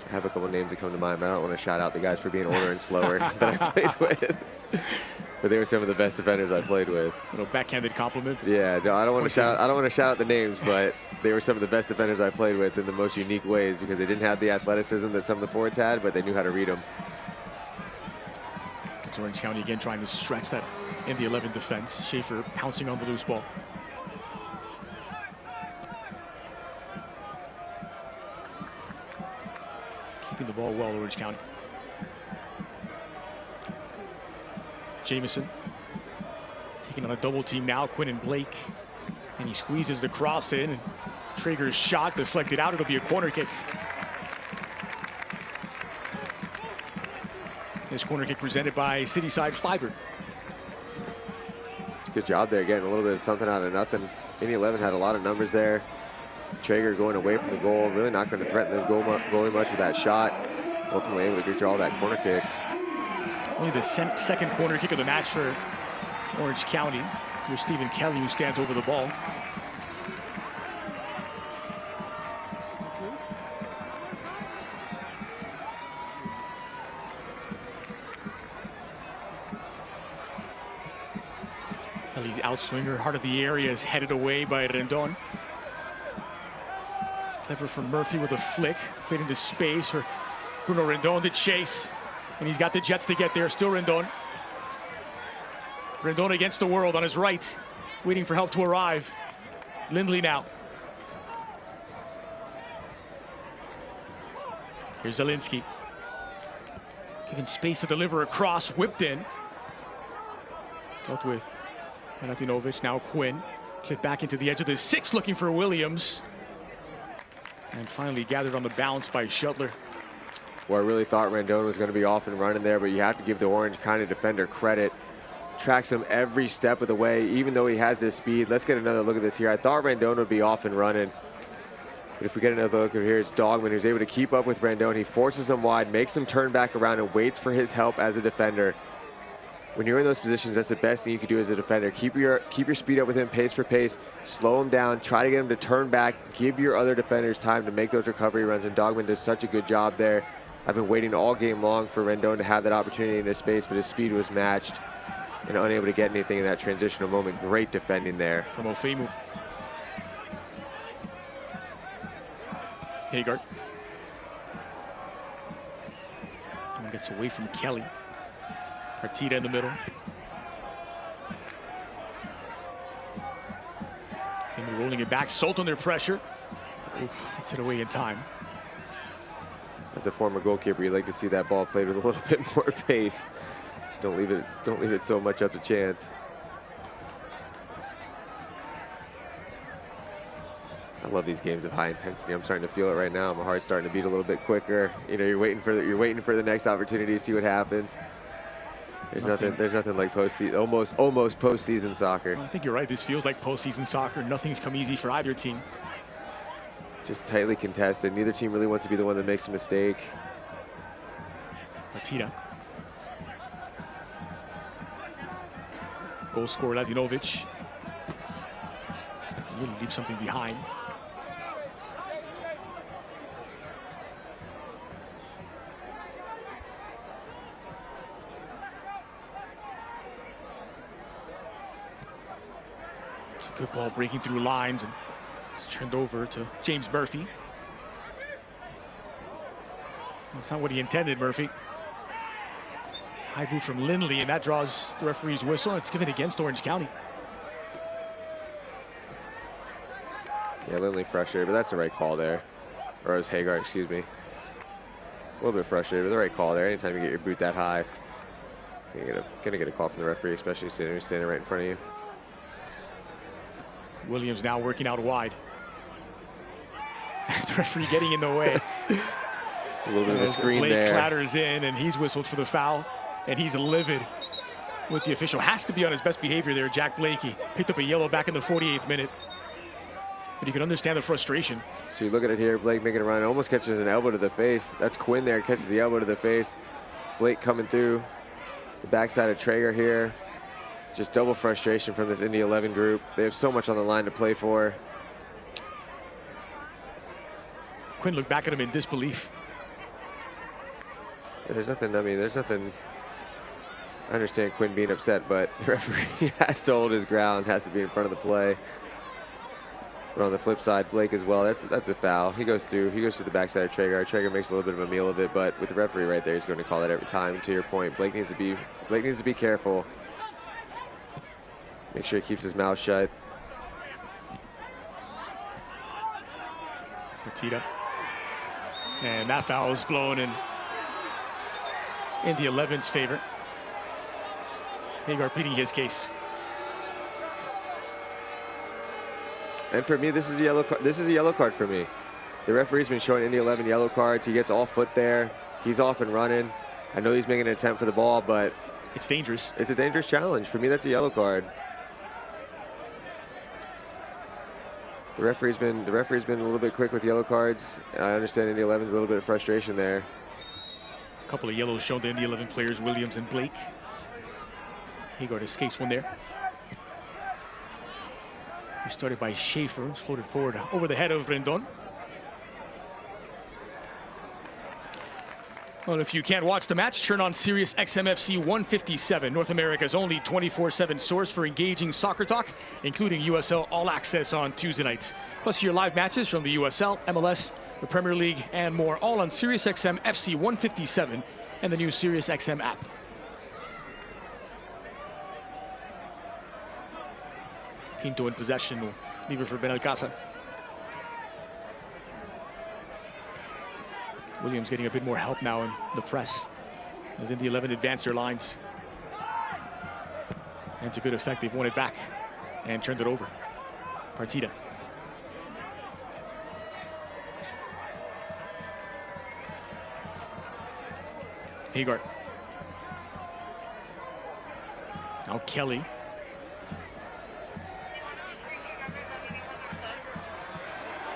I have a couple names that come to mind, but I don't want to shout out the guys for being older and slower that I played with. But they were some of the best defenders I played with. A little backhanded compliment. Yeah, no, I don't want to shout out the names, but they were some of the best defenders I played with in the most unique ways, because they didn't have the athleticism that some of the forwards had, but they knew how to read them. Orange County again trying to stretch that in the 11 defense. Schaefer pouncing on the loose ball. Keeping the ball well, Orange County. Jameson taking on a double team now, Quinn and Blake. And he squeezes the cross in, and Traeger's shot deflected out. It'll be a corner kick. This corner kick presented by Cityside Fiber. It's a good job there, getting a little bit of something out of nothing. Indy 11 had a lot of numbers there. Traeger going away from the goal, really not going to threaten the goalie much with that shot. Ultimately able to draw that corner kick. Only the second corner kick of the match for Orange County. Here's Stephen Kelly, who stands over the ball. Kelly's outswinger, heart of the area, is headed away by Rendon. It's clever from Murphy with a flick, played into space for Bruno Rendon to chase. And he's got the Jets to get there. Still Rendon. Rendon against the world on his right, waiting for help to arrive. Lindley now. Here's Zielinski. Given space to deliver across, whipped in. Dealt with Valentinowicz, now Quinn. Clipped back into the edge of the 6, looking for Williams. And finally gathered on the bounce by Shuttler. Well, I really thought Rendon was going to be off and running there, but you have to give the Orange County defender credit. Tracks him every step of the way, even though he has this speed. Let's get another look at this here. I thought Rendon would be off and running. But if we get another look over here, it's Dogman who's able to keep up with Rendon. He forces him wide, makes him turn back around, and waits for his help as a defender. When you're in those positions, that's the best thing you can do as a defender. Keep your speed up with him, pace for pace, slow him down, try to get him to turn back, give your other defenders time to make those recovery runs, and Dogman does such a good job there. I've been waiting all game long for Rendon to have that opportunity in his space, but his speed was matched and unable to get anything in that transitional moment. Great defending there. From Ofemu. Hagart. And gets away from Kelly. Partita in the middle. Ofemu rolling it back. Solt under pressure. Oof, gets it away in time. As a former goalkeeper, you like to see that ball played with a little bit more pace. Don't leave it so much up to chance. I love these games of high intensity. I'm starting to feel it right now. My heart's starting to beat a little bit quicker. You know, you're waiting for the next opportunity to see what happens. There's nothing like postseason, almost postseason soccer. I think you're right. This feels like postseason soccer. Nothing's come easy for either team. Just tightly contested. Neither team really wants to be the one that makes a mistake. Partida. Goal scorer Latinovic. Really leave something behind. It's a good ball breaking through lines, and it's turned over to James Murphy. That's not what he intended, Murphy. High boot from Lindley, and that draws the referee's whistle. It's given against Orange County. Yeah, Lindley frustrated, but that's the right call there. Or it was Hagar, excuse me. A little bit frustrated, but the right call there. Anytime you get your boot that high, you're gonna get a call from the referee, especially standing right in front of you. Williams now working out wide. The referee getting in the way. A little bit of a screen Blake there. clatters in, and he's whistled for the foul, and he's livid with the official. Has to be on his best behavior there, Jack Blakey. Picked up a yellow back in the 48th minute. But you can understand the frustration. So you look at it here, Blake making a run, almost catches an elbow to the face. That's Quinn there, catches the elbow to the face. Blake coming through the backside of Traeger here. Just double frustration from this Indy 11 group. They have so much on the line to play for. Quinn looked back at him in disbelief. Yeah, there's nothing, I understand Quinn being upset, but the referee has to hold his ground, has to be in front of the play. But on the flip side, Blake as well, that's a foul. He goes through the backside of Traeger. Traeger makes a little bit of a meal of it, but with the referee right there, he's going to call that every time. To your point, Blake needs to be careful. Make sure he keeps his mouth shut. Partida. And that foul is blown in the 11's favor. Hagar pleading his case. And for me, this is a yellow card. This is a yellow card for me. The referee's been showing Indy 11 yellow cards. He gets all foot there. He's off and running. I know he's making an attempt for the ball, but it's dangerous. It's a dangerous challenge. For me, that's a yellow card. The referee's been a little bit quick with yellow cards. I understand Indy 11's a little bit of frustration there. A couple of yellows shown to Indy 11 players, Williams and Blake. Hagar escapes one there. He started by Schaefer, floated forward over the head of Rendon. Well, if you can't watch the match, turn on Sirius XM FC 157, North America's only 24/7 source for engaging soccer talk, including USL All Access on Tuesday nights. Plus your live matches from the USL, MLS, the Premier League, and more, all on Sirius XM FC 157 and the new Sirius XM app. Pinto in possession, will leave it for Benalcázar. Williams getting a bit more help now in the press as Indy 11 advance their lines. And to good effect, they've won it back and turned it over. Partida. Hagar. Now Kelly.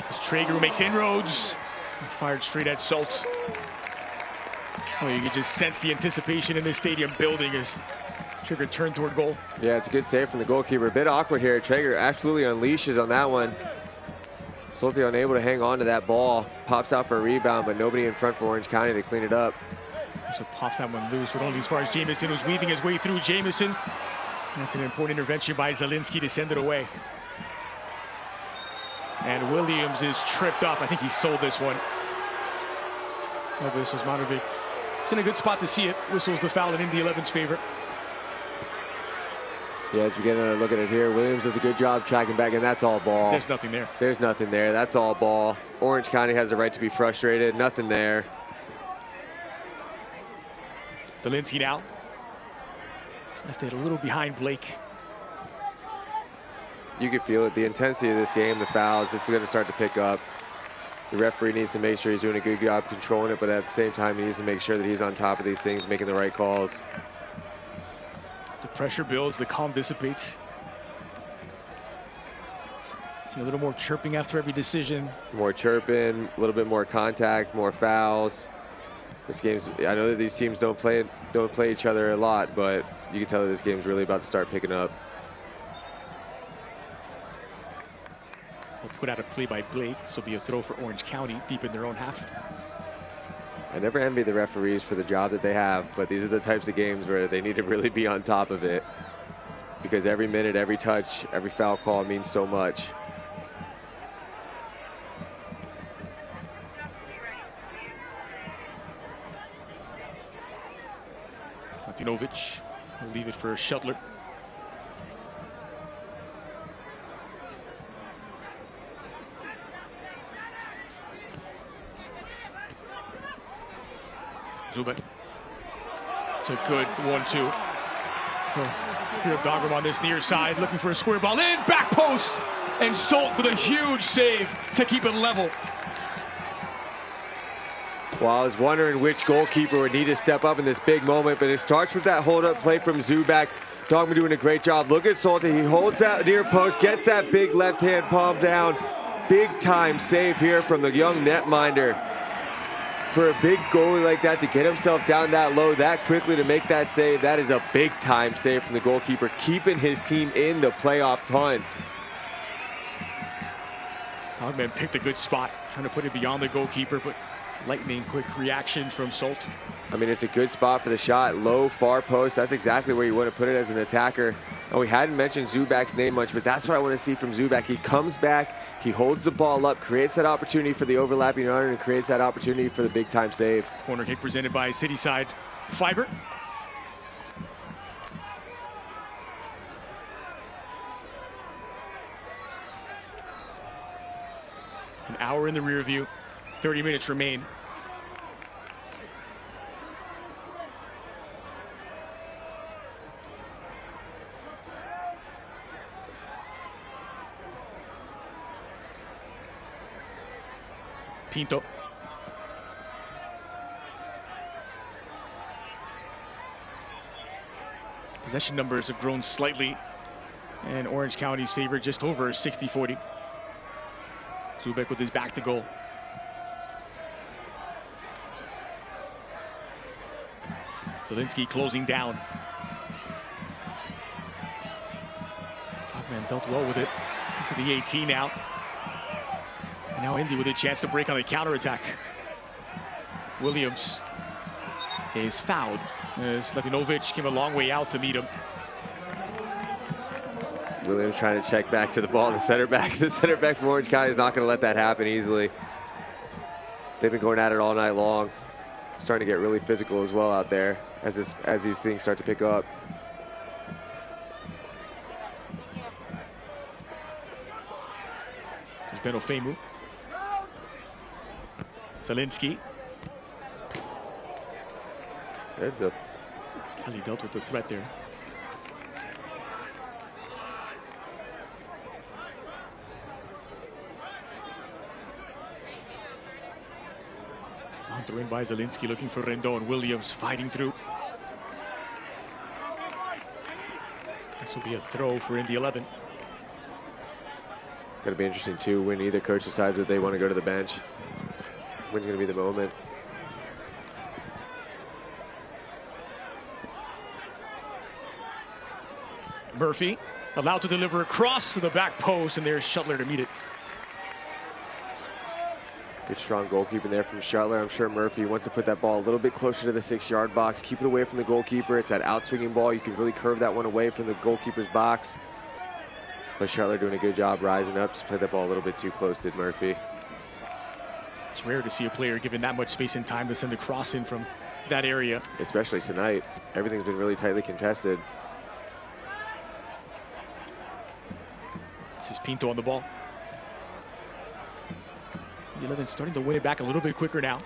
This is Traeger who makes inroads. Fired straight at Schultz. Oh, you can just sense the anticipation in this stadium building as Traeger turned toward goal. Yeah, it's a good save from the goalkeeper. A bit awkward here. Traeger absolutely unleashes on that one. Schultz unable to hang on to that ball. Pops out for a rebound, but nobody in front for Orange County to clean it up. So pops that one loose, but only as far as Jamison, who's weaving his way through. Jamison. That's an important intervention by Zielinski to send it away. And Williams is tripped up. I think he sold this one. No, this is Manovic. It's in a good spot to see it. Whistles the foul in Indy 11's favor. Yeah, as we get another look at it here, Williams does a good job tracking back, and that's all ball. There's nothing there. There's nothing there. That's all ball. Orange County has the right to be frustrated. Nothing there. Zielinski now. Left it a little behind Blake. You can feel it, the intensity of this game, the fouls, it's going to start to pick up. The referee needs to make sure he's doing a good job controlling it, but at the same time, he needs to make sure that he's on top of these things, making the right calls. Pressure builds, the calm dissipates. See a little more chirping after every decision. More chirping, a little bit more contact, more fouls. This game's, I know that these teams don't play each other a lot, but you can tell that this game's really about to start picking up. We'll put out a play by Blake. This will be a throw for Orange County deep in their own half. I never envy the referees for the job that they have, but these are the types of games where they need to really be on top of it, because every minute, every touch, every foul call means so much. Martinovic will leave it for Shuttler. Zubek. It's a good 1-2. So Philip Dogram on this near side, looking for a square ball in, back post, and Solt with a huge save to keep it level. Well, I was wondering which goalkeeper would need to step up in this big moment, but it starts with that hold-up play from Zubak. Dogman doing a great job. Look at Solte. He holds that near post, gets that big left-hand palm down. Big-time save here from the young netminder. For a big goalie like that to get himself down that low that quickly to make that save, that is a big-time save from the goalkeeper, keeping his team in the playoff hunt. Dogman picked a good spot, trying to put it beyond the goalkeeper, but lightning quick reaction from Solt. I mean, it's a good spot for the shot. Low, far post. That's exactly where you want to put it as an attacker. And we hadn't mentioned Zubak's name much, but that's what I want to see from Zubak. He comes back, he holds the ball up, creates that opportunity for the overlapping runner, and creates that opportunity for the big-time save. Corner kick presented by Cityside Fiber. An hour in the rear view. 30 minutes remain. Pinto. Possession numbers have grown slightly, and Orange County's favor just over 60-40. Zubek with his back to goal. Zielinski closing down. Dogman dealt well with it. Into the 18 now. And now Indy with a chance to break on the counterattack. Williams is fouled as Latinovic came a long way out to meet him. Williams trying to check back to the ball. The center back from Orange County is not going to let that happen easily. They've been going at it all night long. Starting to get really physical as well out there as these things start to pick up. There's Benofemu. Zielinski. Heads up. Kelly dealt with the threat there. On throw in by Zielinski, looking for Rendon. Williams fighting through. This will be a throw for Indy 11. It's going to be interesting too when either coach decides that they want to go to the bench. When's going to be the moment? Murphy allowed to deliver across to the back post, and there's Shuttler to meet it. Good strong goalkeeping there from Shuttler. I'm sure Murphy wants to put that ball a little bit closer to the 6-yard box, keep it away from the goalkeeper. It's that outswinging ball. You can really curve that one away from the goalkeeper's box. But Shuttler doing a good job rising up. Just played that ball a little bit too close, did Murphy. It's rare to see a player given that much space and time to send a cross in from that area. Especially tonight. Everything's been really tightly contested. This is Pinto on the ball. The 11 starting to win it back a little bit quicker now.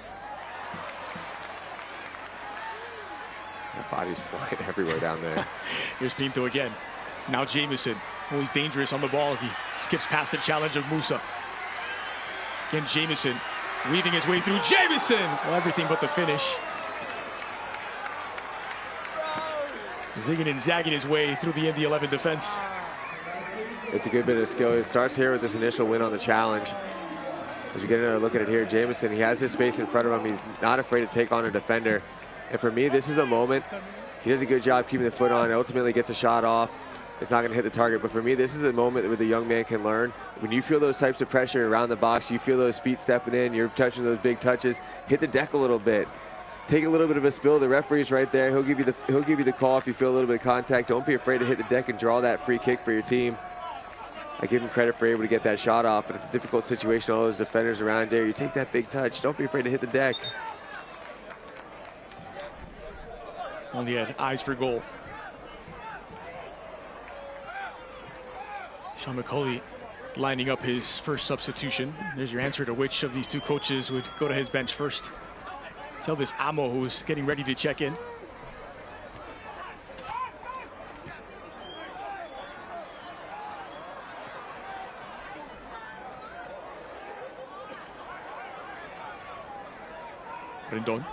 That body's flying everywhere down there. Here's Pinto again. Now Jamison, always dangerous on the ball as he skips past the challenge of Musa. Again, Jamison weaving his way through. Jamison! Well, everything but the finish. Zigging and zagging his way through the Indy 11 defense. It's a good bit of skill. It starts here with this initial win on the challenge. As we get another look at it here, Jamison, he has his space in front of him. He's not afraid to take on a defender. And for me, this is a moment. He does a good job keeping the foot on, ultimately gets a shot off. It's not gonna hit the target, but for me, this is a moment where the young man can learn. When you feel those types of pressure around the box, you feel those feet stepping in, you're touching those big touches, hit the deck a little bit. Take a little bit of a spill. The referee's right there. He'll give you the call if you feel a little bit of contact. Don't be afraid to hit the deck and draw that free kick for your team. I give him credit for able to get that shot off, but it's a difficult situation. All those defenders around there. You take that big touch. Don't be afraid to hit the deck. Only had eyes for goal. Sean McCauley lining up his first substitution. There's your answer to which of these two coaches would go to his bench first. Elvis Amo, who's getting ready to check in. Rendon.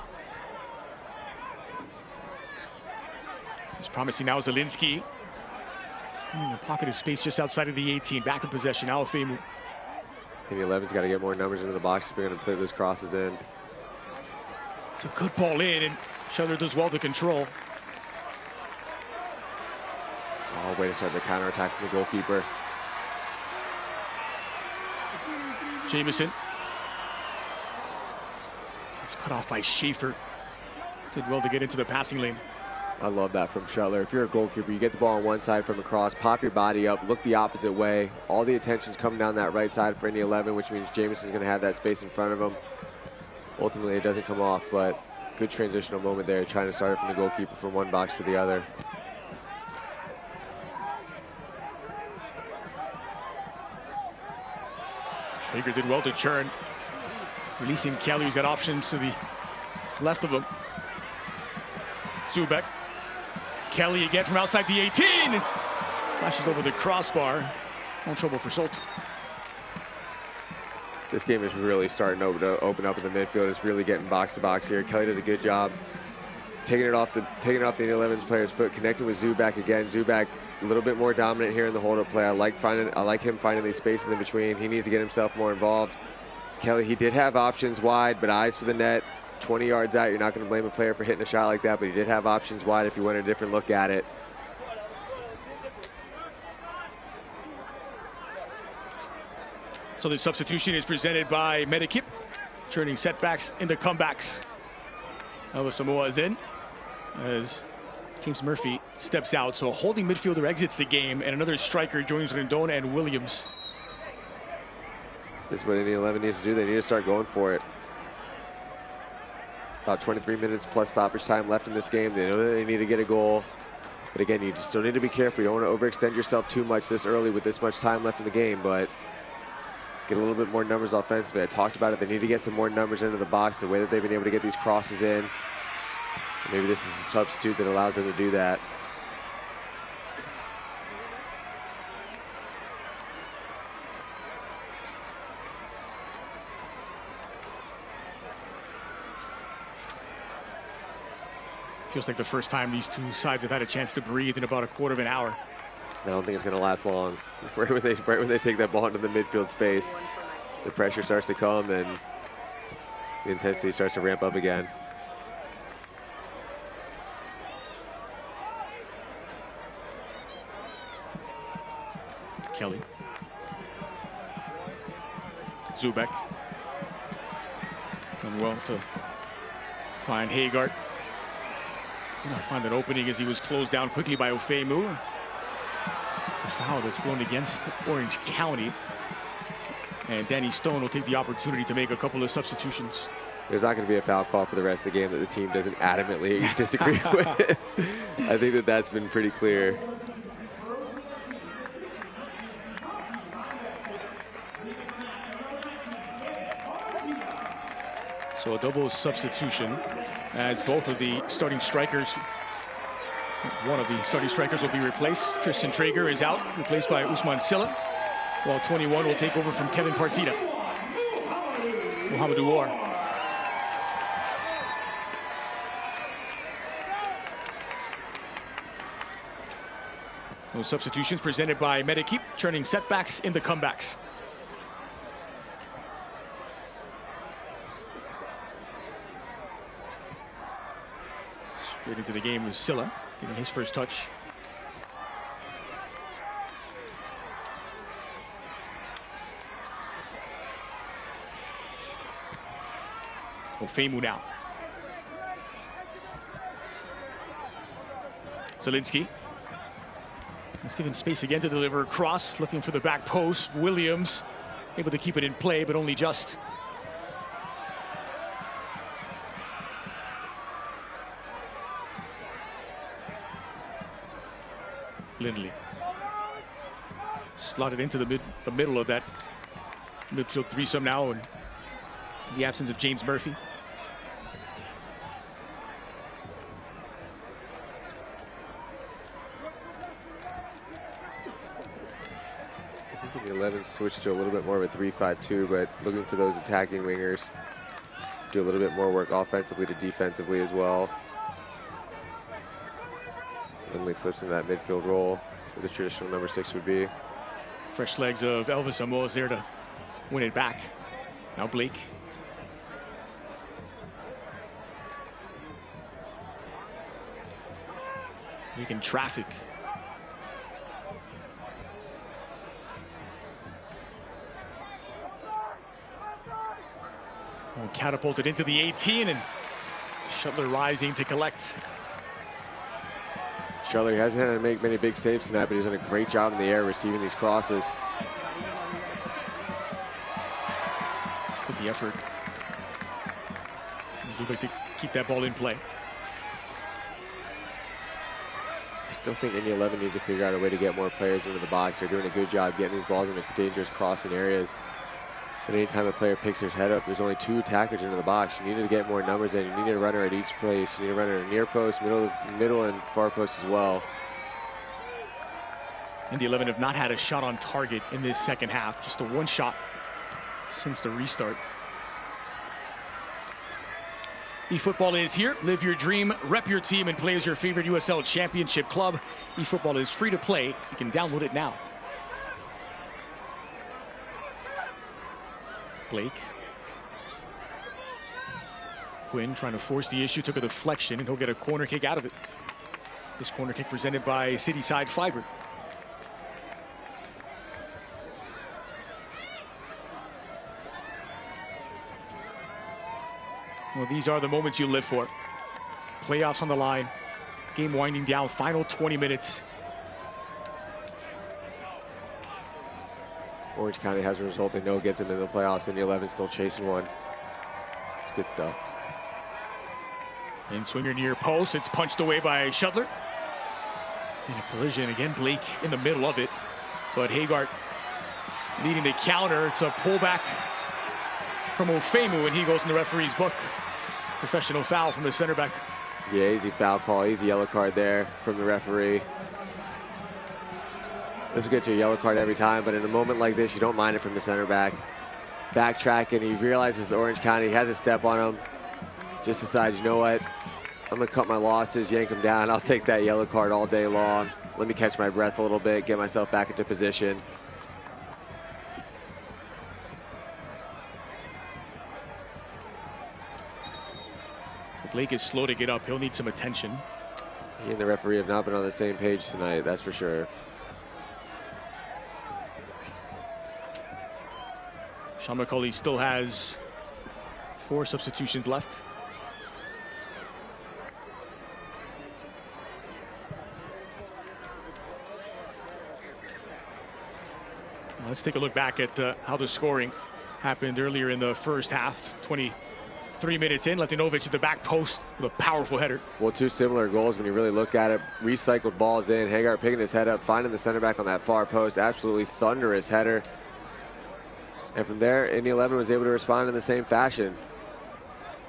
This is promising now. Zielinski in the pocket of space just outside of the 18. Back in possession. Now Femu. And the 11's got to get more numbers into the box if they're going to play those crosses in. It's a good ball in, and Shutter does well to control. Oh, way to start the counterattack from the goalkeeper. Jamison. It's cut off by Schaefer. Did well to get into the passing lane. I love that from Shuttler. If you're a goalkeeper, you get the ball on one side from across, pop your body up, look the opposite way. All the attention's coming down that right side for Indy 11, which means Jamison's going to have that space in front of him. Ultimately, it doesn't come off, but good transitional moment there, trying to start it from the goalkeeper from one box to the other. Traeger did well to churn. Releasing Kelly, who's got options to the left of him. Zubek. Kelly again from outside the 18. Flashes over the crossbar. No trouble for Schultz. This game is really starting to open up in the midfield. It's really getting box to box here. Kelly does a good job taking it off the Indy 11's player's foot, connecting with Zubak again. Zubak a little bit more dominant here in the hold-up play. I like him finding these spaces in between. He needs to get himself more involved. Kelly, he did have options wide, but eyes for the net. 20 yards out, you're not going to blame a player for hitting a shot like that, but he did have options wide if you wanted a different look at it. So the substitution is presented by Medikip, turning setbacks into comebacks. Elvis Samoa is in as James Murphy steps out. So a holding midfielder exits the game, and another striker joins Rendon and Williams. This is what Indy 11 needs to do. They need to start going for it. About 23 minutes plus stoppage time left in this game. They know that they need to get a goal. But again, you just still need to be careful. You don't want to overextend yourself too much this early with this much time left in the game, but get a little bit more numbers offensively. I talked about it. They need to get some more numbers into the box, the way that they've been able to get these crosses in. Maybe this is a substitute that allows them to do that. Feels like the first time these two sides have had a chance to breathe in about a quarter of an hour. I don't think it's going to last long. Right when they take that ball into the midfield space, the pressure starts to come and the intensity starts to ramp up again. Kelly. Zubek. Done well to find Hagart. Find an opening as he was closed down quickly by Ofemu. It's a foul that's blown against Orange County. And Danny Stone will take the opportunity to make a couple of substitutions. There's not going to be a foul call for the rest of the game that the team doesn't adamantly disagree with. I think that that's been pretty clear. So a double substitution as both of the starting strikers, one of the starting strikers will be replaced. Tristan Traeger is out, replaced by Usman Silla, while 21 will take over from Kevin Partida. Mohamed Ouar. Those substitutions presented by Medikeep, turning setbacks into comebacks. Straight into the game was Silla, getting his first touch. Ofemu now. Zielinski. He's given space again to deliver. Cross, looking for the back post. Williams able to keep it in play, but only just. Lindley. Slotted into the middle of that midfield threesome now, and the absence of James Murphy. I think the 11 switched to a little bit more of a 3-5-2, but looking for those attacking wingers. Do a little bit more work offensively to defensively as well. Lindley slips into that midfield role where the traditional number 6 would be. Fresh legs of Elvis Amos there to win it back. Now Blake. Making traffic. Catapulted into the 18, and Shuttler rising to collect. Shuttler hasn't had to make many big saves tonight, but he's done a great job in the air receiving these crosses. With the effort. Zubik to keep that ball in play. I still think Indy 11 needs to figure out a way to get more players into the box. They're doing a good job getting these balls into dangerous crossing areas. But anytime a player picks his head up, there's only 2 attackers into the box. You need to get more numbers in. You need a runner at each place. You need a runner at near post, middle and far post as well. Indy 11 have not had a shot on target in this second half. Just a 1 shot since the restart. eFootball is here. Live your dream, rep your team, and play as your favorite USL Championship club. eFootball is free to play. You can download it now. Blake. Quinn trying to force the issue, took a deflection, and he'll get a corner kick out of it. This corner kick presented by Cityside Fiber. Well, these are the moments you live for. Playoffs on the line, game winding down, final 20 minutes. Orange County has a result they know gets them into the playoffs, and the 11 still chasing one. It's good stuff. In swinger near post, it's punched away by Shuttler. In a collision, again, Blake in the middle of it. But Hagart leading the counter. It's a pullback from Ofemu, and he goes in the referee's book. Professional foul from the center back. Yeah, easy foul call, easy yellow card there from the referee. This will get you a yellow card every time, but in a moment like this, you don't mind it from the center back. Backtracking, he realizes Orange County has a step on him. Just decides, you know what? I'm gonna cut my losses, yank him down. I'll take that yellow card all day long. Let me catch my breath a little bit, get myself back into position. So Blake is slow to get up. He'll need some attention. He and the referee have not been on the same page tonight, that's for sure. Sean McCauley still has 4 substitutions left. Let's take a look back at how the scoring happened earlier in the first half. 23 minutes in, Letinovic at the back post with a powerful header. Well, 2 similar goals when you really look at it. Recycled balls in, Hagart picking his head up, finding the center back on that far post. Absolutely thunderous header. And from there, Indy 11 was able to respond in the same fashion.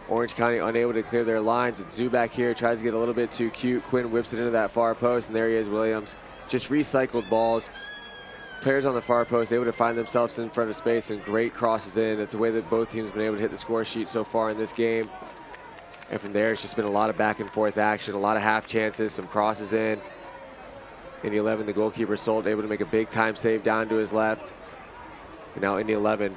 Orange County unable to clear their lines. It's Zuback here, tries to get a little bit too cute. Quinn whips it into that far post, and there he is, Williams. Just recycled balls. Players on the far post able to find themselves in front of space, and great crosses in. It's the way that both teams have been able to hit the score sheet so far in this game. And from there, it's just been a lot of back and forth action, a lot of half chances, some crosses in. Indy 11, the goalkeeper, Solt, able to make a big time save down to his left. And now Indy 11,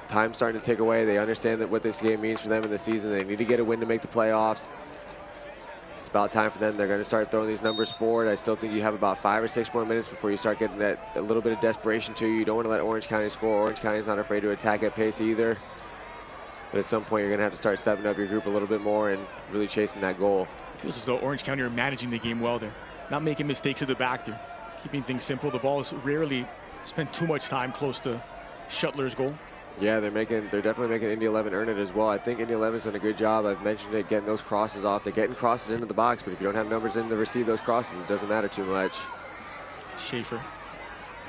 time's starting to tick away. They understand that what this game means for them in the season. They need to get a win to make the playoffs. It's about time for them. They're going to start throwing these numbers forward. I still think you have about 5 or 6 more minutes before you start getting that a little bit of desperation to you. You don't want to let Orange County score. Orange County's not afraid to attack at pace either. But at some point, you're going to have to start stepping up your group a little bit more and really chasing that goal. It feels as though Orange County are managing the game well there. Not making mistakes at the back. They're keeping things simple. The ball is rarely spent too much time close to Shuttler's goal. Yeah, they're definitely making Indy 11 earn it as well. I think Indy 11's done a good job. I've mentioned it, getting those crosses off. They're getting crosses into the box, but if you don't have numbers in to receive those crosses, it doesn't matter too much. Schaefer.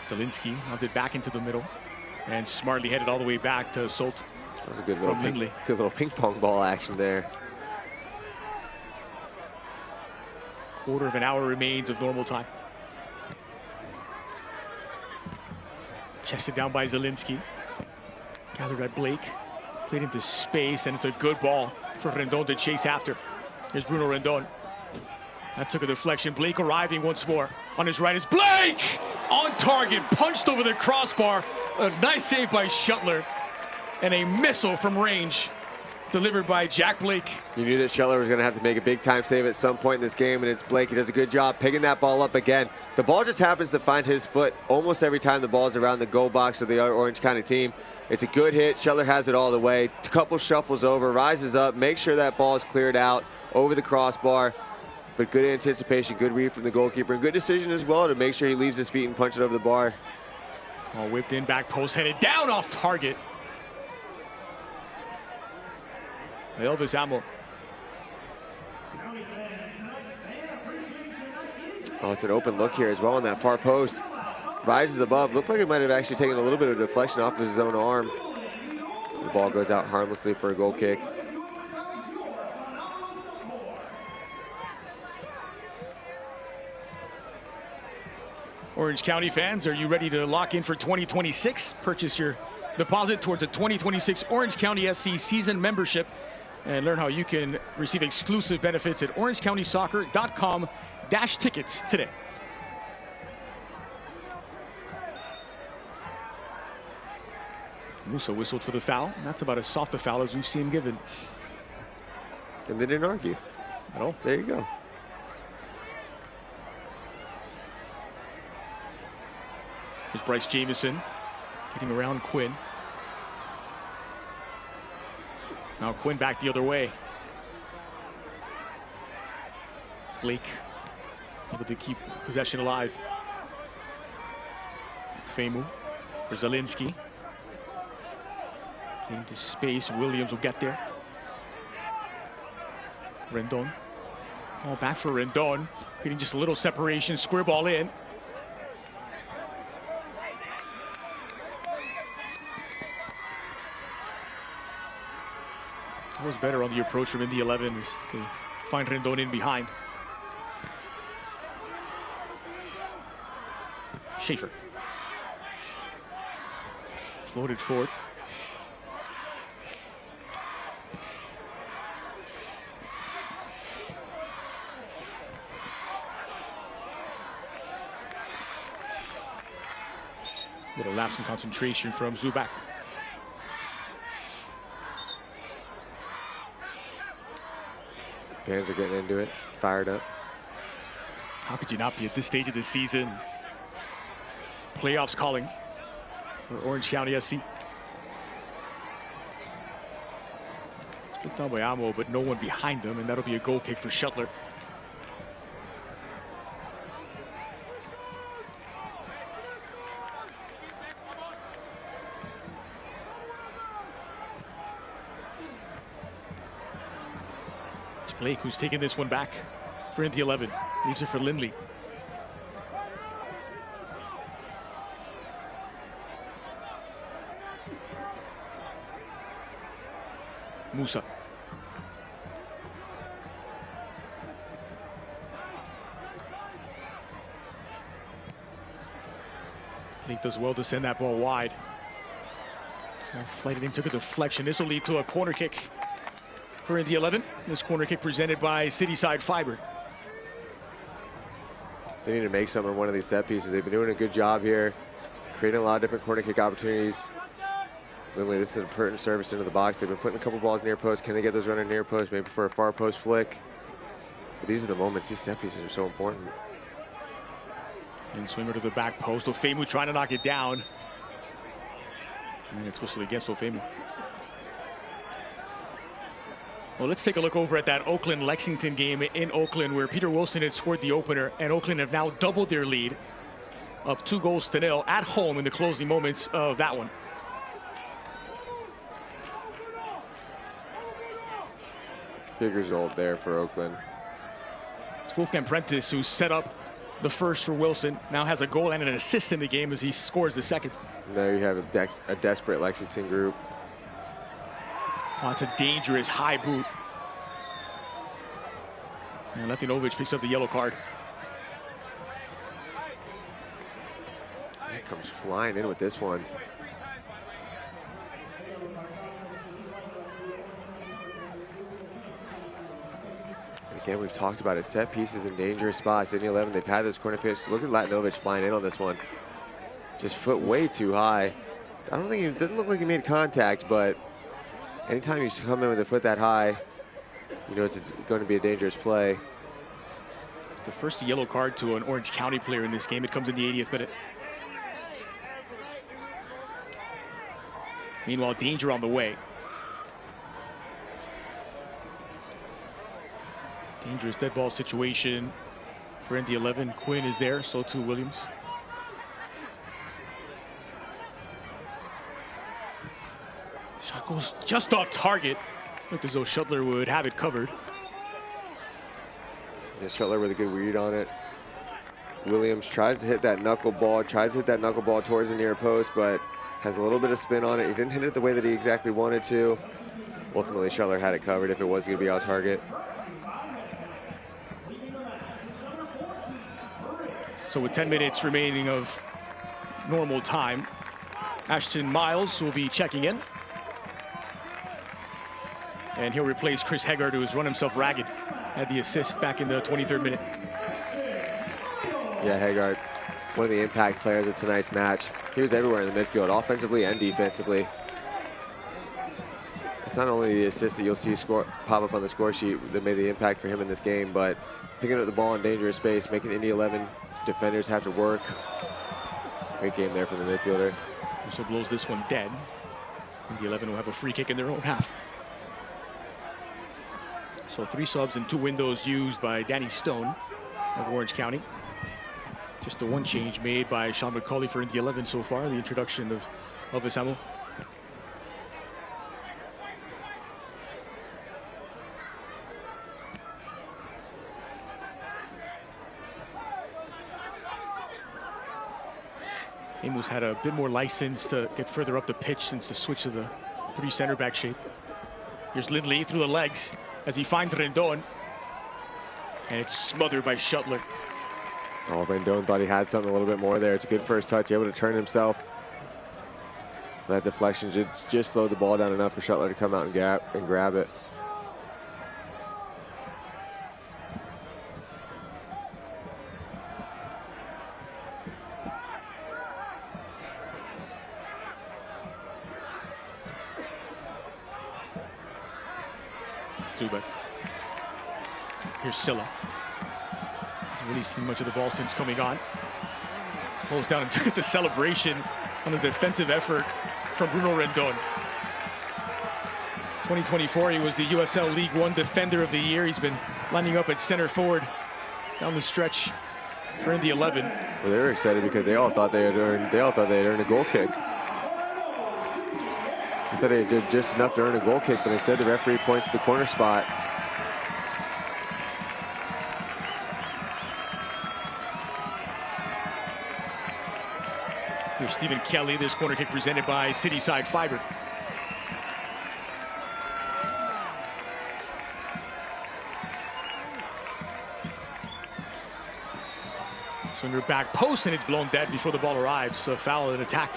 Zielinski mounted back into the middle and smartly headed all the way back to Solt. That was a good little ping pong ball action there. Quarter of an hour remains of normal time. Chested down by Zielinski. Gathered by Blake. Played into space, and it's a good ball for Rendon to chase after. Here's Bruno Rendon. That took a deflection. Blake arriving once more. On his right is Blake! On target, punched over the crossbar. A nice save by Shuttler. And a missile from range delivered by Jack Blake. You knew that Shuttler was going to have to make a big-time save at some point in this game, and it's Blake. He does a good job picking that ball up again. The ball just happens to find his foot almost every time the ball's around the goal box of the Orange County team. It's a good hit. Shuttler has it all the way. A couple shuffles over, rises up, makes sure that ball is cleared out over the crossbar. But good anticipation, good read from the goalkeeper, and good decision as well to make sure he leaves his feet and punch it over the bar. All whipped in, back post, headed down off target. Elvis Amo. Oh, it's an open look here as well on that far post. Rises above. Looked like it might have actually taken a little bit of deflection off of his own arm. The ball goes out harmlessly for a goal kick. Orange County fans, are you ready to lock in for 2026? Purchase your deposit towards a 2026 Orange County SC season membership and learn how you can receive exclusive benefits at orangecountysoccer.com/tickets today. Musa whistled for the foul, and that's about as soft a foul as we've seen given. And they didn't argue at all. There you go. Here's Bryce Jamieson getting around Quinn. Now Quinn back the other way. Blake able to keep possession alive. Femu for Zielinski. Into space, Williams will get there. Rendon. Ball back for Rendon. Creating just a little separation, square ball in. That was better on the approach from Indy 11 as they find Rendon in behind. Schaefer. Floated forward. Little lapse in concentration from Zubak. Fans are getting into it, fired up. How could you not be at this stage of the season? Playoffs calling for Orange County SC. Split down by Amo, but no one behind them, and that'll be a goal kick for Shuttler. Blake, who's taking this one back for Indy 11, leaves it for Lindley. Musa. Blake does well to send that ball wide. Flighted in, took a deflection. This will lead to a corner kick for Indy 11. This corner kick presented by Cityside Fiber. They need to make some on one of these set pieces. They've been doing a good job here, creating a lot of different corner kick opportunities. Lindley, this is an important service into the box. They've been putting a couple balls near post. Can they get those running near post, maybe for a far post flick? But these are the moments. These set pieces are so important. And swinger to the back post. Ofemu trying to knock it down. And it's whistled against Ofemu. Well, let's take a look over at that Oakland-Lexington game in Oakland, where Peter Wilson had scored the opener, and Oakland have now doubled their lead, up 2-0 at home in the closing moments of that one. Big result there for Oakland. It's Wolfgang Prentice who set up the first for Wilson. Now has a goal and an assist in the game as he scores the second. And there you have a desperate Lexington group. Oh, it's a dangerous high boot. And Letinovic picks up the yellow card. He comes flying in with this one. And again, we've talked about it. Set pieces in dangerous spots. Indy 11, they've had those corner kicks. Look at Letinovic flying in on this one. Just foot way too high. I don't think it doesn't look like he made contact, but anytime you come in with a foot that high, you know it's going to be a dangerous play. It's the first yellow card to an Orange County player in this game. It comes in the 80th minute. Meanwhile, danger on the way. Dangerous dead ball situation for Indy 11. Quinn is there, so too Williams. Shot goes just off target. Looked as though Shuttler would have it covered. Yeah, Shuttler with a good read on it. Williams tries to hit that knuckleball towards the near post, but has a little bit of spin on it. He didn't hit it the way that he exactly wanted to. Ultimately, Shuttler had it covered if it was going to be out target. So with 10 minutes remaining of normal time, Ashton Miles will be checking in. And he'll replace Chris Heggard, who has run himself ragged. Had the assist back in the 23rd minute. Yeah, Heggard, one of the impact players of tonight's match. He was everywhere in the midfield, offensively and defensively. It's not only the assist that you'll see pop up on the score sheet that made the impact for him in this game, but picking up the ball in dangerous space, making Indy 11 defenders have to work. Great game there from the midfielder. Also blows this one dead. Indy 11 will have a free kick in their own half. So 3 subs and 2 windows used by Danny Stone of Orange County. Just the one change made by Sean McCauley for Indy 11 so far, the introduction of Isamu. Amos had a bit more license to get further up the pitch since the switch to the 3 center back shape. Here's Lindley through the legs as he finds Rendon. And it's smothered by Shuttler. Oh, Rendon thought he had something a little bit more there. It's a good first touch, able to turn himself. That deflection just slowed the ball down enough for Shuttler to come out and grab it. Zubac. Here's Silla. Hasn't really seen much of the ball since coming on. Closed down and took it to celebration on the defensive effort from Bruno Rendon. 2024, he was the USL League One Defender of the Year. He's been lining up at center forward down the stretch for Indy 11. Well, they were excited because they all thought they had earned a goal kick. I thought they did just enough to earn a goal kick, but instead the referee points to the corner spot. Here's Stephen Kelly, this corner kick presented by Cityside Fiber. Swinger back post, and it's blown dead before the ball arrives. So foul and attack.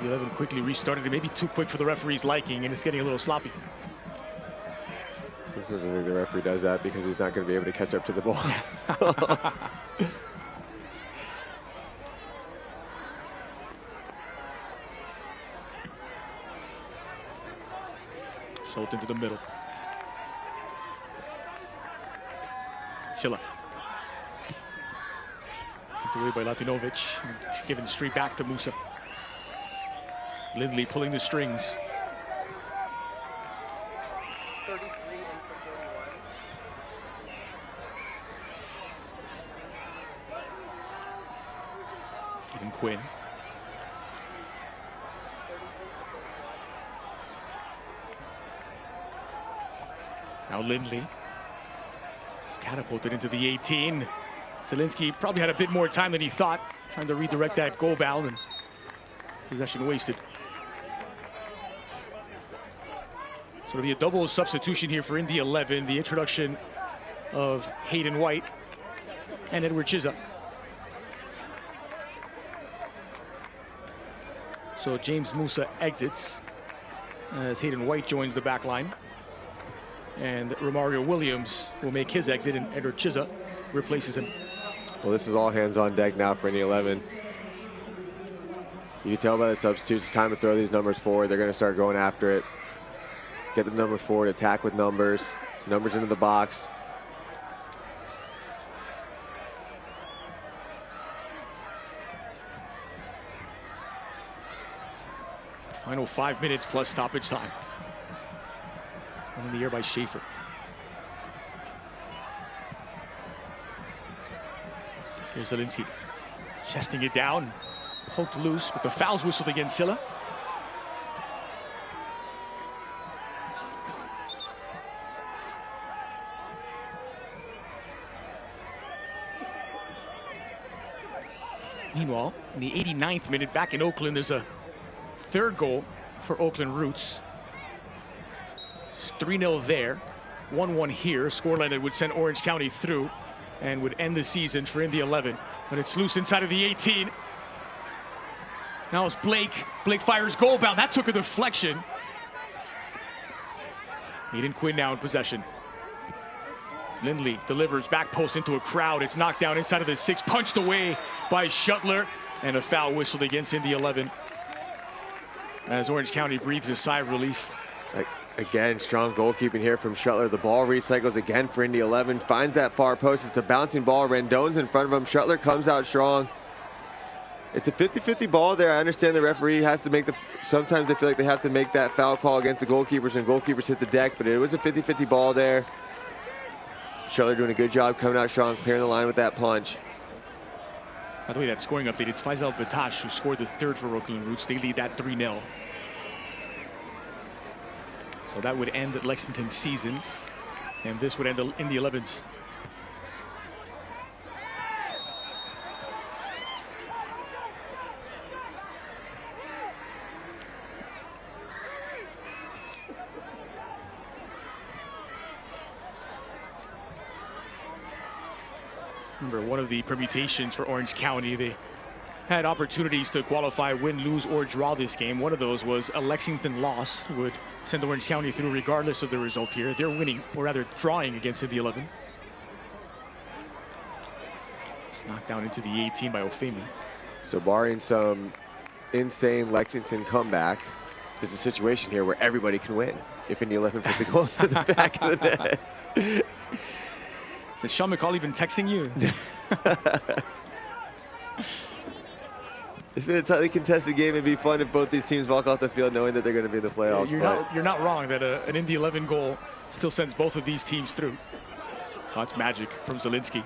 The 11 quickly restarted it, maybe too quick for the referee's liking, and it's getting a little sloppy. Sometimes I think the referee does that because he's not going to be able to catch up to the ball. Sold into the middle. Silla. Sent away by Latinovic. Given straight back to Musa. Lindley pulling the strings. 33 and for 41. Even Quinn. Now Lindley is catapulted into the 18. Zielinski probably had a bit more time than he thought, trying to redirect that goal bound, and possession wasted. So it'll be a double substitution here for Indy 11. The introduction of Hayden White and Edward Chiza. So James Musa exits as Hayden White joins the back line. And Romario Williams will make his exit, and Edward Chiza replaces him. Well, this is all hands on deck now for Indy 11. You can tell by the substitutes, it's time to throw these numbers forward. They're going to start going after it. Get the number forward, attack with numbers. Numbers into the box. Final 5 minutes plus stoppage time. One in the air by Schaefer. Here's Zielinski. Chesting it down. Poked loose, but the foul's whistled against Silla. Meanwhile, in the 89th minute, back in Oakland, there's a third goal for Oakland Roots. 3-0 there, 1-1 here. Scoreline that would send Orange County through and would end the season for Indy 11. But it's loose inside of the 18. Now it's Blake. Blake fires goal bound. That took a deflection. Hayden Quinn now in possession. Lindley delivers back post into a crowd. It's knocked down inside of the 6, punched away by Shuttler, and a foul whistled against Indy 11 as Orange County breathes a sigh of relief. Again, strong goalkeeping here from Shuttler. The ball recycles again for Indy 11. Finds that far post. It's a bouncing ball. Rendon's in front of him. Shuttler comes out strong. It's a 50-50 ball there. I understand the referee has to make the... Sometimes I feel like they have to make that foul call against the goalkeepers when goalkeepers hit the deck, but it was a 50-50 ball there. Shuttler doing a good job coming out strong, clearing the line with that punch. By the way, that scoring update, it's Faisal Batash who scored the third for Oakland Roots. They lead that 3-0. So that would end Lexington's season, and this would end Indy 11's. Remember, one of the permutations for Orange County, they had opportunities to qualify, win, lose, or draw this game. One of those was a Lexington loss would send Orange County through regardless of the result here. They're winning, or rather drawing against Indy 11. It's knocked down into the 18 by Ofemi. So barring some insane Lexington comeback, there's a situation here where everybody can win if Indy 11 puts a goal to the back of the net. Has Sean McCauley been texting you? It's been a tightly contested game. It'd be fun if both these teams walk off the field knowing that they're going to be in the playoffs. You're not wrong that an Indy 11 goal still sends both of these teams through. Oh, that's magic from Zielinski.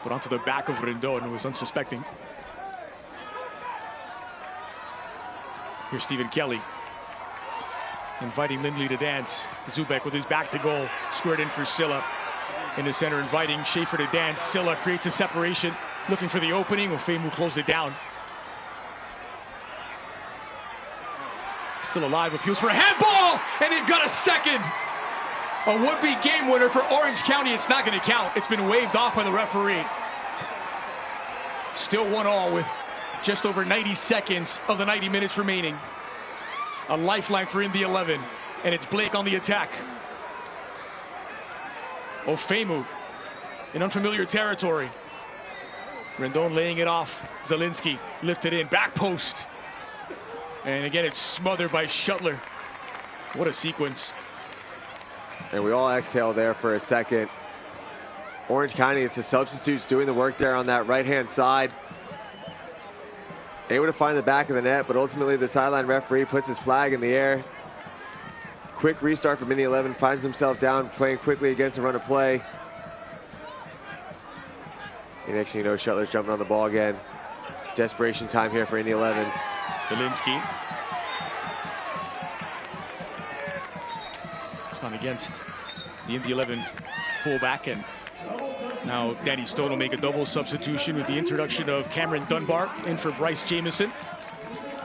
But onto the back of Rendon, who was unsuspecting. Here's Stephen Kelly, inviting Lindley to dance. Zubek with his back to goal, squared in for Silla. In the center, inviting Schaefer to dance. Silla creates a separation, looking for the opening. Ofemu closed it down. Still alive, appeals for a handball, and they've got a second. A would-be game winner for Orange County. It's not going to count. It's been waved off by the referee. Still 1-1 with just over 90 seconds of the 90 minutes remaining. A lifeline for Indy 11, and it's Blake on the attack. Ofemu in unfamiliar territory. Rendon laying it off. Zielinski lifted in, back post. And again, it's smothered by Shuttler. What a sequence. And we all exhale there for a second. Orange County, it's the substitutes doing the work there on that right-hand side. Able to find the back of the net, but ultimately the sideline referee puts his flag in the air. Quick restart from Indy 11, finds himself down, playing quickly against a run of play. And next thing you know, Shuttler's jumping on the ball again. Desperation time here for Indy 11. Zielinski. It's gone against the Indy 11 fullback, and now Danny Stone will make a double substitution with the introduction of Cameron Dunbar in for Bryce Jamieson,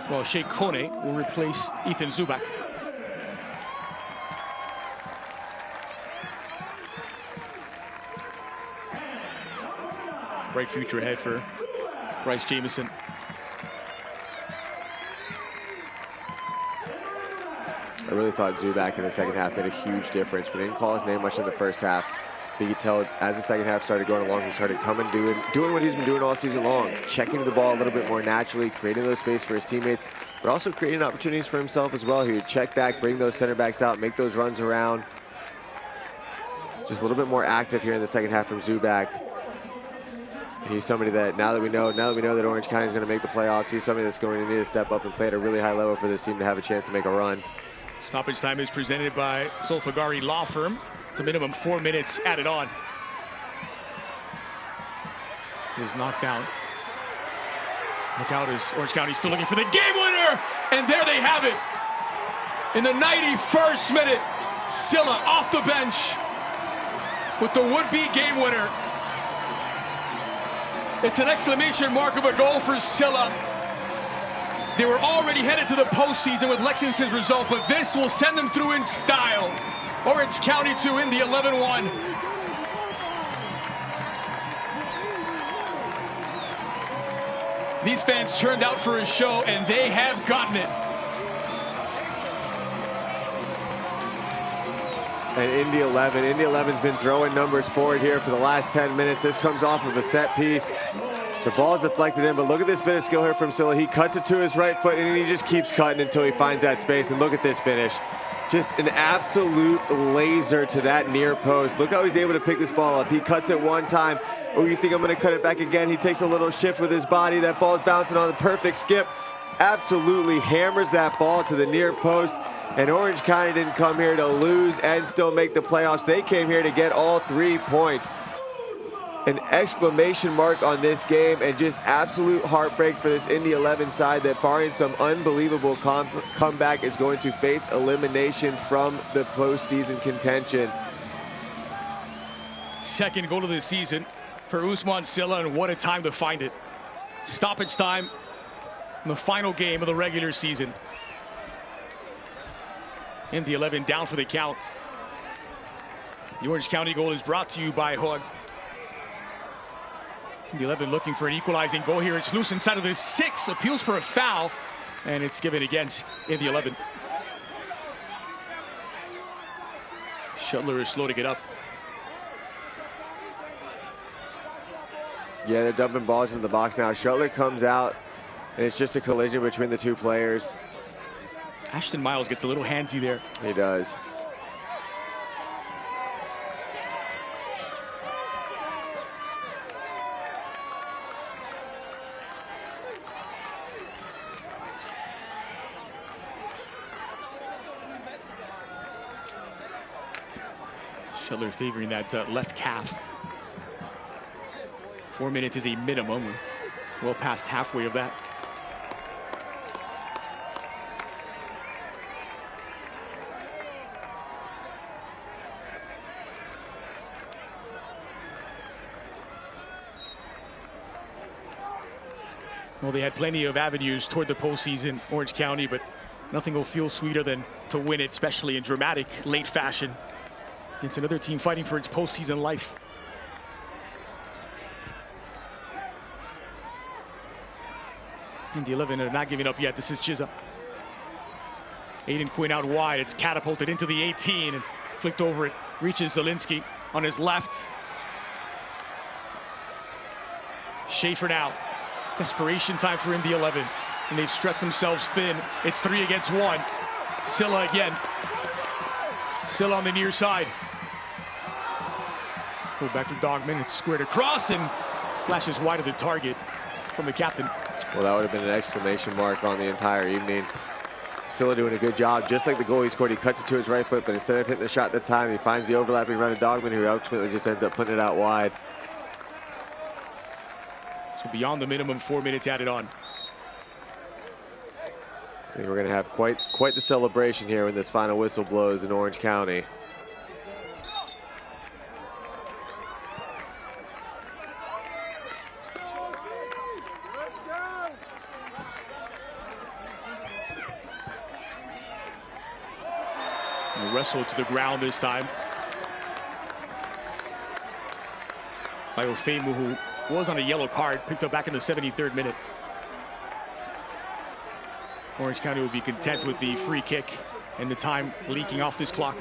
while Shea Kone will replace Ethan Zubak. Bright future ahead for Bryce Jamieson. I really thought Zubak in the second half made a huge difference. We didn't call his name much in the first half. But you could tell as the second half started going along, he started coming, doing what he's been doing all season long. Checking the ball a little bit more naturally, creating those space for his teammates, but also creating opportunities for himself as well. He would check back, bring those center backs out, make those runs around. Just a little bit more active here in the second half from Zubak. He's somebody that now that we know that Orange County is going to make the playoffs, he's somebody that's going to need to step up and play at a really high level for this team to have a chance to make a run. Stoppage time is presented by Solfagari Law Firm. It's a minimum 4 minutes added on. This is knocked down. Look out as Orange County still looking for the game winner. And there they have it. In the 91st minute, Silla off the bench with the would-be game winner. It's an exclamation mark of a goal for Silla. They were already headed to the postseason with Lexington's result, but this will send them through in style. Orange County 2 in the 11-1. These fans turned out for a show, and they have gotten it. And Indy 11's been throwing numbers forward here for the last 10 minutes. This comes off of a set piece. The ball's deflected in, but look at this bit of skill here from Silla. He cuts it to his right foot, and he just keeps cutting until he finds that space. And look at this finish. Just an absolute laser to that near post. Look how he's able to pick this ball up. He cuts it one time. Oh, you think I'm going to cut it back again? He takes a little shift with his body. That ball's bouncing on the perfect skip. Absolutely hammers that ball to the near post. And Orange County didn't come here to lose and still make the playoffs. They came here to get all 3 points. An exclamation mark on this game, and just absolute heartbreak for this Indy 11 side that, barring some unbelievable comeback, is going to face elimination from the postseason contention. Second goal of the season for Usman Silla, and what a time to find it. Stoppage time in the final game of the regular season. Indy 11 down for the count. The Orange County goal is brought to you by Hug. Indy 11 looking for an equalizing goal here. It's loose inside of the 6, appeals for a foul, and it's given against Indy 11. Shuttler is slow to get up. Yeah, they're dumping balls into the box now. Shuttler comes out, and it's just a collision between the 2 players. Ashton Miles gets a little handsy there. He does. Shuttler favoring that left calf. 4 minutes is a minimum. We're well past halfway of that. Well, they had plenty of avenues toward the postseason, Orange County, but nothing will feel sweeter than to win it, especially in dramatic late fashion against another team fighting for its postseason life. And the 11 are not giving up yet. This is Chizza. Aiden Quinn out wide. It's catapulted into the 18 and flicked over it. Reaches Zielinski. on his left. Schaefer now. Desperation time for Indy 11. And they've stretched themselves thin. It's 3 against 1. Silla again. Silla on the near side. Pull back to Dogman. It's squared across and flashes wide of the target from the captain. Well, that would have been an exclamation mark on the entire evening. Silla doing a good job. Just like the goal he scored, he cuts it to his right foot, but instead of hitting the shot at the time, he finds the overlapping run of Dogman, who ultimately just ends up putting it out wide. So beyond the minimum, 4 minutes added on. I think we're going to have quite the celebration here when this final whistle blows in Orange County. Wrestled to the ground this time by Ofemu, who was on a yellow card, picked up back in the 73rd minute. Orange County will be content with the free kick and the time leaking off this clock.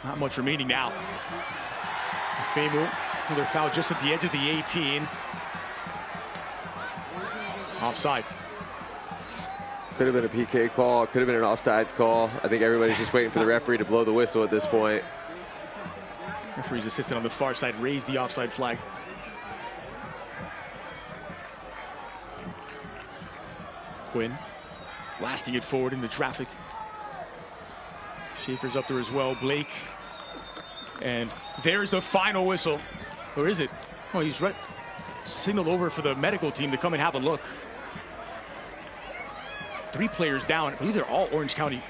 Not much remaining now. Ofemu, another foul just at the edge of the 18. Offside. Could have been a PK call, could have been an offsides call. I think everybody's just waiting for the referee to blow the whistle at this point. Referee's assistant on the far side raised the offside flag. Quinn blasting it forward into traffic. Schaefer's up there as well. Blake. And there's the final whistle. Or is it? Oh, he's right. Signaled over for the medical team to come and have a look. 3 players down. I believe they're all Orange County.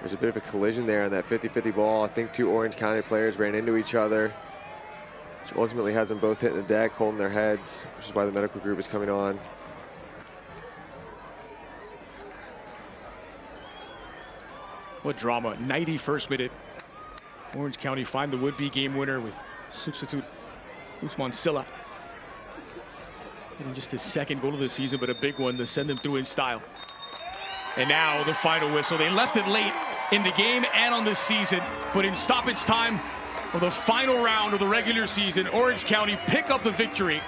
There's a bit of a collision there on that 50-50 ball. I think 2 Orange County players ran into each other, which ultimately has them both hitting the deck, holding their heads, which is why the medical group is coming on. What drama. 91st minute. Orange County find the would-be game winner with substitute Usman Silla. And just his 2nd goal of the season, but a big one to send them through in style. And now the final whistle. They left it late in the game and on the season, but in stoppage time of the final round of the regular season, Orange County pick up the victory.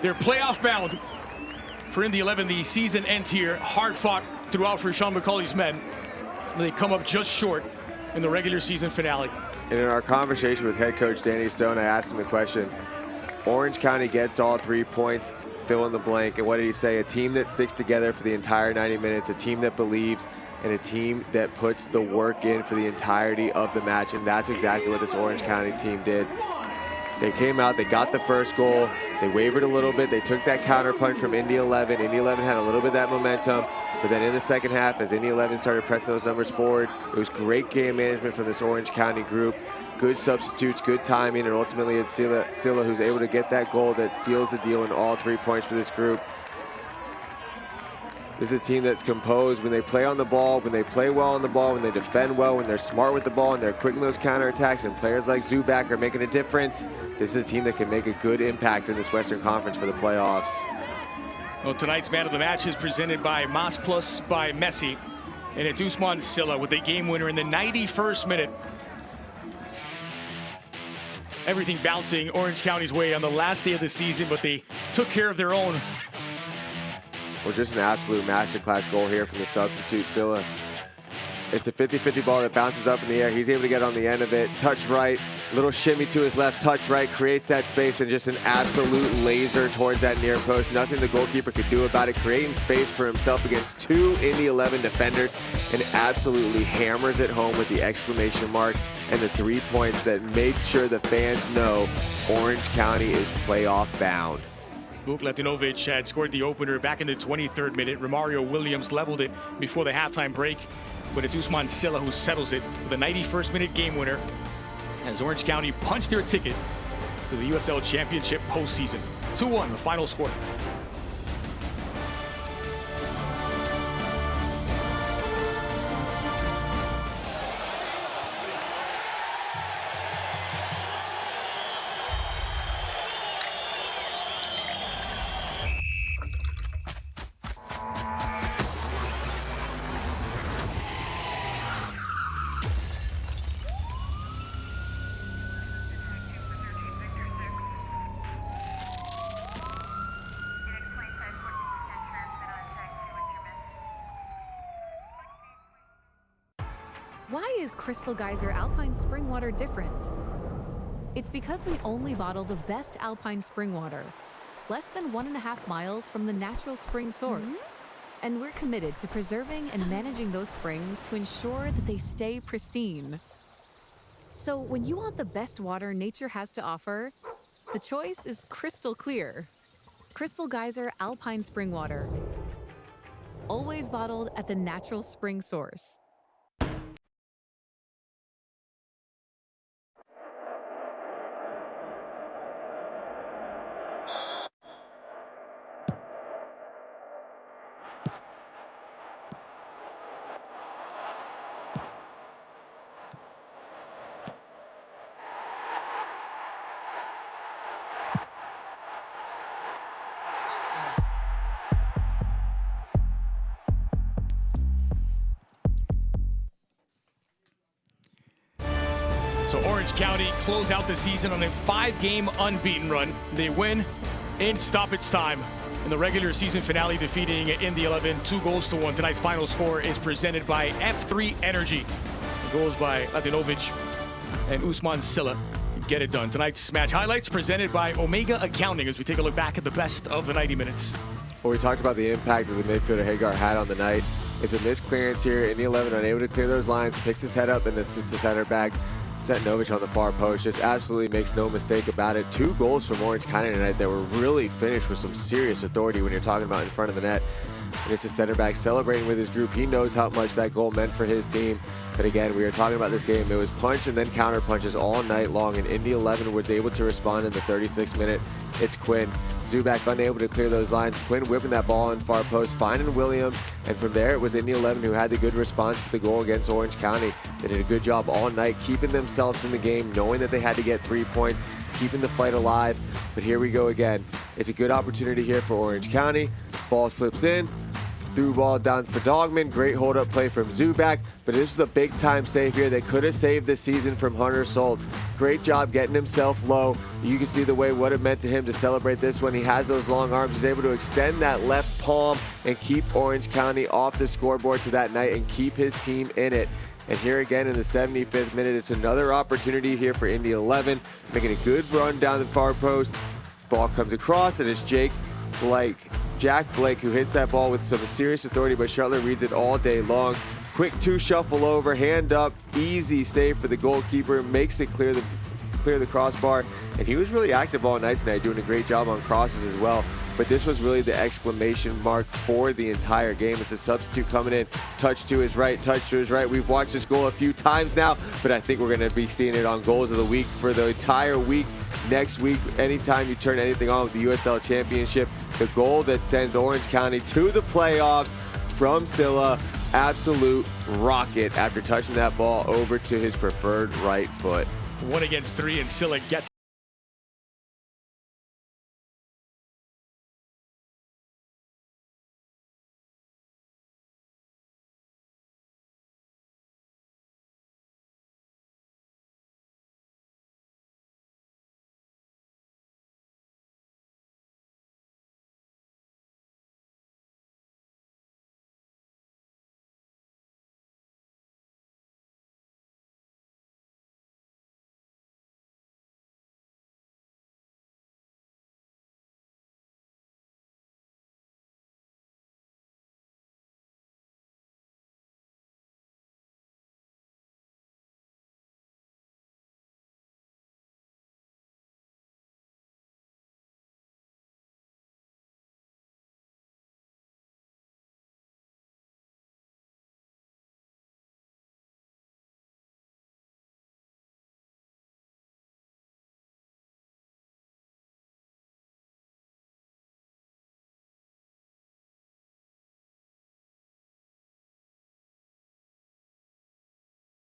They're playoff bound. For Indy 11, the season ends here. Hard fought throughout for Sean McCauley's men. They come up just short in the regular season finale. And in our conversation with head coach Danny Stone, I asked him the question, Orange County gets all 3 points, fill in the blank. And what did he say? A team that sticks together for the entire 90 minutes, a team that believes, and a team that puts the work in for the entirety of the match. And that's exactly what this Orange County team did. They came out, they got the first goal, they wavered a little bit, they took that counter punch from Indy 11. Indy 11 had a little bit of that momentum, but then in the second half, as Indy 11 started pressing those numbers forward, it was great game management from this Orange County group. Good substitutes, good timing, and ultimately it's Silla who's able to get that goal that seals the deal in all 3 points for this group. This is a team that's composed when they play on the ball, when they play well on the ball, when they defend well, when they're smart with the ball, and they're quick in those counterattacks, and players like Zuback are making a difference. This is a team that can make a good impact in this Western Conference for the playoffs. Well, tonight's man of the match is presented by Mas Plus by Messi, and it's Usman Silla with the game winner in the 91st minute. Everything bouncing Orange County's way on the last day of the season, but they took care of their own. Well, just an absolute masterclass goal here from the substitute, Silla. It's a 50-50 ball that bounces up in the air. He's able to get on the end of it, touch right, little shimmy to his left, touch right, creates that space, and just an absolute laser towards that near post. Nothing the goalkeeper could do about it, creating space for himself against 2 Indy 11 defenders, and absolutely hammers it home with the exclamation mark and the 3 points that make sure the fans know Orange County is playoff bound. Vuk Latinovic had scored the opener back in the 23rd minute. Romario Williams leveled it before the halftime break, but it's Usman Silla who settles it with a 91st minute game winner as Orange County punched their ticket to the USL Championship postseason. 2-1, the final score. Why is Crystal Geyser Alpine Spring Water different? It's because we only bottle the best alpine spring water, less than 1.5 miles from the natural spring source. And we're committed to preserving and managing those springs to ensure that they stay pristine. So when you want the best water nature has to offer, the choice is crystal clear. Crystal Geyser Alpine Spring Water. Always bottled at the natural spring source. So Orange County close out the season on a 5-game unbeaten run. They win in stoppage time in the regular season finale, defeating Indy 11 2-1. Tonight's final score is presented by F3 Energy. The goals by Latinovic and Usman Silla get it done. Tonight's match highlights presented by Omega Accounting as we take a look back at the best of the 90 minutes. Well, we talked about the impact that the midfielder Hagar had on the night. It's a missed clearance here. Indy 11 unable to clear those lines, picks his head up and assists the center back. Setnovich on the far post, just absolutely makes no mistake about it. 2 goals from Orange County tonight that were really finished with some serious authority when you're talking about in front of the net. And it's a center back celebrating with his group. He knows how much that goal meant for his team. But again, we were talking about this game. It was punch and then counter punches all night long, and Indy 11 was able to respond in the 36th minute. It's Quinn. Zubak unable to clear those lines. Quinn whipping that ball in far post, finding Williams, and from there it was Indy 11 who had the good response to the goal against Orange County. They did a good job all night keeping themselves in the game, knowing that they had to get 3 points, keeping the fight alive. But here we go again. It's a good opportunity here for Orange County. Ball flips in. Through ball down for Dogman. Great hold-up play from Zubak. But this was a big-time save here that could have saved the season from Hunter Salt. Great job getting himself low. You can see the way what it meant to him to celebrate this one. He has those long arms. He's able to extend that left palm and keep Orange County off the scoreboard to that night and keep his team in it. And here again in the 75th minute, it's another opportunity here for Indy 11, making a good run down the far post. Ball comes across, and it's Jack Blake who hits that ball with some serious authority, but Shuttler reads it all day long. Quick 2 shuffle over, hand up, easy save for the goalkeeper, makes it clear the crossbar, and he was really active all night tonight, doing a great job on crosses as well. But this was really the exclamation mark for the entire game. It's a substitute coming in, touch to his right, touch to his right. We've watched this goal a few times now, but I think we're going to be seeing it on goals of the week for the entire week. Next week, anytime you turn anything on with the USL Championship, the goal that sends Orange County to the playoffs from Silla, absolute rocket after touching that ball over to his preferred right foot. 1 against 3, and Silla gets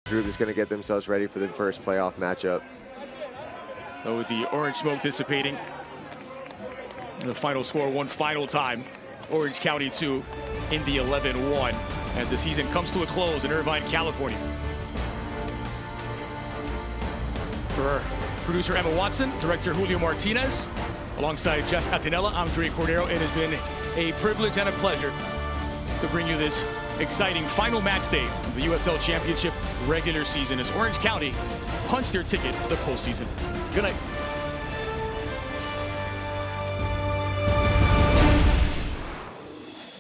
group is going to get themselves ready for the first playoff matchup. So with the orange smoke dissipating, the final score one final time, Orange County 2, Indy 11-1, as the season comes to a close in Irvine, California. For producer Emma Watson, director Julio Martinez, alongside Jeff Atinella, I'm Dre Cordero. It has been a privilege and a pleasure to bring you this exciting final match day of the USL Championship regular season as Orange County punched their ticket to the postseason. Good night.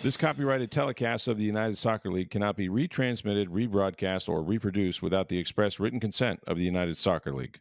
This copyrighted telecast of the United Soccer League cannot be retransmitted, rebroadcast, or reproduced without the express written consent of the United Soccer League.